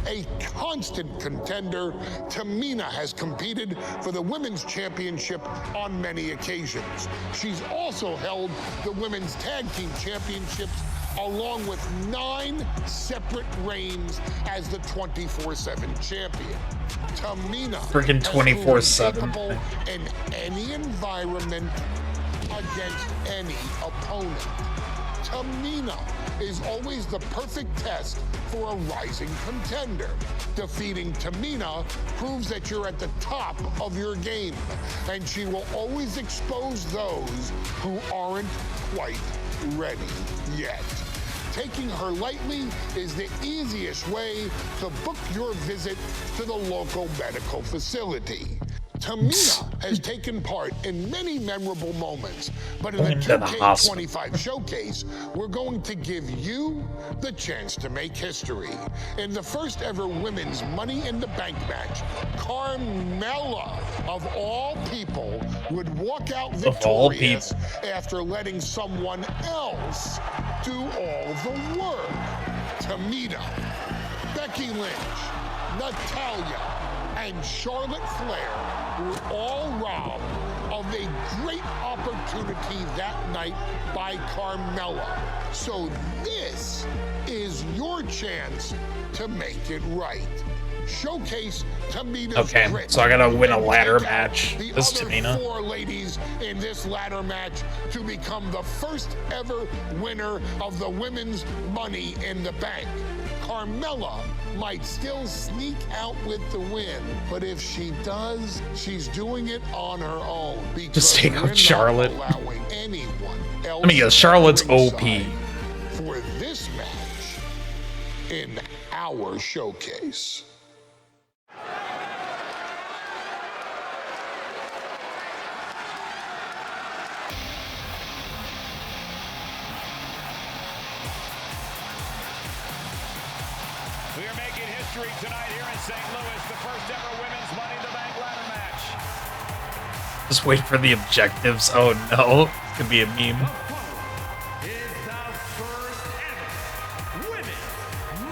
A constant contender, Tamina has competed for the Women's Championship on many occasions. She's also held the Women's Tag Team Championships along with 9 separate reigns as the 24/7 champion. Tamina freaking 24/7 in any environment against any opponent. Tamina is always the perfect test for a rising contender. Defeating Tamina proves that you're at the top of your game, and she will always expose those who aren't quite ready yet. Taking her lightly is the easiest way to book your visit to the local medical facility. Tamina has taken part in many memorable moments, but in the 2K25 showcase, we're going to give you the chance to make history. In the first ever women's Money in the Bank match, Carmella, of all people, would walk out victorious after letting someone else do all the work. Tamina, Becky Lynch, Natalya, and Charlotte Flair were all robbed of a great opportunity that night by Carmella. So this is your chance to make it right. Showcase Tamina's grit. So I gotta win a ladder match. This is Tamina. 4 ladies in this ladder match to become the first ever winner of the Women's Money in the Bank. Carmella might still sneak out with the win, but if she does, she's doing it on her own. Just take out Charlotte. Allowing anyone else I mean, yeah, Charlotte's OP. for this match in our showcase. We are making history tonight here in St. Louis, the first ever women's Money in the Bank ladder match. Just wait for the objectives. Oh no, it could be a meme. Is the first ever women's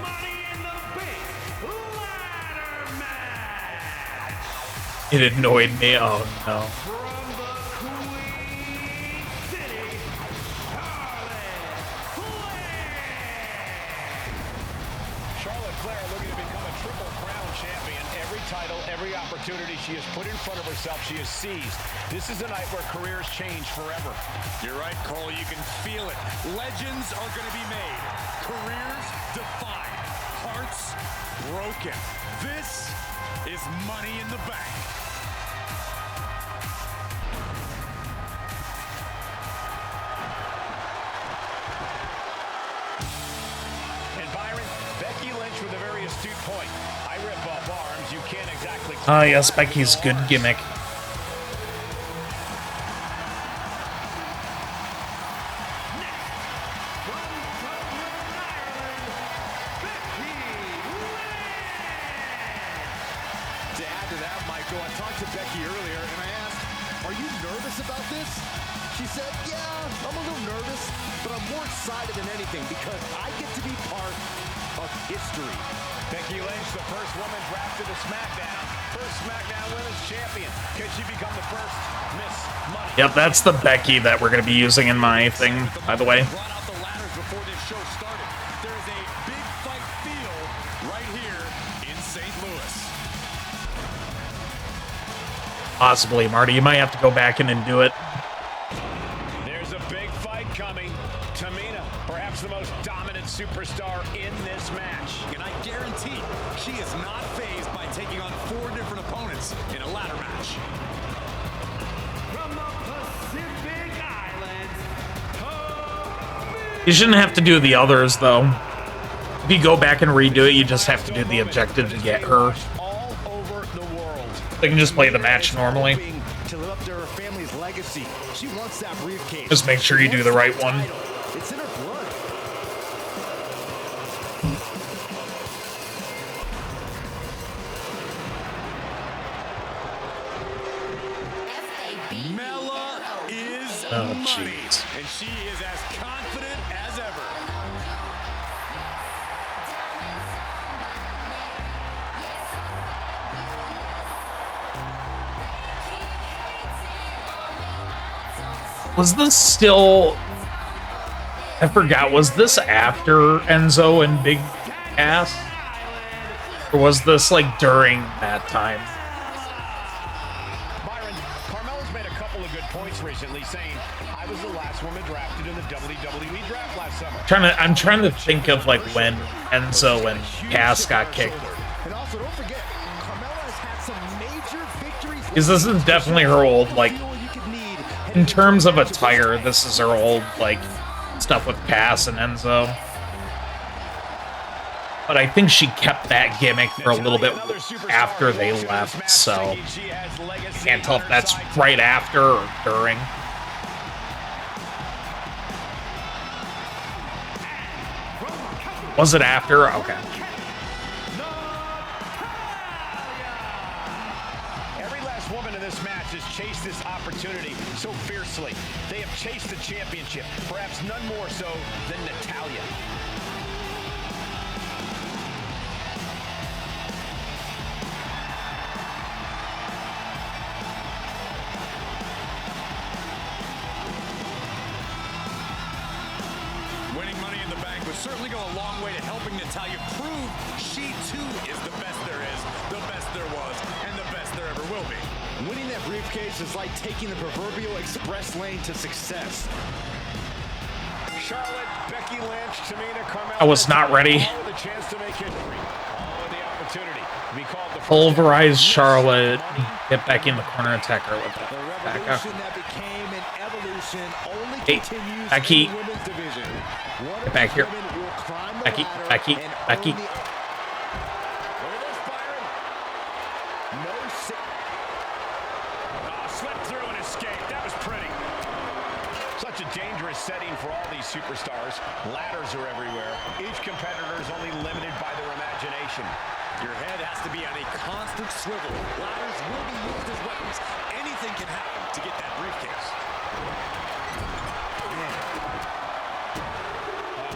Money in the Bank ladder match. It annoyed me. Oh no. From the Queen City, Charlotte Flair looking to become a Triple Crown champion. Every title, every opportunity she has put in front of herself, she has seized. This is a night where careers change forever. You're right, Cole. You can feel it. Legends are going to be made. Careers defined. Hearts broken. This is Money in the Bank. And Byron, Becky Lynch with a very astute point. I rip off arms, you can't exactly... Ah, yes, Becky's good gimmick. To add to that, Michael, I talked to Becky earlier and I asked, are you nervous about this? She said, yeah, I'm a little nervous, but I'm more excited than anything because I get to be part of history. Becky Lynch, the first woman drafted to SmackDown. First SmackDown Women's Champion. Can she become the first Miss Money? Yep, that's the Becky that we're going to be using in my thing, by the way. Brought out the ladders before this show started. There is a big fight feel right here in St. Louis. Possibly, Marty. You might have to go back in and do it. There's a big fight coming. Tamina, perhaps the most dominant superstar in this match. And I guarantee she is not fazed by taking on 4 different opponents in a ladder match. From the Pacific Islands, You shouldn't have to do the others, though. If you go back and redo it, you just have to do the objective to get her. All over the world. They can just play the match normally. To live up to her family's legacy, she wants that briefcase. Just make sure you do the right one. It's in her blood. Mella is Oh, money, jeez. and she is as confident as ever. Was this still... I forgot, was this after Enzo and Big Cass? Or was this, like, during that time? Byron, Carmella's made a couple of good points recently, saying, I was the last woman drafted in the WWE draft last summer. I'm trying to think of, like, when Enzo and Cass got kicked. And also, don't forget, Carmella has had some major victories. Because this is definitely her old, like, in terms of attire, this is her old, like, stuff with Cass and Enzo. But I think she kept that gimmick for a little bit after they left, so I can't tell if that's right after or during. Was it after? Okay. Every last woman in this match has chased this opportunity so fiercely. They have chased the championship, perhaps none more so than Natalya. Winning Money in the Bank would certainly go a long way to helping Natalya prove she too is the best there is, the best there was, and the best there ever will be. Winning that briefcase is like taking the proverbial express lane to success. Charlotte, Becky Lynch, Tamina, Carmella. I was not ready. All with a chance to make history. All with the opportunity to be called the Pulverize Charlotte. Get back in the corner, attack her with that. The Back up. revolution that became an evolution only Hey, continues Becky. in the women's division. One Get of back these here. women will climb the Becky, ladder Becky, and Becky. earn the- Look at this, Byron. No slipped through and escaped. That was pretty. Such a dangerous setting for all these superstars. Ladders are everywhere. Each competitor is only limited by their imagination. Your head has to be on a constant swivel. Ladders will be used as weapons. Anything can happen to get that briefcase.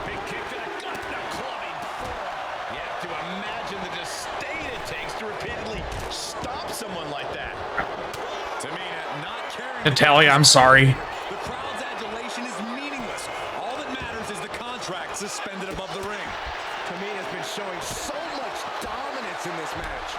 Big kick to the gut, the clubbing forearm. You have to imagine the disdain it takes to repeatedly stop someone like that. Tamina not caring. Natalya, I'm sorry. The crowd's adulation is meaningless. All that matters is the contract suspended above the ring. Tamina's been showing so much dominance in this match.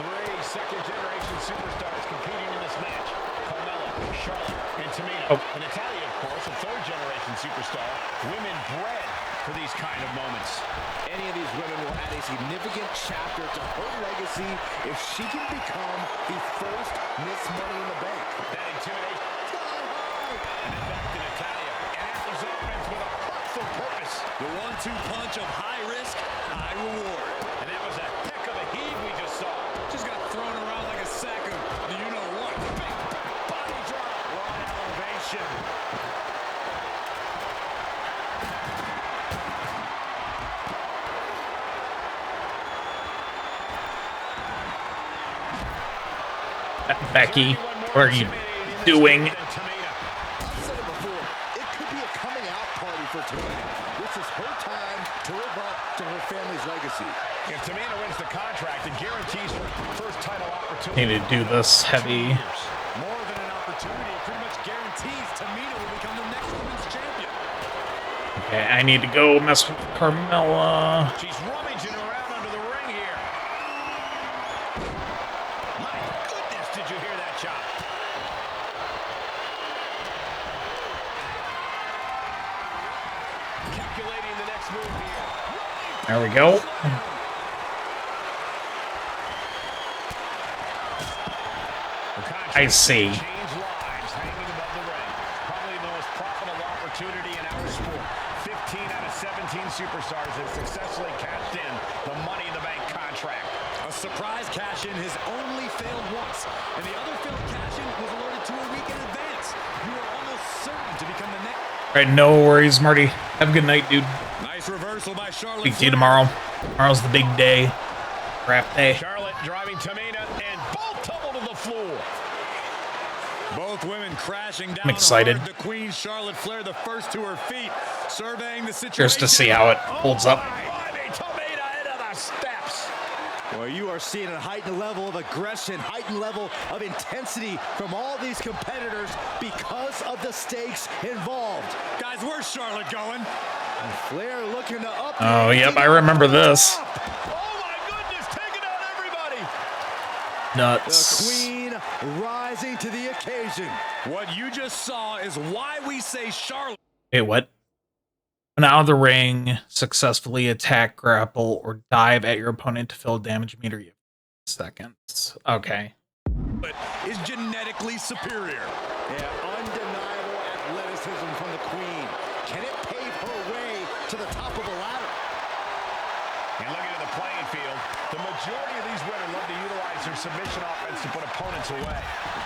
3 second-generation superstars competing in this match. Carmella, Charlotte, and Tamina. Oh. And Natalya, of course, a third-generation superstar. Women bred for these kind of moments. Any of these women will add a significant chapter to her legacy if she can become the first Miss Money in the Bank. That intimidation. And then back to Natalya. And Atlas opens with a hurtful purpose. The 1-2 punch of high risk, high reward. And that was a heck of a heave we just saw. Just got thrown around like a sack of you-know-what. Big body drop. Raw elevation. Becky, what are you doing? I've said it before, it could be a coming out party for Tamina. This is her time to live up to her family's legacy. Need to do this heavy. More than an opportunity, it pretty much guarantees Tamina will become the next women's champion. Okay, I need to go mess with Carmella. She's rummaging around under the ring here. My goodness, did you hear that chop? Calculating the next move here. There we go. I see. Change lives hanging above the ring. Probably the most profitable opportunity in our sport. 15 out of 17 superstars have successfully cashed in the Money in the Bank contract. A surprise cash-in has only failed once, and the other failed cash-in was alerted to a week in advance. You are almost certain to become the next. All right, no worries, Marty. Have a good night, dude. Nice reversal by Charlotte. Speak to you tomorrow. Tomorrow's the big day. Wrap day. Charlotte driving Tamina, and both tumble to the floor. Both women crashing down. I'm excited. Hard. The Queen Charlotte Flair, the first to her feet, surveying the situation. Just to see how it holds up. Driving Tamina into the steps. Well, you are seeing a heightened level of aggression, heightened level of intensity from all these competitors because of the stakes involved. Guys, where's Charlotte going? And Flair looking to up. Oh, yep, I remember this. Oh my goodness, taking out everybody. Nuts. The Queen rising to the occasion. What you just saw is why we say Charlotte. Wait, what? When out of the ring, successfully attack, grapple, or dive at your opponent to fill a damage meter. You have seconds. Okay. Is genetically superior. Yeah, undeniable athleticism from the Queen. Can it pave her way to the top of the ladder? And looking at the playing field, the majority of these women love to utilize their submission offense to put opponents away.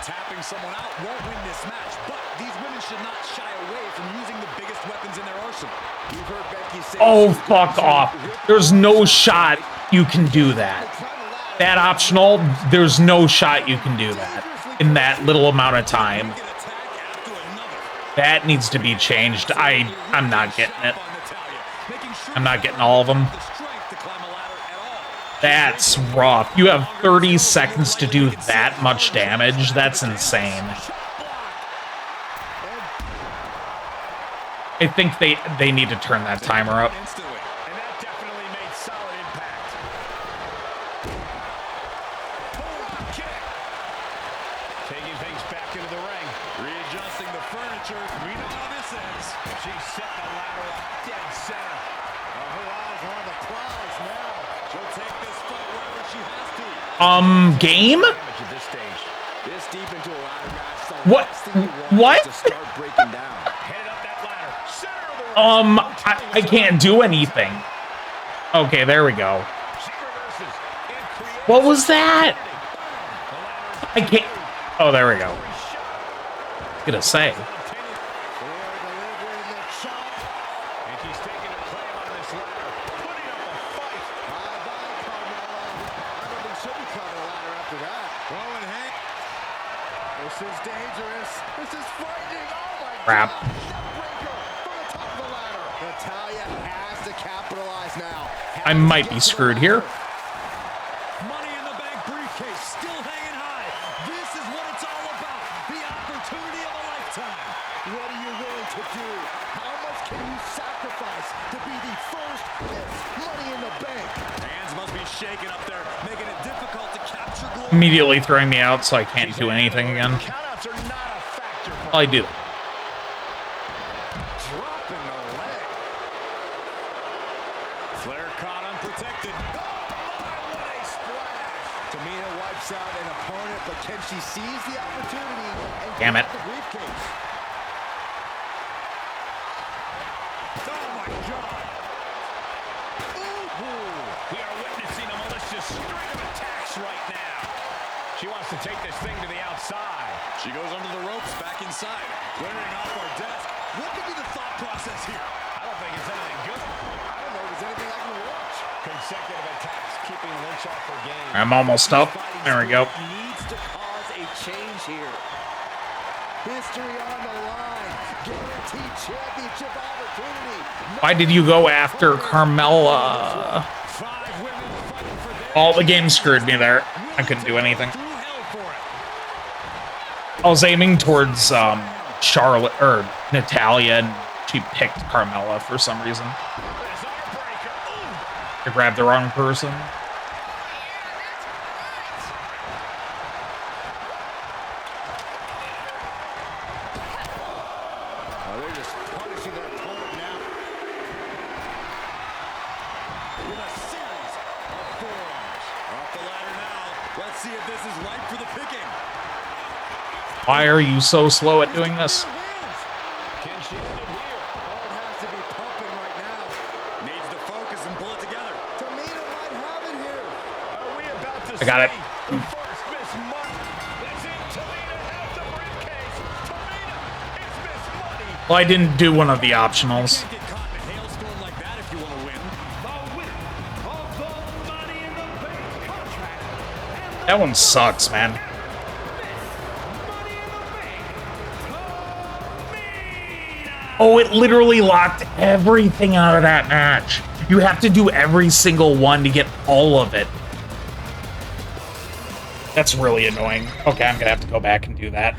Tapping someone out won't win this match, but these women should not shy away from using the biggest weapons in their arsenal. You've heard Becky say. Oh, fuck off. There's no shot you can do that. That optional, there's no shot you can do that in that little amount of time. That needs to be changed. I'm not getting it. I'm not getting all of them. That's rough. You have 30 seconds to do that much damage. That's insane. I think they need to turn that timer up. And that definitely made solid impact. Boom, kick. Taking things back into the ring. Readjusting the furniture. We know how this ends. She's setting the ladder up dead center. Her eyes are on the prize now. She'll take this fight wherever she has to. Game? Damage at this stage. This deep into a ladder match. What? What? To start breaking down. Headed up that ladder. Center of the ring. I can't do anything. Okay, there we go. She reverses and creates. What was that? I can't. Oh, there we go. Gonna say. And she's taking a claim on this ladder, putting up a fight. Bye-bye, Carmella. I don't think she'll be climbing a ladder after that. Rowan Hank. This is dangerous. This is frightening. Oh, my Crap. God. Neckbreaker from the top of the ladder. Natalya has to capitalize now. I might be screwed here. Money in the Bank briefcase still hanging high. This is what it's all about. The opportunity of a lifetime. What are you willing to do? How much can you sacrifice to be the first Miss Money in the Bank? Hands must be shaking up there, making it difficult to capture glory. Immediately throwing me out so I can't do anything again. Countouts are not a factor. Well, I do. Dropping the leg. Flair caught unprotected. Oh, my, what a splash! Tamina wipes out an opponent, but can she seize the opportunity and Damn get it. the briefcase? Oh my God. We are witnessing a malicious string of attacks right now. She wants to take this thing to the outside. She goes under the ropes, back inside. Clearing off our desk. What could be the thought process here? I don't think it's anything good. I don't know if there's anything I can watch. Consecutive attacks keeping Lynch off her game. I'm almost up. There we go. Needs to cause a change here. History on the line. Guaranteed championship opportunity. Why did you go after Carmella? All the game screwed me there. I couldn't do anything. Through hell I was aiming towards Charlotte or Natalia, and she picked Carmella for some reason. I grabbed the wrong person. They're just punishing their opponent now with a series of forearms. Off the ladder now. Let's see if this is ripe for the picking. Why are you so slow at doing this? Can she end it here? Oh, it has to be pumping right now. Needs to focus and pull it together. Tamina might have it here. Are we about to I got it. see the first Miss Money? That's it. Tamina has the briefcase. Tamina is Miss Money. Well, I didn't do one of the optionals. Get caught in a hailstorm like that if you want to win. The winner of the Money in the Bank contract. That one sucks, man. Oh, it literally locked everything out of that match. You have to do every single one to get all of it. That's really annoying. Okay, I'm gonna have to go back and do that.